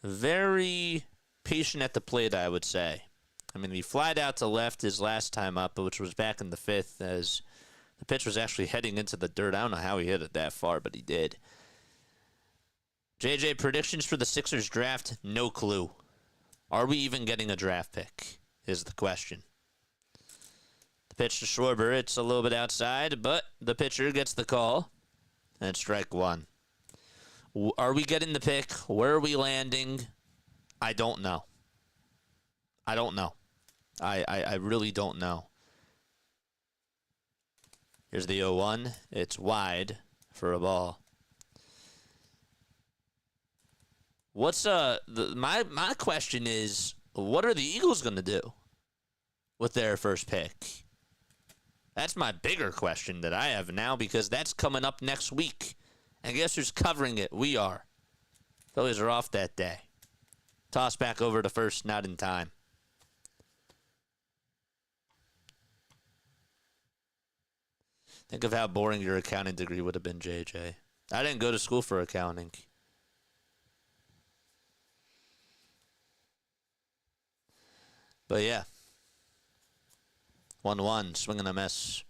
very patient at the plate, I would say. I mean, he flied out to left his last time up, which was back in the 5th, as the pitch was actually heading into the dirt. I don't know how he hit it that far, but he did. JJ, predictions for the Sixers draft? No clue. Are we even getting a draft pick is the question. The pitch to Schwarber, it's a little bit outside, but the pitcher gets the call. And strike one. Are we getting the pick? Where are we landing? I don't know. I don't know. I really don't know. Here's the 0-1. It's wide for a ball. What's my question is, what are the Eagles going to do with their first pick? That's my bigger question that I have now, because that's coming up next week. And guess who's covering it? We are. Phillies are off that day. Toss back over to first, not in time. Think of how boring your accounting degree would have been, JJ. I didn't go to school for accounting. But yeah. 1-1, swing and a miss.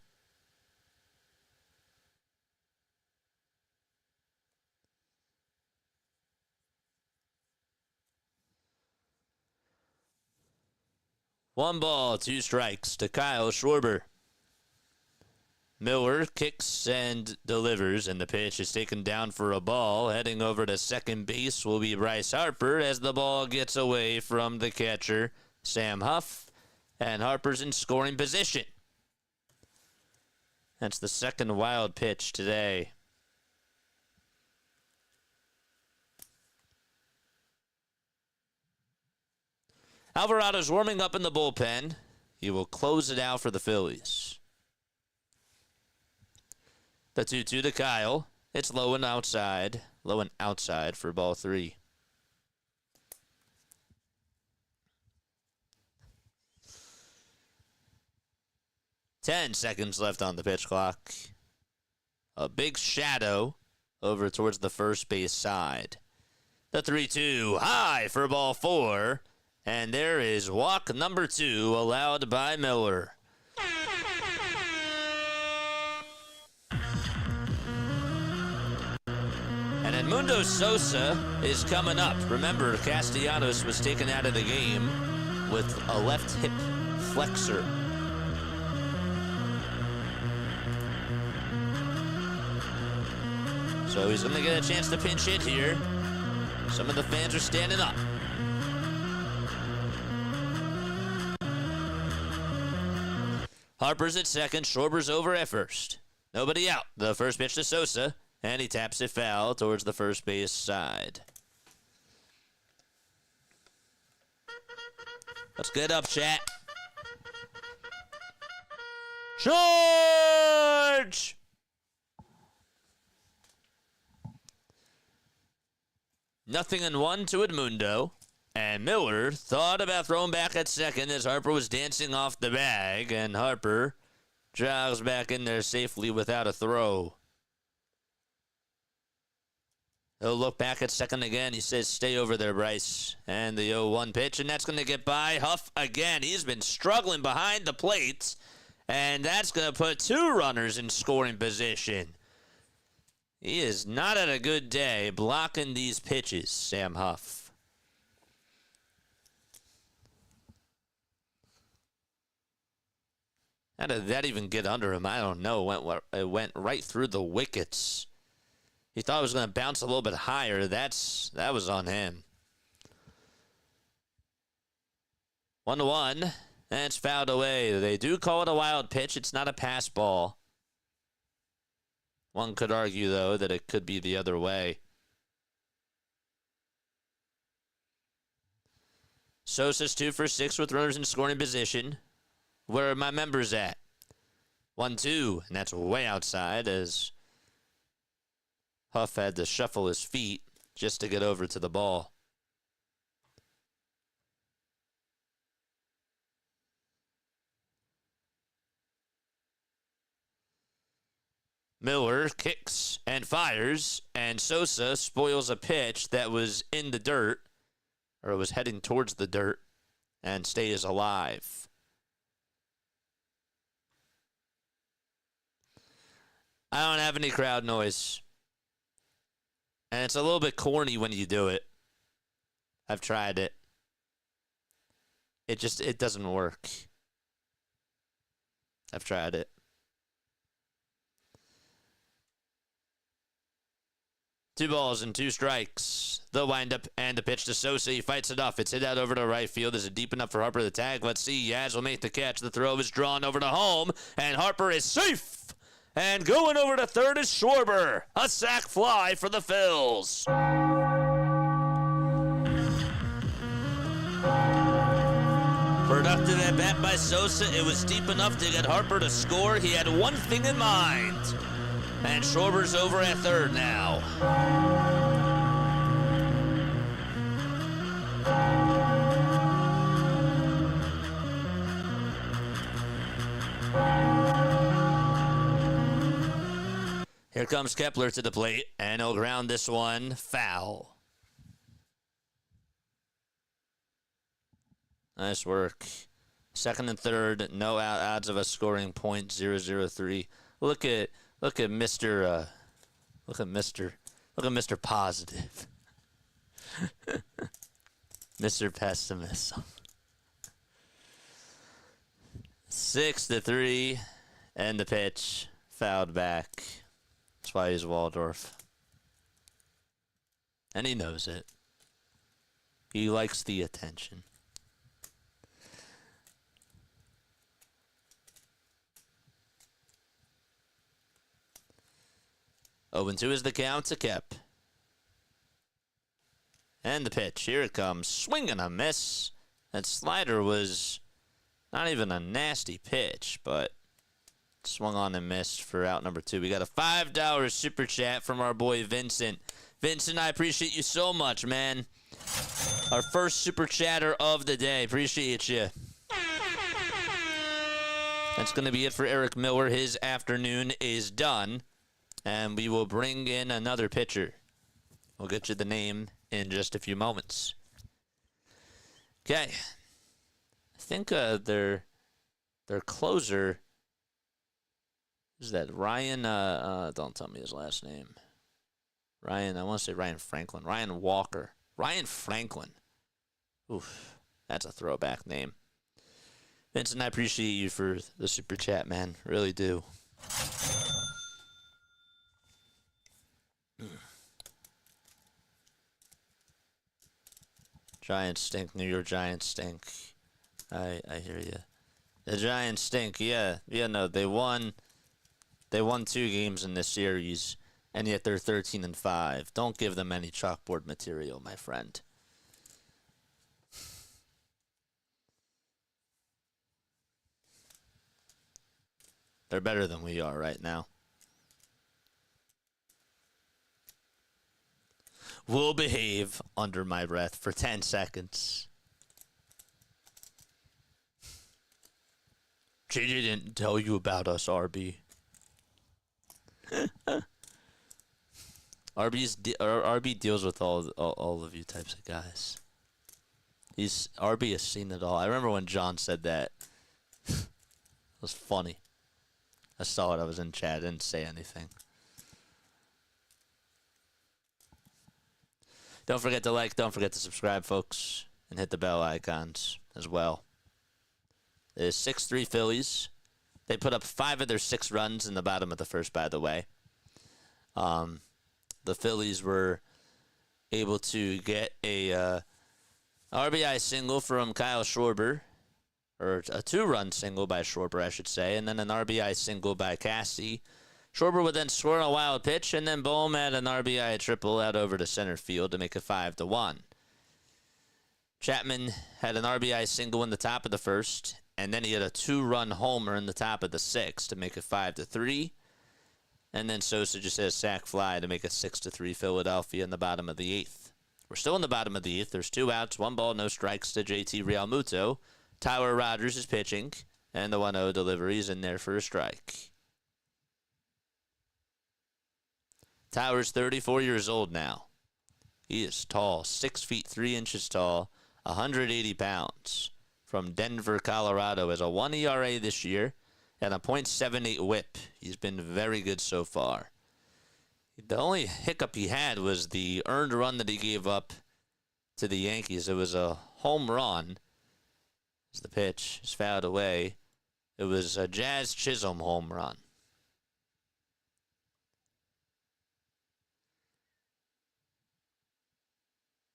One ball, 2 strikes to Kyle Schwarber. Miller kicks and delivers, and the pitch is taken down for a ball. Heading over to second base will be Bryce Harper as the ball gets away from the catcher, Sam Huff, and Harper's in scoring position. That's the second wild pitch today. Alvarado's warming up in the bullpen. He will close it out for the Phillies. The 2-2 to Kyle. It's low and outside. Low and outside for ball 3. Ten seconds left on the pitch clock. A big shadow over towards the first base side. The 3-2 high for ball 4. And there is walk number 2 allowed by Miller. And Edmundo Sosa is coming up. Remember, Castellanos was taken out of the game with a left hip flexor. So he's going to get a chance to pinch hit here. Some of the fans are standing up. Harper's at second. Schwarber's over at first. Nobody out. The first pitch to Sosa, and he taps it foul towards the first base side. Let's get up, chat. Charge! 0-1 to Edmundo. And Miller thought about throwing back at second as Harper was dancing off the bag. And Harper jogs back in there safely without a throw. He'll look back at second again. He says, stay over there, Bryce. And the 0-1 pitch, and that's going to get by Huff again. He's been struggling behind the plate, and that's going to put 2 runners in scoring position. He is not at a good day blocking these pitches, Sam Huff. How did that even get under him? I don't know. It went right through the wickets. He thought it was going to bounce a little bit higher. That was on him. 1-1. And it's fouled away. They do call it a wild pitch. It's not a pass ball. One could argue, though, that it could be the other way. Sosa's 2 for 6 with runners in scoring position. Where are my members at? 1-2. And that's way outside as Huff had to shuffle his feet just to get over to the ball. Miller kicks and fires, and Sosa spoils a pitch that was in the dirt, or was heading towards the dirt, and stays alive. I don't have any crowd noise. And it's a little bit corny when you do it. I've tried it. It doesn't work. I've tried it. 2 balls and 2 strikes. The windup and the pitch to Sosa. He fights it off. It's hit out over to right field. Is it deep enough for Harper to tag? Let's see. Yaz will make the catch. The throw is drawn over to home. And Harper is safe. And going over to third is Schwarber. A sac fly for the Phils. Productive at bat by Sosa. It was deep enough to get Harper to score. He had one thing in mind. And Schwarber's over at third now. Here comes Kepler to the plate, and he'll ground this one foul. Nice work. Second and third, no odds of a scoring point, 0-0-3. Look at Mr. Positive. Mr. Pessimism. 6-3, and the pitch fouled back. That's why he's Waldorf. And he knows it. He likes the attention. Oh, and 2 is the count to Kep. And the pitch. Here it comes. Swing and a miss. That slider was not even a nasty pitch, but swung on and missed for out number 2. We got a $5 super chat from our boy Vincent. Vincent, I appreciate you so much, man. Our first super chatter of the day. Appreciate you. That's going to be it for Eric Miller. His afternoon is done. And we will bring in another pitcher. We'll get you the name in just a few moments. Okay. I think their closer is that Ryan, don't tell me his last name. Ryan, I want to say Ryan Franklin. Ryan Walker. Ryan Franklin. Oof, that's a throwback name. Vincent, I appreciate you for the super chat, man. Really do. Giants stink. New York Giants stink. I hear you. The Giants stink. Yeah, no, they won 2 games in this series, and yet they're 13-5. Don't give them any chalkboard material, my friend. They're better than we are right now. will behave under my breath for 10 seconds. JJ didn't tell you about us, RB. RB deals with all of you types of guys. RB has seen it all. I remember when John said that. It was funny. I saw it. I was in chat. I didn't say anything. Don't forget to like. Don't forget to subscribe, folks. And hit the bell icons as well. There's 6-3 Phillies. They put up 5 of their 6 runs in the bottom of the first, by the way. The Phillies were able to get a RBI single from Kyle Schwarber, or a 2-run single by Schwarber, I should say, and then an RBI single by Cassie. Schwarber would then score a wild pitch, and then Bohm had an RBI triple out over to center field to make it 5-1. Chapman had an RBI single in the top of the first, and then he had a 2-run homer in the top of the 6th to make it 5-3. And then Sosa just had a sac fly to make it 6-3 Philadelphia in the bottom of the 8th. We're still in the bottom of the 8th. There's 2 outs, 1 ball, no strikes to JT Realmuto. Tyler Rogers is pitching, and the 1-0 delivery is in there for a strike. Tyler's 34 years old now. He is tall, 6 feet 3 inches tall, 180 pounds. From Denver, Colorado, has a 1 ERA this year and a .78 whip. He's been very good so far. The only hiccup he had was the earned run that he gave up to the Yankees. It was a home run. As the pitch is fouled away. It was a Jazz Chisholm home run.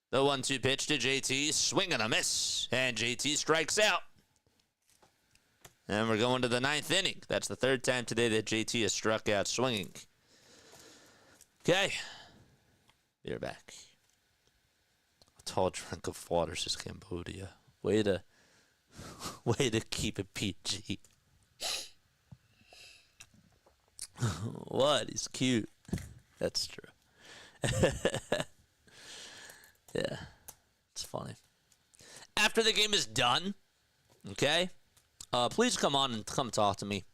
The 1-2 pitch to JT, swing and a miss, and JT strikes out. And we're going to the 9th inning. That's the 3rd time today that JT has struck out swinging. Okay, we're back. A tall drink of water, says Cambodia. Way to keep it PG. What? He's cute. That's true. Yeah, it's funny. After the game is done, okay, please come on and come talk to me.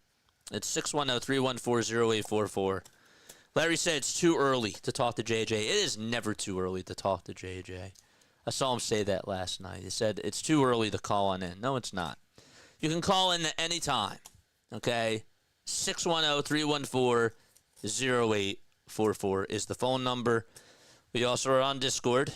It's 610-314-0844. Larry said it's too early to talk to JJ. It is never too early to talk to JJ. I saw him say that last night. He said it's too early to call on in. No, it's not. You can call in at any time, okay? 610-314-0844 is the phone number. We also are on Discord.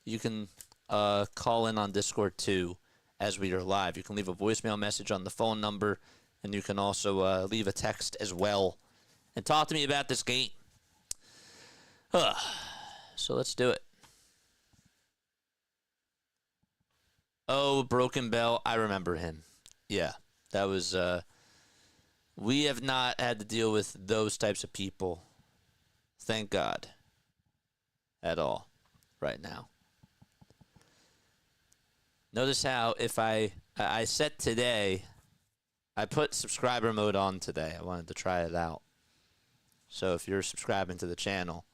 You can call in on Discord, too, as we are live. You can leave a voicemail message on the phone number, and you can also leave a text as well and talk to me about this game. So let's do it. Oh, Broken Bell. I remember him. Yeah, that was... we have not had to deal with those types of people. Thank God. At all. Right now. Notice how if I set today, I put subscriber mode on today. I wanted to try it out. So if you're subscribing to the channel,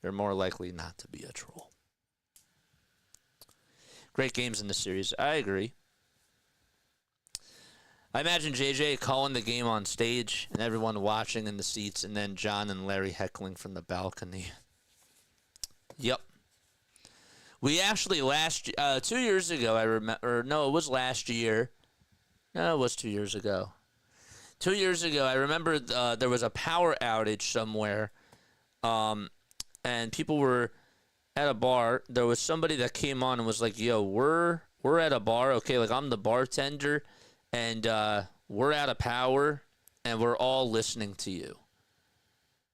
you're more likely not to be a troll. Great games in the series. I agree. I imagine JJ calling the game on stage and everyone watching in the seats, and then John and Larry heckling from the balcony. Yep. We actually 2 years ago, I remember, no, it was last year. No, it was 2 years ago. 2 years ago, I remember there was a power outage somewhere, and people were at a bar. There was somebody that came on and was like, yo, we're at a bar, okay, like I'm the bartender, and we're out of power, and we're all listening to you.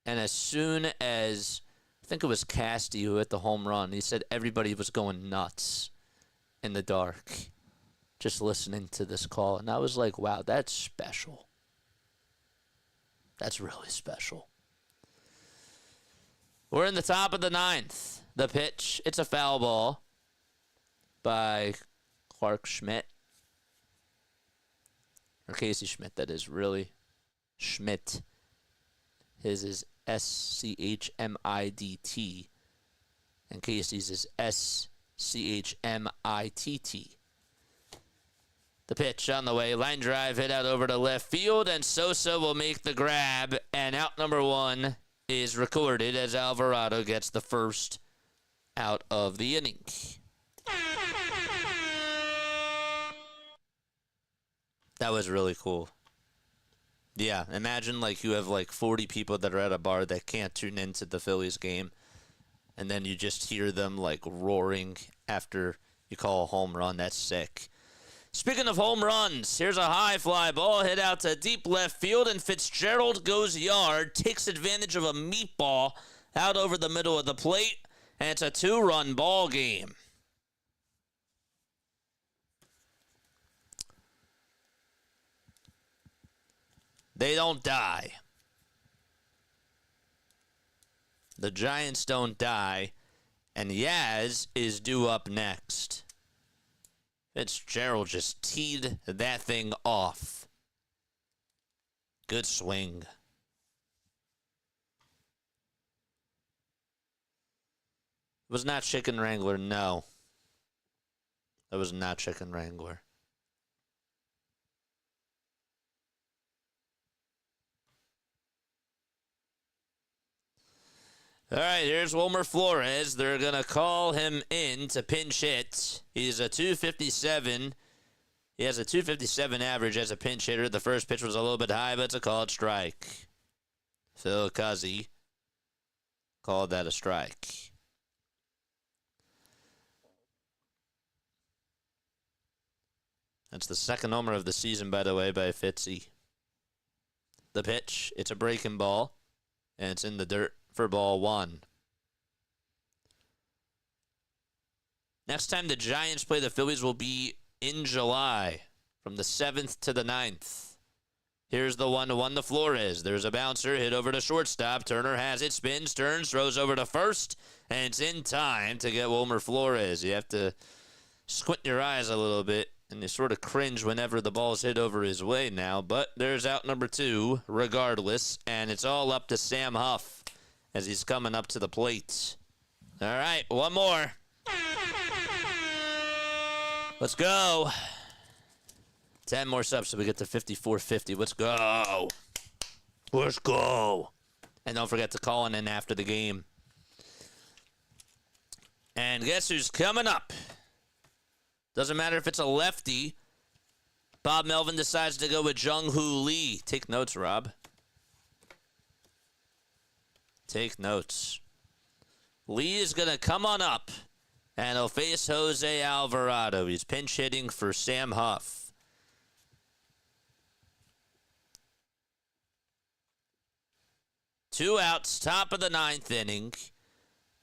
And as soon as, I think it was Casty who hit the home run, he said everybody was going nuts in the dark just listening to this call. And I was like, wow, that's special. That's really special. We're in the top of the 9th. The pitch, it's a foul ball by Clark Schmidt. Or Casey Schmidt, that is, really. Schmidt. His is SCHMIDT. And Casey's is SCHMITT. The pitch on the way. Line drive hit out over to left field, and Sosa will make the grab. And out number one is recorded as Alvarado gets the first out of the inning. That was really cool. Yeah, imagine like you have like 40 people that are at a bar that can't tune into the Phillies game, and then you just hear them like roaring after you call a home run. That's sick. Speaking of home runs, here's a high fly ball hit out to deep left field, and Fitzgerald goes yard, takes advantage of a meatball out over the middle of the plate, and it's a 2-run ball game. They don't die. The Giants don't die, and Yaz is due up next. Fitzgerald just teed that thing off. Good swing. It was not Chicken Wrangler, no. That was not Chicken Wrangler. All right, here's Wilmer Flores. They're going to call him in to pinch hit. He's a 257. He has a 257 average as a pinch hitter. The first pitch was a little bit high, but it's a called strike. Phil Cuzzy called that a strike. That's the second homer of the season, by the way, by Fitzy. The pitch, it's a breaking ball, and it's in the dirt for ball one. Next time the Giants play the Phillies will be in July, from the 7th to the 9th. Here's the 1-1 to Flores. There's a bouncer, hit over to shortstop. Turner has it, spins, turns, throws over to first, and it's in time to get Wilmer Flores. You have to squint your eyes a little bit, and you sort of cringe whenever the ball's hit over his way now. But there's out number two, regardless, and it's all up to Sam Huff as he's coming up to the plate. All right, one more. Let's go. 10 more subs so we get to 54-50. Let's go. Let's go. And don't forget to call in after the game. And guess who's coming up? Doesn't matter if it's a lefty. Bob Melvin decides to go with Jung-Hoo Lee. Take notes, Rob. Take notes. Lee is going to come on up, and he'll face Jose Alvarado. He's pinch hitting for Sam Huff. Two outs, top of the 9th inning.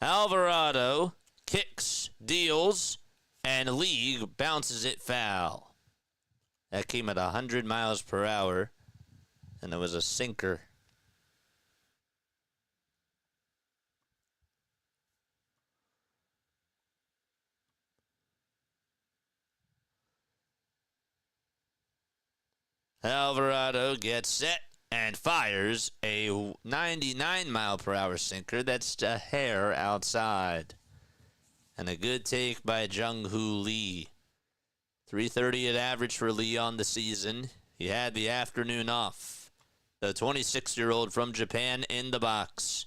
Alvarado kicks, deals, and Lee bounces it foul. That came at 100 miles per hour, and it was a sinker. Alvarado gets set and fires a 99 mile per hour sinker that's a hair outside. And a good take by Jung-Hoo Lee. 330 at average for Lee on the season. He had the afternoon off. The 26-year-old from Japan in the box.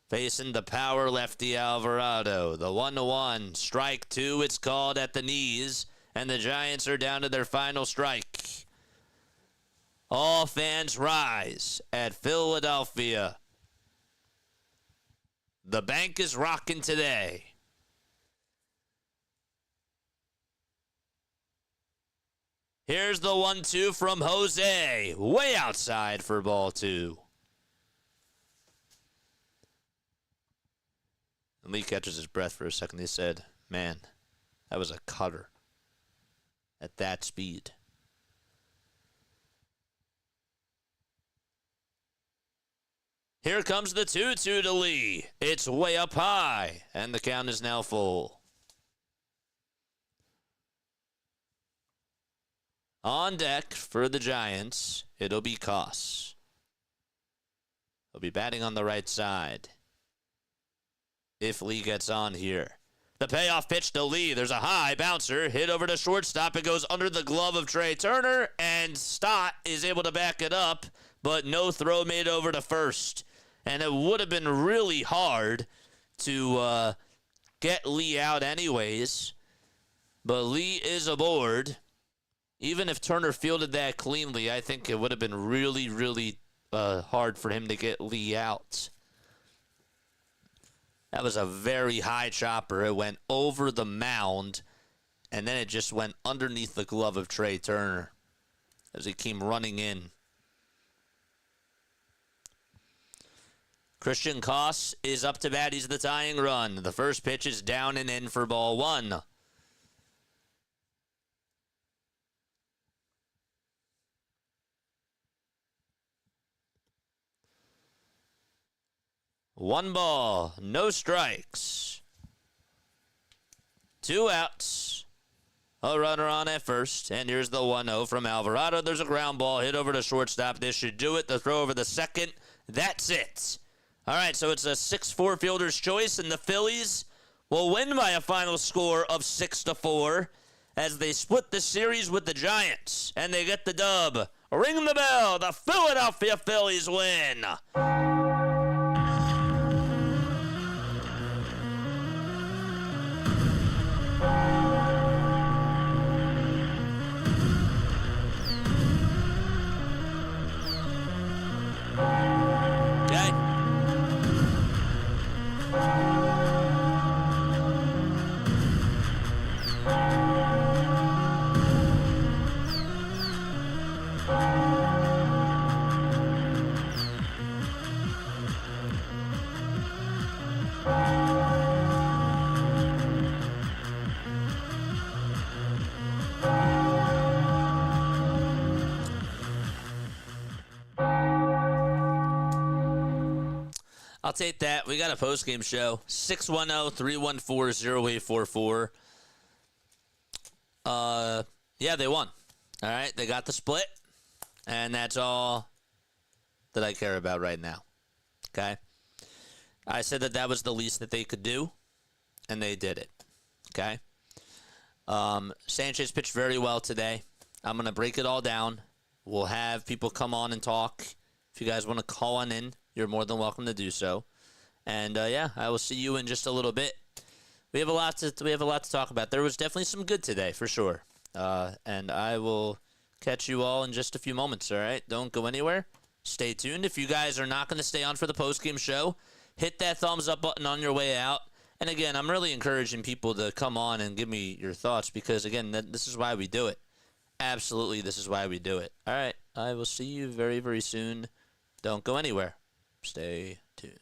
Facing the power lefty Alvarado. The 1-1. Strike two, it's called at the knees. And the Giants are down to their final strike. All fans rise at Philadelphia. The bank is rocking today. Here's the 1-2 from Jose. Way outside for ball two. And Lee catches his breath for a second. He said, man, that was a cutter at that speed. Here comes the 2-2 to Lee. It's way up high, and the count is now full. On deck for the Giants, it'll be Koss. He'll be batting on the right side. if Lee gets on here. The payoff pitch to Lee. There's a high bouncer. Hit over to shortstop. It goes under the glove of Trey Turner, and Stott is able to back it up, but no throw made over to first. And it would have been really hard to get Lee out anyways. But Lee is aboard. Even if Turner fielded that cleanly, I think it would have been really, really hard for him to get Lee out. That was a very high chopper. It went over the mound, and then it just went underneath the glove of Trey Turner as he came running in. Christian Koss is up to bat. He's the tying run. The first pitch is down and in for ball one. One ball, no strikes. Two outs. A runner on at first. And here's the 1-0 from Alvarado. There's a ground ball hit over to shortstop. This should do it. The throw over the second. That's it. All right, so it's a 6-4 fielder's choice, and the Phillies will win by a final score of 6-4 as they split the series with the Giants, and they get the dub. Ring the bell. The Philadelphia Phillies win. I'll take that. We got a post-game show. 610-314-0844. Yeah, they won. All right, they got the split, and that's all that I care about right now. Okay? I said that was the least that they could do, and they did it. Okay? Sanchez pitched very well today. I'm going to break it all down. We'll have people come on and talk. If you guys want to call on in, you're more than welcome to do so. And yeah, I will see you in just a little bit. We have a lot to talk about. There was definitely some good today, for sure. And I will catch you all in just a few moments, all right? Don't go anywhere. Stay tuned. If you guys are not going to stay on for the post-game show, hit that thumbs up button on your way out. And again, I'm really encouraging people to come on and give me your thoughts because, again, this is why we do it. Absolutely, this is why we do it. All right, I will see you very, very soon. Don't go anywhere. Stay tuned.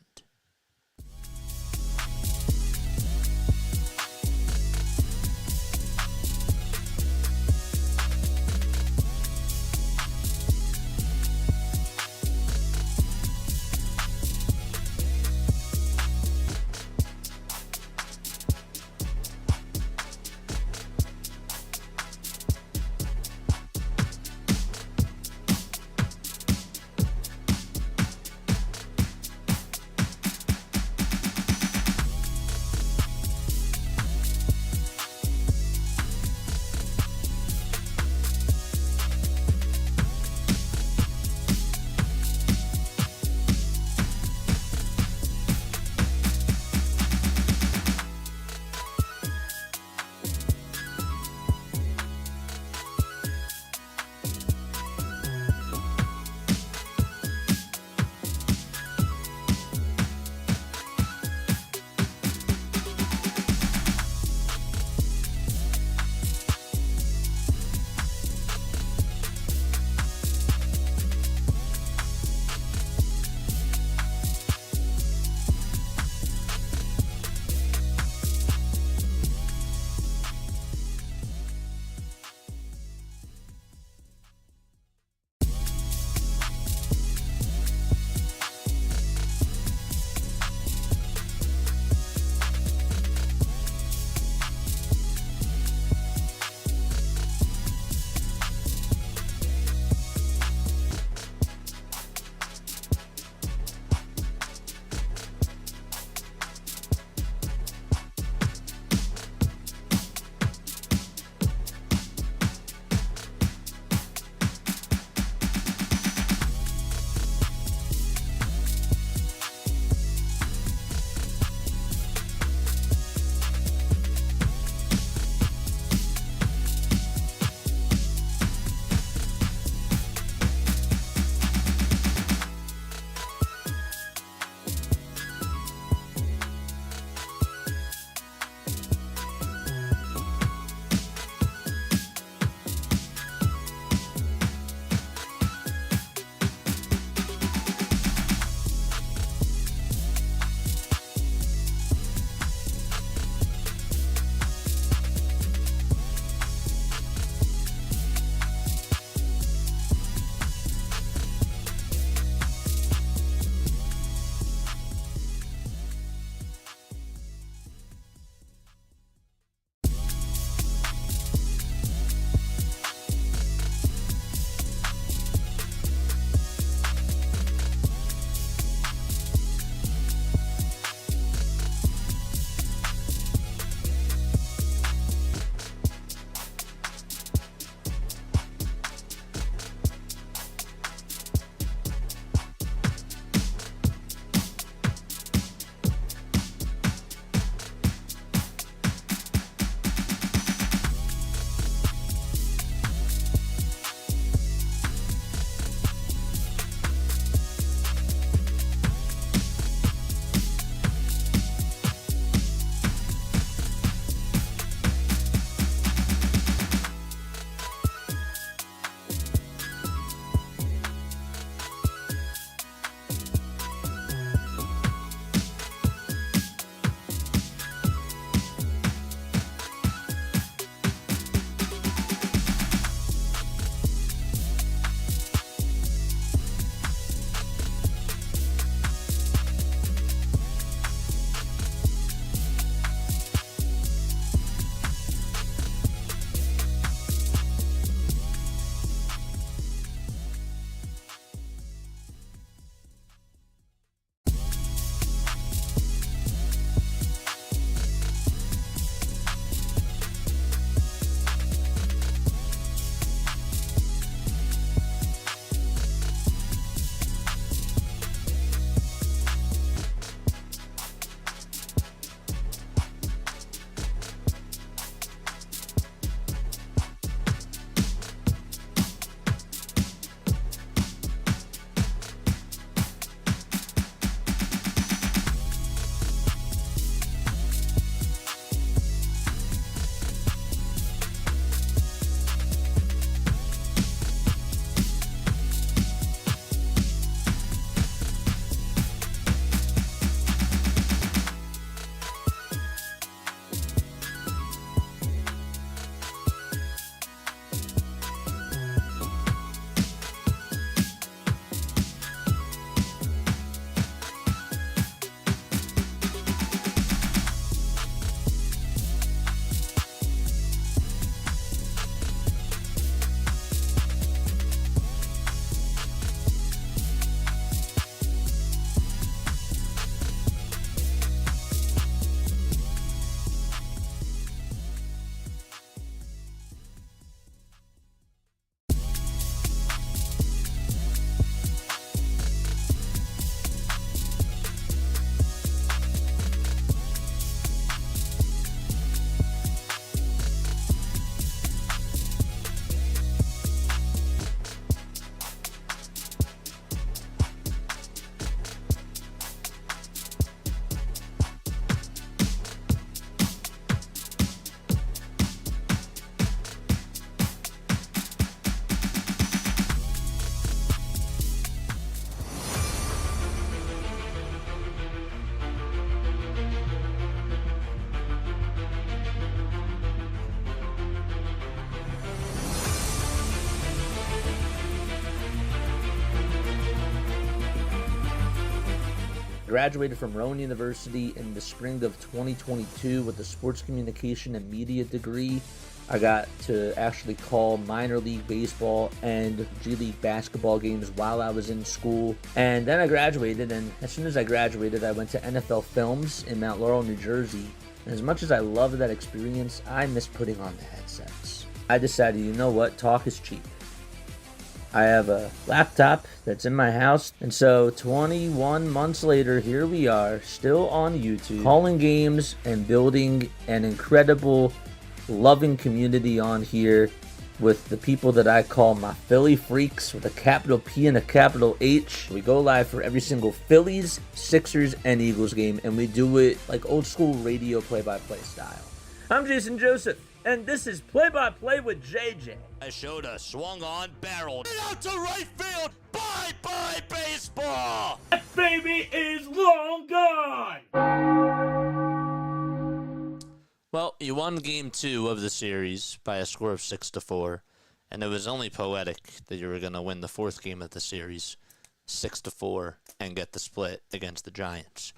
Graduated from Rowan University in the spring of 2022 with a sports communication and media degree. I got to actually call minor league baseball and G League basketball games while I was in school. And then I graduated, and as soon as I graduated, I went to NFL Films in Mount Laurel, New Jersey. And as much as I loved that experience, I miss putting on the headsets. I decided, you know what, talk is cheap. I have a laptop that's in my house, and so 21 months later, here we are, still on YouTube, calling games and building an incredible, loving community on here with the people that I call my Philly freaks with a capital P and a capital H. We go live for every single Phillies, Sixers, and Eagles game, and we do it like old school radio play-by-play style. I'm Jason Joseph, and this is Play-by-Play with JJ. I showed a swung on, barreled out to right field. Bye-bye baseball. That baby is long gone. Well, you won game 2 of the series by a score of 6-4, and it was only poetic that you were going to win the 4th game of the series 6-4 and get the split against the Giants.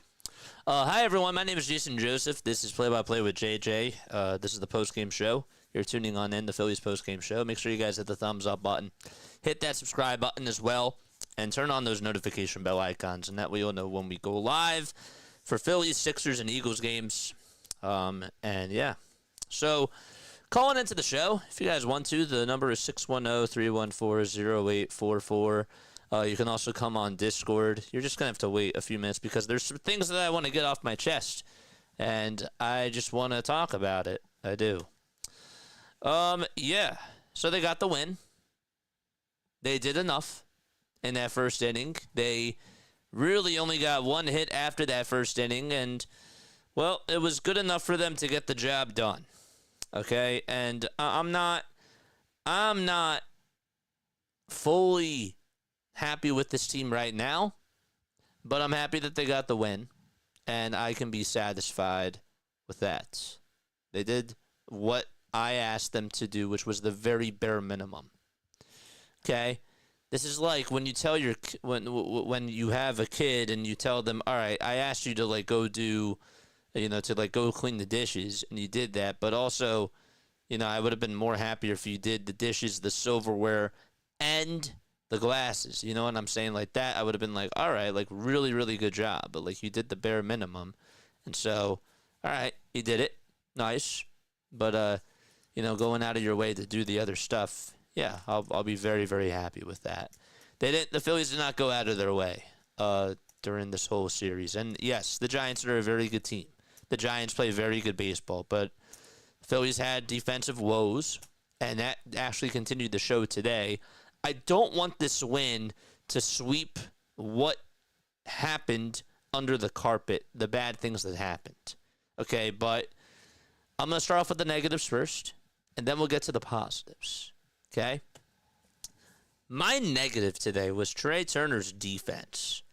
Hi, everyone. My name is Jason Joseph. This is Play-by-Play with JJ. This is the postgame show. You're tuning on in the Phillies postgame show. Make sure you guys hit the thumbs up button. Hit that subscribe button as well, and turn on those notification bell icons, and that way you'll know when we go live for Phillies, Sixers, and Eagles games. And yeah, so calling into the show, if you guys want to, the number is 610-314-0844. You can also come on Discord. You're just going to have to wait a few minutes because there's some things that I want to get off my chest, and I just want to talk about it. I do. Yeah, so they got the win. They did enough in that first inning. They really only got one hit after that first inning, and well, it was good enough for them to get the job done. Okay, and I'm not fully happy with this team right now, but I'm happy that they got the win, and I can be satisfied with that. They did what I asked them to do, which was the very bare minimum. Okay, this is like when you tell when you have a kid and you tell them, all right, I asked you to like go do, to like go clean the dishes, and you did that, but also, I would have been more happier if you did the dishes, the silverware, and the glasses. You know what I'm saying? Like that, I would have been like, all right, like really, really good job, but like you did the bare minimum, and so, all right, you did it, nice, but going out of your way to do the other stuff, yeah, I'll be very, very happy with that. The Phillies did not go out of their way during this whole series, and yes, the Giants are a very good team. The Giants play very good baseball, but the Phillies had defensive woes, and that actually continued the show today. I don't want this win to sweep what happened under the carpet, the bad things that happened. Okay, but I'm going to start off with the negatives first, and then we'll get to the positives. Okay? My negative today was Trey Turner's defense.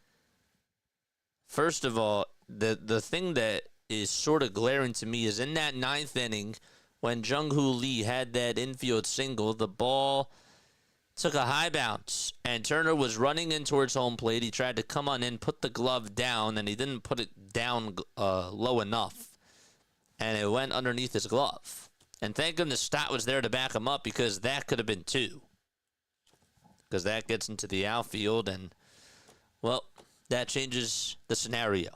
First of all, the thing that is sort of glaring to me is in that 9th inning when Jung-Hoo Lee had that infield single, the ball took a high bounce, and Turner was running in towards home plate. He tried to come on in, put the glove down, and he didn't put it down low enough, and it went underneath his glove. And thank goodness Stott was there to back him up, because that could have been 2. Because that gets into the outfield, and, well, that changes the scenario.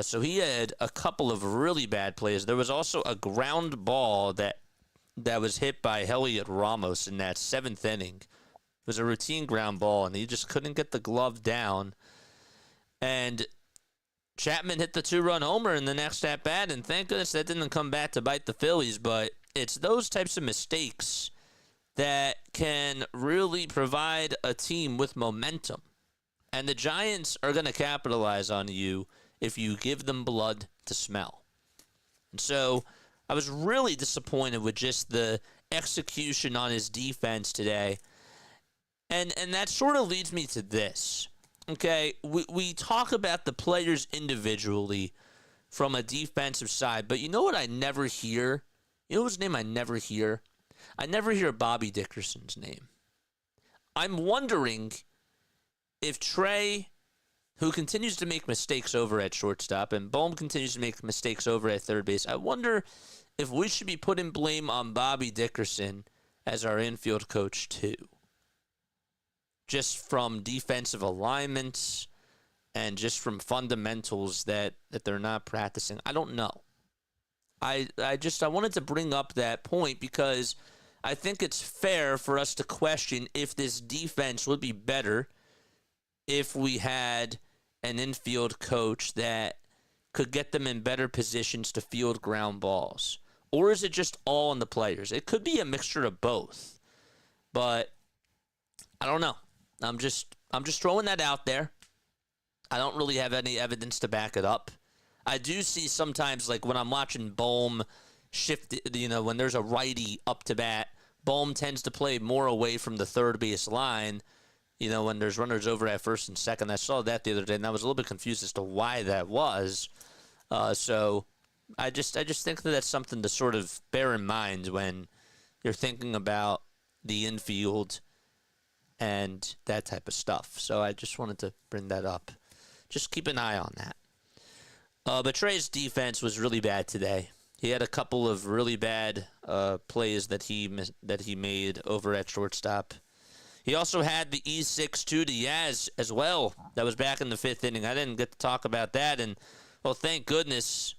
So he had a couple of really bad plays. There was also a ground ball that was hit by Heliot Ramos in that 7th inning. It was a routine ground ball, and he just couldn't get the glove down. And Chapman hit the 2-run homer in the next at-bat, and thank goodness that didn't come back to bite the Phillies. But it's those types of mistakes that can really provide a team with momentum. And the Giants are going to capitalize on you if you give them blood to smell. And so I was really disappointed with just the execution on his defense today. And that sort of leads me to this. Okay, we talk about the players individually from a defensive side, but you know what I never hear? You know whose name I never hear? I never hear Bobby Dickerson's name. I'm wondering if Trey who continues to make mistakes over at shortstop, and Bohm continues to make mistakes over at third base. I wonder if we should be putting blame on Bobby Dickerson as our infield coach too. Just from defensive alignments and just from fundamentals that they're not practicing. I don't know. I wanted to bring up that point because I think it's fair for us to question if this defense would be better if we had an infield coach that could get them in better positions to field ground balls. Or is it just all on the players? It could be a mixture of both. But I don't know. I'm just throwing that out there. I don't really have any evidence to back it up. I do see sometimes, like when I'm watching Bohm shift, when there's a righty up to bat, Bohm tends to play more away from the third base line, when there's runners over at first and second. I saw that the other day, and I was a little bit confused as to why that was. So I just think that that's something to sort of bear in mind when you're thinking about the infield and that type of stuff. So I just wanted to bring that up. Just keep an eye on that. But Trey's defense was really bad today. He had a couple of really bad plays that he made over at shortstop. He also had the E6 to Yaz as well. That was back in the fifth inning. I didn't get to talk about that, and well, thank goodness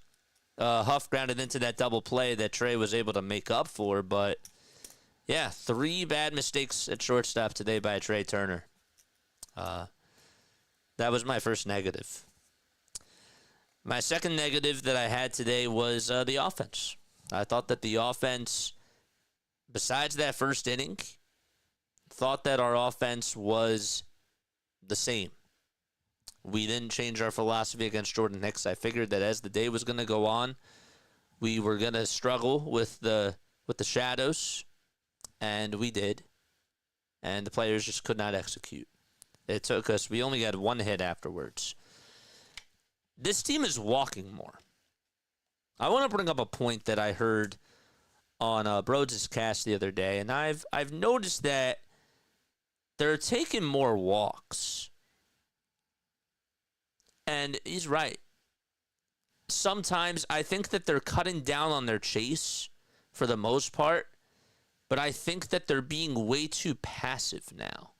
Huff grounded into that double play that Trey was able to make up for. But yeah, 3 bad mistakes at shortstop today by Trey Turner. That was my first negative. My second negative that I had today was the offense. I thought that the offense, besides that first inning, thought that our offense was the same. We didn't change our philosophy against Jordan Hicks. I figured that as the day was going to go on, we were going to struggle with the shadows, and we did. And the players just could not execute. It took us, we only got 1 hit afterwards. This team is walking more. I want to bring up a point that I heard on Broads' cast the other day, and I've noticed that they're taking more walks. And he's right. Sometimes I think that they're cutting down on their chase for the most part, but I think that they're being way too passive now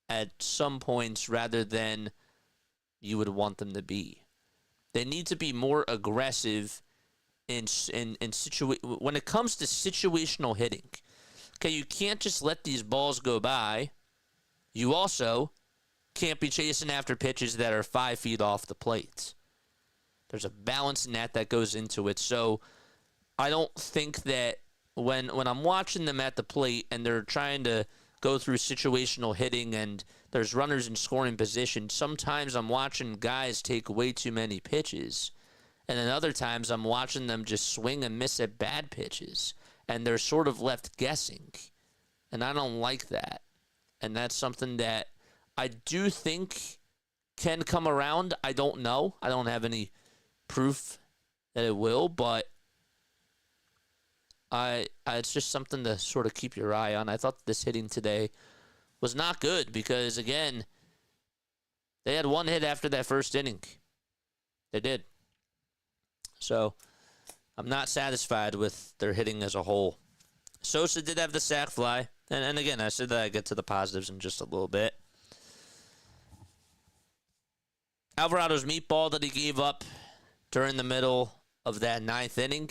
at some points rather than you would want them to be. They need to be more aggressive when it comes to situational hitting. Okay, you can't just let these balls go by. You also can't be chasing after pitches that are 5 feet off the plate. There's a balance in that goes into it. So I don't think that when I'm watching them at the plate and they're trying to go through situational hitting and there's runners in scoring position, sometimes I'm watching guys take way too many pitches. And then other times I'm watching them just swing and miss at bad pitches. And they're sort of left guessing. And I don't like that. And that's something that I do think can come around. I don't know. I don't have any proof that it will, but it's just something to sort of keep your eye on. I thought this hitting today was not good because, again, they had 1 hit after that first inning. They did. So I'm not satisfied with their hitting as a whole. Sosa did have the sac fly. And again, I said that I get to the positives in just a little bit. Alvarado's meatball that he gave up during the middle of that 9th inning,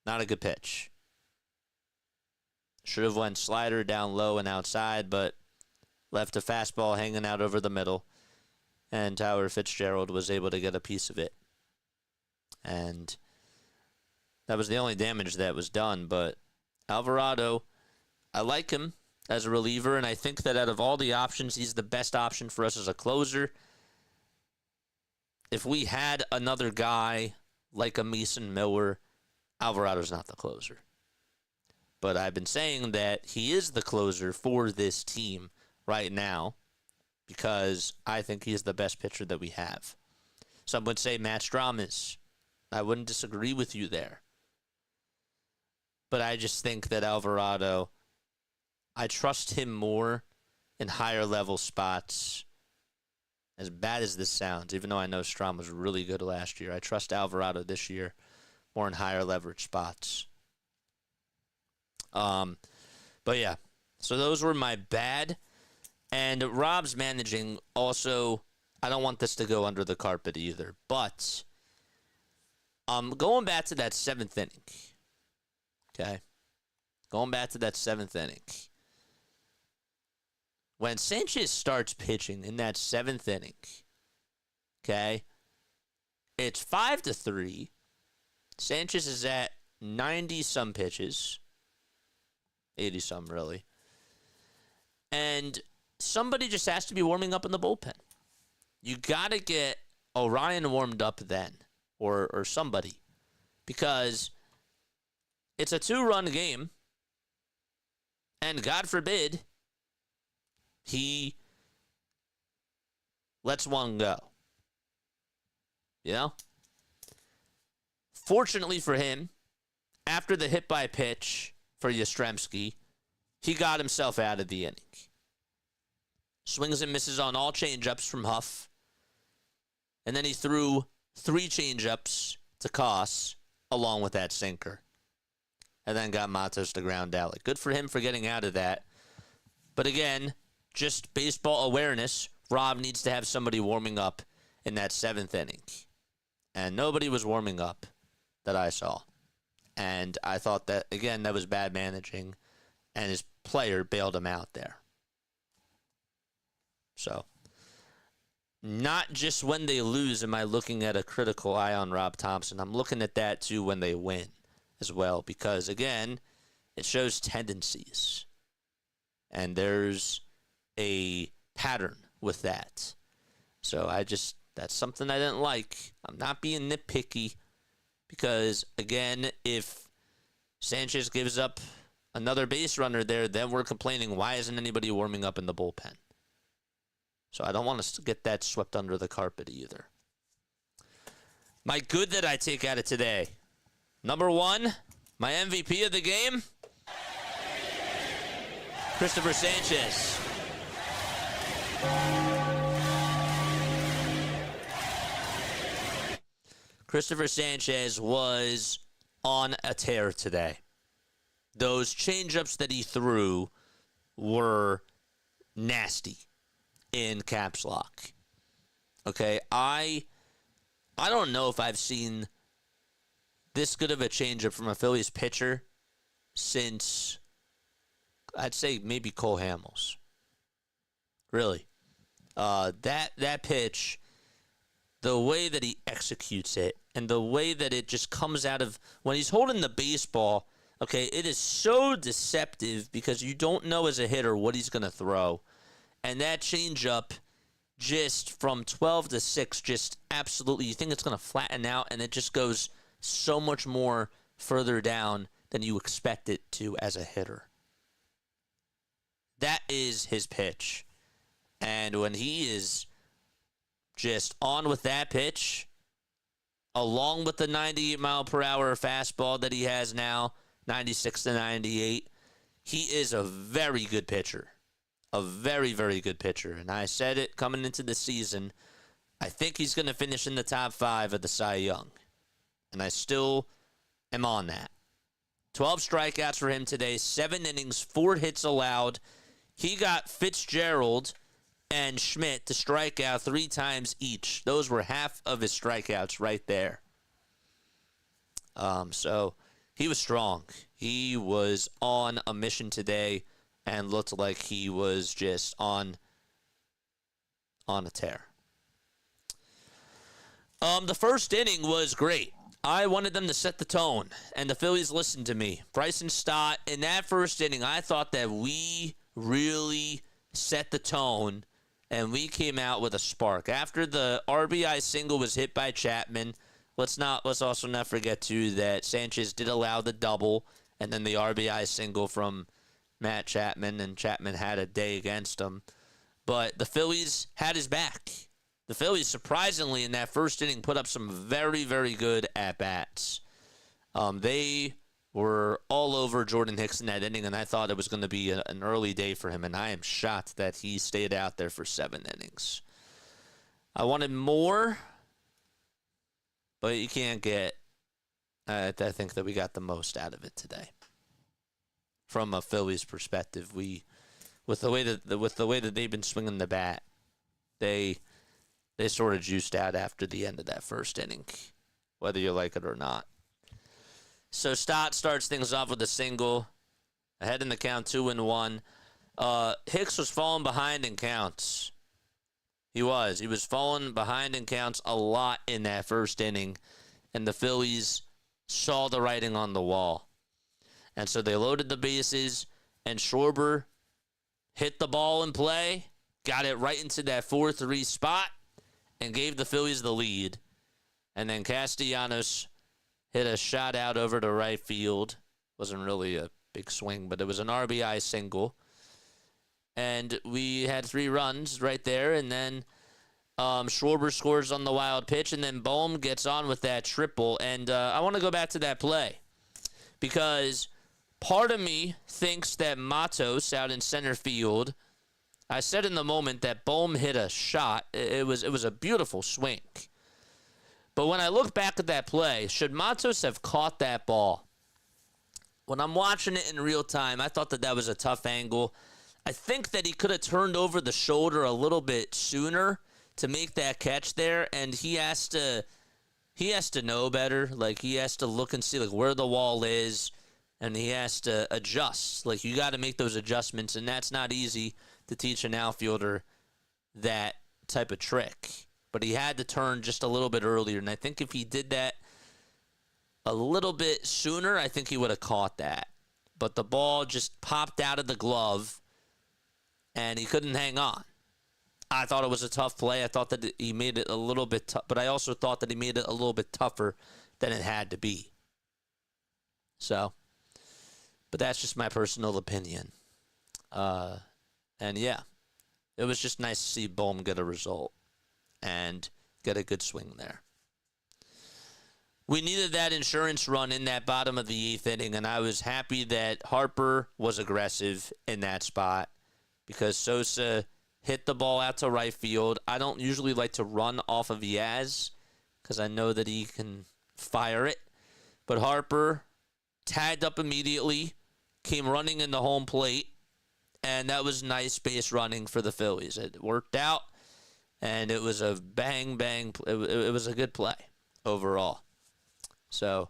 not a good pitch. Should have went slider down low and outside, but left a fastball hanging out over the middle. And Tyler Fitzgerald was able to get a piece of it. And that was the only damage that was done. But Alvarado, I like him as a reliever, and I think that out of all the options, he's the best option for us as a closer. If we had another guy like a Mason Miller, Alvarado's not the closer. But I've been saying that he is the closer for this team right now because I think he's the best pitcher that we have. Some would say Matt Strahm is. I wouldn't disagree with you there. But I just think that Alvarado, I trust him more in higher level spots As bad as this sounds, even though I know Strom was really good last year, I trust Alvarado this year more in higher leverage spots. But yeah, so those were my bad. And Rob's managing also, I don't want this to go under the carpet either, but going back to that 7th inning, okay? Going back to that 7th inning. When Sanchez starts pitching in that 7th inning, okay, it's 5-3. Sanchez is at 90-some pitches. 80-some, really. And somebody just has to be warming up in the bullpen. You got to get Orion warmed up then, or somebody, because it's a 2-run game, and God forbid he lets one go. You know? Fortunately for him, after the hit by pitch for Yastrzemski, he got himself out of the inning. Swings and misses on all changeups from Huff. And then he threw 3 changeups to Koss along with that sinker. And then got Matos to ground out. Like, good for him for getting out of that. But again, just baseball awareness, Rob needs to have somebody warming up in that 7th inning. And nobody was warming up that I saw. And I thought that, again, that was bad managing. And his player bailed him out there. So, not just when they lose am I looking at a critical eye on Rob Thompson. I'm looking at that, too, when they win as well. Because, again, it shows tendencies. And there's a pattern with that. So that's something I didn't like. I'm not being nitpicky because, again, if Sanchez gives up another base runner there, then we're complaining, why isn't anybody warming up in the bullpen? So I don't want to get that swept under the carpet either. My good that I take out of today. Number 1, my MVP of the game, Christopher Sanchez. Christopher Sanchez was on a tear today. Those changeups that he threw were nasty in caps lock. Okay, I don't know if I've seen this good of a changeup from a Phillies pitcher since, I'd say, maybe Cole Hamels. Really. That pitch, the way that he executes it, and the way that it just comes out of, when he's holding the baseball, okay, it is so deceptive because you don't know as a hitter what he's going to throw. And that changeup, just from 12 to 6, just absolutely, you think it's going to flatten out, and it just goes so much more further down than you expect it to as a hitter. That is his pitch. And when he is just on with that pitch, along with the 98-mile-per-hour fastball that he has now, 96 to 98, he is a very good pitcher. A very, very good pitcher. And I said it coming into the season, I think he's going to finish in the top 5 of the Cy Young. And I still am on that. 12 strikeouts for him today, 7 innings, 4 hits allowed. He got Fitzgerald and Schmidt to strike out 3 times each. Those were half of his strikeouts right there. So he was strong. He was on a mission today and looked like he was just on a tear. The first inning was great. I wanted them to set the tone, and the Phillies listened to me. Bryson Stott, in that first inning, I thought that we really set the tone, and we came out with a spark. After the RBI single was hit by Chapman, let's also not forget, too, that Sanchez did allow the double, and then the RBI single from Matt Chapman, and Chapman had a day against him. But the Phillies had his back. The Phillies, surprisingly, in that first inning, put up some very, very good at-bats. They were all over Jordan Hicks in that inning, and I thought it was going to be an early day for him, and I am shocked that he stayed out there for 7 innings. I wanted more, but you can't get. I think that we got the most out of it today. From a Phillies perspective, with the way that they've been swinging the bat, they sort of juiced out after the end of that first inning, whether you like it or not. So Stott starts things off with a single, ahead in the count, 2-1. Hicks was falling behind in counts. He was falling behind in counts a lot in that first inning, and the Phillies saw the writing on the wall. And so they loaded the bases, and Schwarber hit the ball in play, got it right into that 4-3 spot, and gave the Phillies the lead. And then Castellanos hit a shot out over to right field. Wasn't really a big swing, but it was an RBI single. And we had 3 runs right there, and then Schwarber scores on the wild pitch, and then Bohm gets on with that triple. And I want to go back to that play because part of me thinks that Matos out in center field, I said in the moment that Bohm hit a shot. It was a beautiful swing. But when I look back at that play, should Matos have caught that ball? When I'm watching it in real time, I thought that was a tough angle. I think that he could have turned over the shoulder a little bit sooner to make that catch there, and he has to know better. Like, he has to look and see like where the wall is, and he has to adjust. Like, you got to make those adjustments, and that's not easy to teach an outfielder that type of trick. But he had to turn just a little bit earlier, and I think if he did that a little bit sooner, I think he would have caught that. But the ball just popped out of the glove, and he couldn't hang on. I thought it was a tough play. I thought that he made it a little bit tough, but I also thought that he made it a little bit tougher than it had to be. So, but that's just my personal opinion. And yeah, it was just nice to see Bohm get a result and get a good swing there. We needed that insurance run in that bottom of the 8th inning, and I was happy that Harper was aggressive in that spot because Sosa hit the ball out to right field. I don't usually like to run off of Yaz because I know that he can fire it. But Harper tagged up immediately, came running in the home plate, and that was nice base running for the Phillies. It worked out, and it was a bang. It was a good play overall. So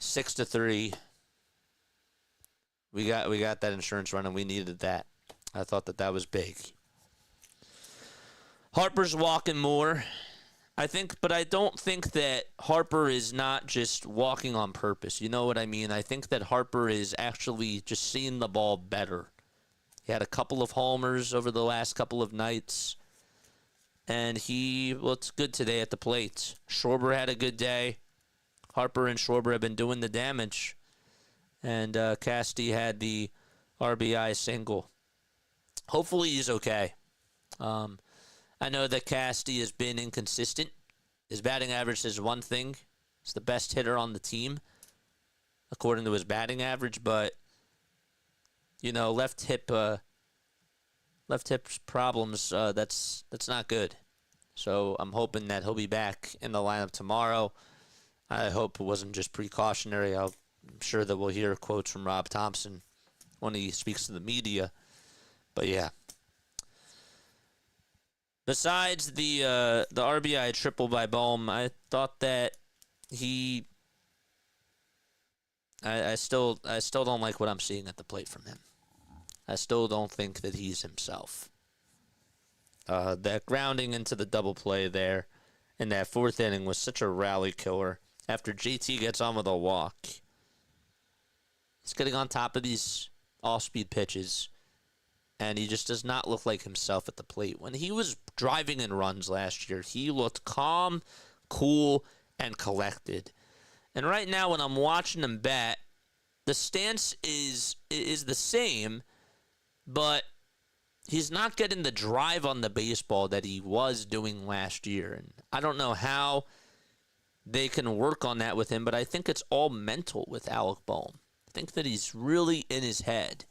6-3. We got that insurance run, and we needed that. I thought that was big. Harper's walking more, I think, but I don't think that Harper is not just walking on purpose. You know what I mean? I think that Harper is actually just seeing the ball better. He had a couple of homers over the last couple of nights, and he looked good today at the plate. Schwarber had a good day. Harper and Schwarber have been doing the damage, and Casti had the RBI single. Hopefully he's okay. I know that Casti has been inconsistent. His batting average is one thing. He's the best hitter on the team, according to his batting average. But, you know, left hip problems, that's not good. So I'm hoping that he'll be back in the lineup tomorrow. I hope it wasn't just precautionary. I'm sure that we'll hear quotes from Rob Thompson when he speaks to the media. But, yeah. Besides the RBI triple by Bohm, I thought that I still don't like what I'm seeing at the plate from him. I still don't think that he's himself. That grounding into the double play there in that 4th inning was such a rally killer. After JT gets on with a walk, he's getting on top of these off-speed pitches, and he just does not look like himself at the plate. When he was driving in runs last year, he looked calm, cool, and collected. And right now, when I'm watching him bat, the stance is the same, but he's not getting the drive on the baseball that he was doing last year. And I don't know how they can work on that with him, but I think it's all mental with Alec Bohm. I think that he's really in his head.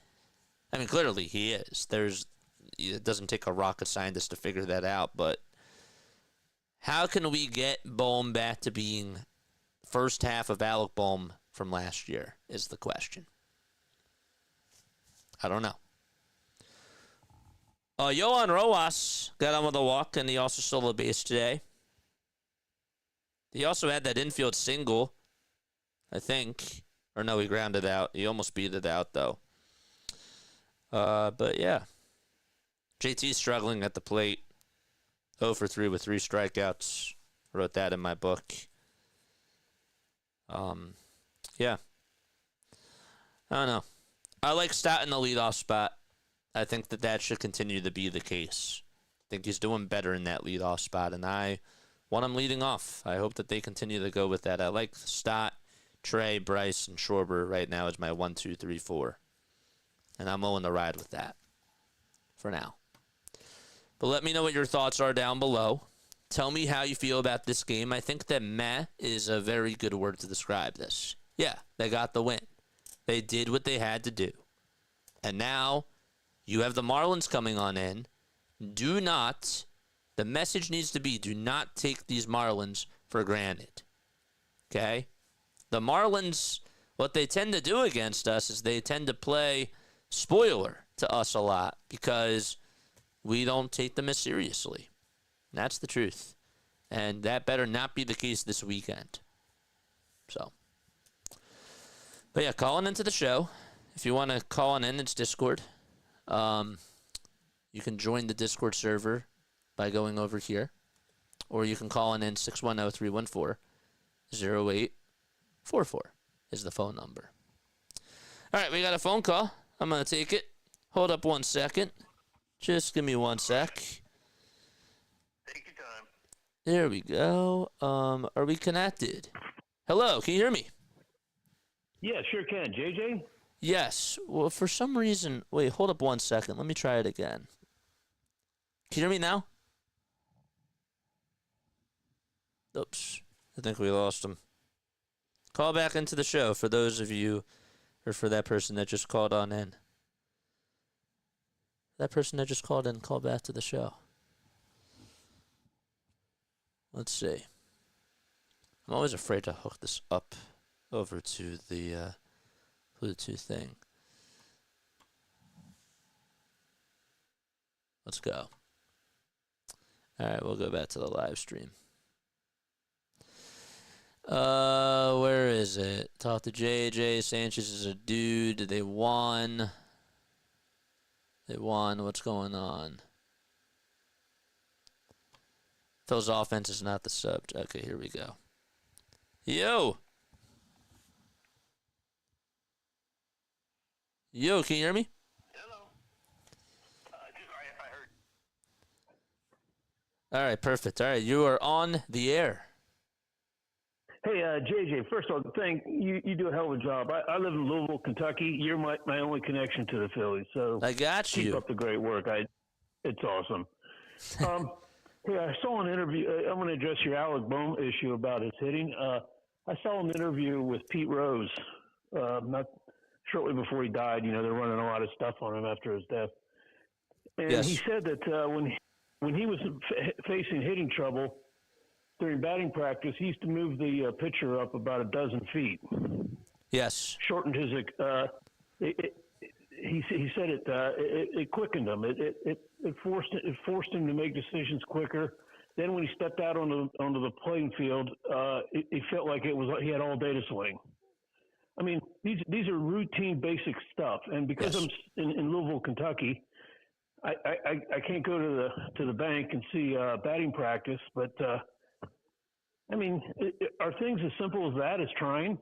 I mean, clearly he is. It doesn't take a rocket scientist to figure that out, but How can we get Bohm back to being first half of Alec Bohm from last year is the question. I don't know. Yohan Rojas got on with a walk, and he also stole a base today. He also had that infield single, I think. Or no, he grounded out. He almost beat it out, though. But, yeah. JT's struggling at the plate. 0 for 3 with 3 strikeouts. Wrote that in my book. Yeah. I don't know. I like Stott in the leadoff spot. I think that should continue to be the case. I think he's doing better in that leadoff spot, and I want him leading off. I hope that they continue to go with that. I like Stott, Trey, Bryce, and Schwarber right now as my 1, 2, 3, 4. And I'm willing to ride with that for now. But let me know what your thoughts are down below. Tell me how you feel about this game. I think that meh is a very good word to describe this. Yeah, they got the win. They did what they had to do. And now you have the Marlins coming on in. The message needs to be, do not take these Marlins for granted. Okay? The Marlins, what they tend to do against us is they tend to play spoiler to us a lot because we don't take them as seriously. That's the truth. And that better not be the case this weekend. So. But yeah, calling into the show. If you want to call on in, it's Discord. You can join the Discord server by going over here. Or you can call in 610-314-0844 is the phone number. All right, we got a phone call. I'm going to take it. Hold up 1 second. Just give me 1 sec. Take your time. There we go. Are we connected? Hello, can you hear me? Yeah, sure can. JJ? Yes. Well, for some reason... Wait, hold up 1 second. Let me try it again. Can you hear me now? Oops. I think we lost him. Call back into the show for those of you, or for that person that just called on in. That person that just called in, call back to the show. Let's see. I'm always afraid to hook this up over to the Bluetooth thing. Let's go. All right, we'll go back to the live stream. Where is it? Talk to JJ. Sanchez is a dude. They won. What's going on? Phil's offense is not the subject. Okay, here we go. Yo, can you hear me? Hello. I heard. All right, perfect. All right, you are on the air. Hey, JJ, first of all, you do a hell of a job. I live in Louisville, Kentucky. You're my only connection to the Phillies, so I got keep you. up the great work. It's awesome. Hey, I saw an interview. I'm going to address your Alec Bohm issue about his hitting. I saw an interview with Pete Rose not shortly before he died. You know, they're running a lot of stuff on him after his death. And Yes. he said that when he was facing hitting trouble during batting practice, he used to move the pitcher up about a dozen feet. Yes. Shortened his. He said it quickened him. It forced him to make decisions quicker. Then when he stepped out onto the playing field, it felt like he had all day to swing. I mean, these are routine, basic stuff. And because Yes. I'm in Louisville, Kentucky, I can't go to the bank and see batting practice. But I mean, are things as simple as that? As trying?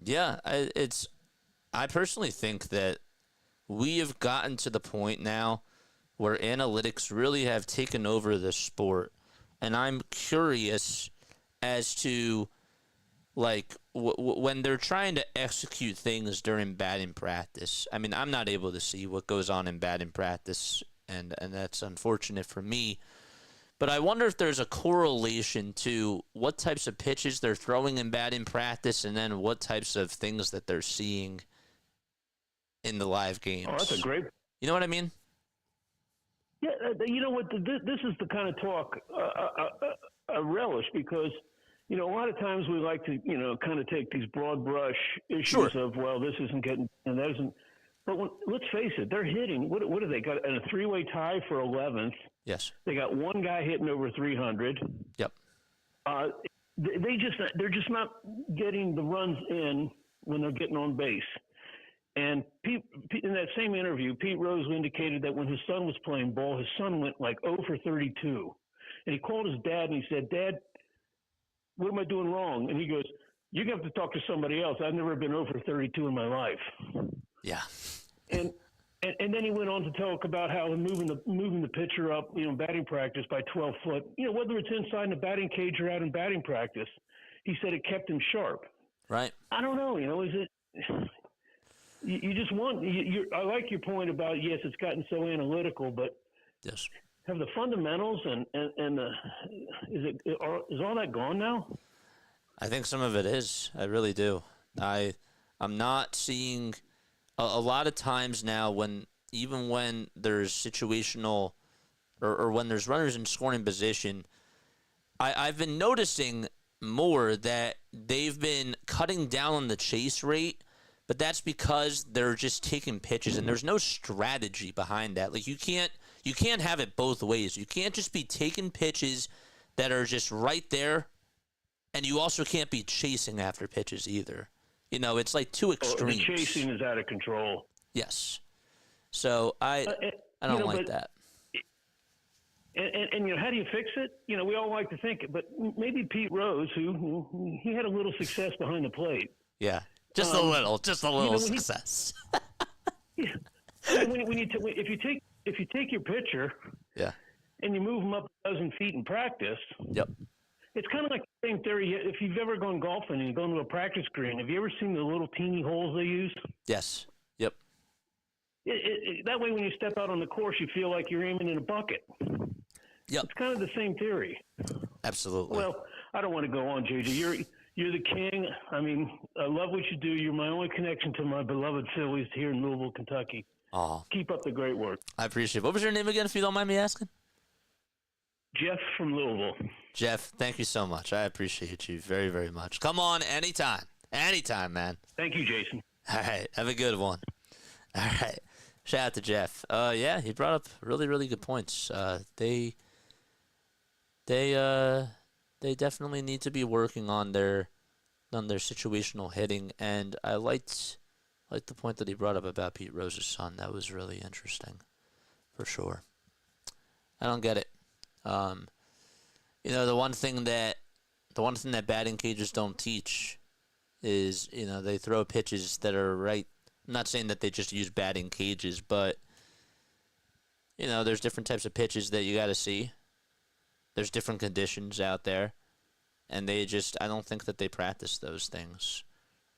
Yeah, I personally think that we have gotten to the point now where analytics really have taken over the sport, and I'm curious as to like when they're trying to execute things during batting practice. I mean, I'm not able to see what goes on in batting practice, and that's unfortunate for me. But I wonder if there's a correlation to what types of pitches they're throwing in batting practice and then what types of things that they're seeing in the live games. Oh, that's a great. You know what I mean? Yeah, you know what? This is the kind of talk a relish because, a lot of times we like to, kind of take these broad brush issues of, well, this isn't getting, and that isn't. But let's face it, they're hitting. What have they got? A three-way tie for 11th. Yes. They got one guy hitting over 300. Yep. They're just not getting the runs in when they're getting on base. And Pete, in that same interview, Pete Rose indicated that when his son was playing ball, his son went like 0 for 32. And he called his dad and he said, "Dad, what am I doing wrong?" And he goes, "You're going to have to talk to somebody else. I've never been 0 for 32 in my life." Yeah. And then he went on to talk about how moving the pitcher up, batting practice by 12 foot, whether it's inside in the batting cage or out in batting practice, he said it kept him sharp. Right. I don't know, is it? You just want. I like your point about yes, it's gotten so analytical, but yes, have the fundamentals and is all that gone now? I think some of it is. I really do. I'm not seeing. A lot of times now, when there's situational or when there's runners in scoring position, I've been noticing more that they've been cutting down on the chase rate, but that's because they're just taking pitches and there's no strategy behind that. Like you can't have it both ways. You can't just be taking pitches that are just right there, and you also can't be chasing after pitches either. It's like two extremes. The chasing is out of control. Yes. So I don't like that. And how do you fix it? We all like to think it, but maybe Pete Rose, who he had a little success behind the plate. Yeah, just a little success. Yeah. If you take your pitcher, yeah, and you move him up a dozen feet in practice. Yep. It's kind of like the same theory. If you've ever gone golfing and you go into a practice green, have you ever seen the little teeny holes they use? Yes. Yep. That way, when you step out on the course, you feel like you're aiming in a bucket. Yep. It's kind of the same theory. Absolutely. Well, I don't want to go on, JJ. You're the king. I mean, I love what you do. You're my only connection to my beloved Phillies here in Louisville, Kentucky. Oh. Keep up the great work. I appreciate it. What was your name again, if you don't mind me asking? Jeff from Louisville. Jeff, thank you so much. I appreciate you very, very much. Come on anytime. Anytime, man. Thank you, Jason. All right. Have a good one. All right. Shout out to Jeff. Yeah, he brought up really, really good points. They definitely need to be working on their situational hitting, and I liked the point that he brought up about Pete Rose's son. That was really interesting, for sure. I don't get it. The one thing that batting cages don't teach is, they throw pitches that are right. I'm not saying that they just use batting cages, but, there's different types of pitches that you got to see. There's different conditions out there, and I don't think that they practice those things,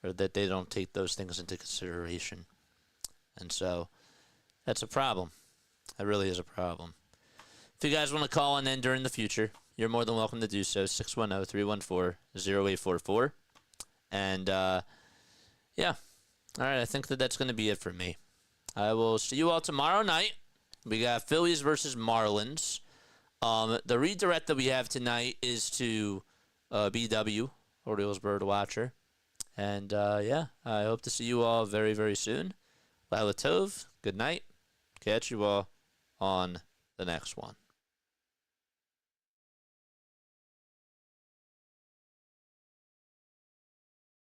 or that they don't take those things into consideration. And so that's a problem. That really is a problem. If you guys want to call in during the future, you're more than welcome to do so. 610-314-0844. And, yeah. All right, I think that's going to be it for me. I will see you all tomorrow night. We got Phillies versus Marlins. The redirect that we have tonight is to BW, Orioles Bird Watcher. And, yeah, I hope to see you all very, very soon. Lila Tov, good night. Catch you all on the next one.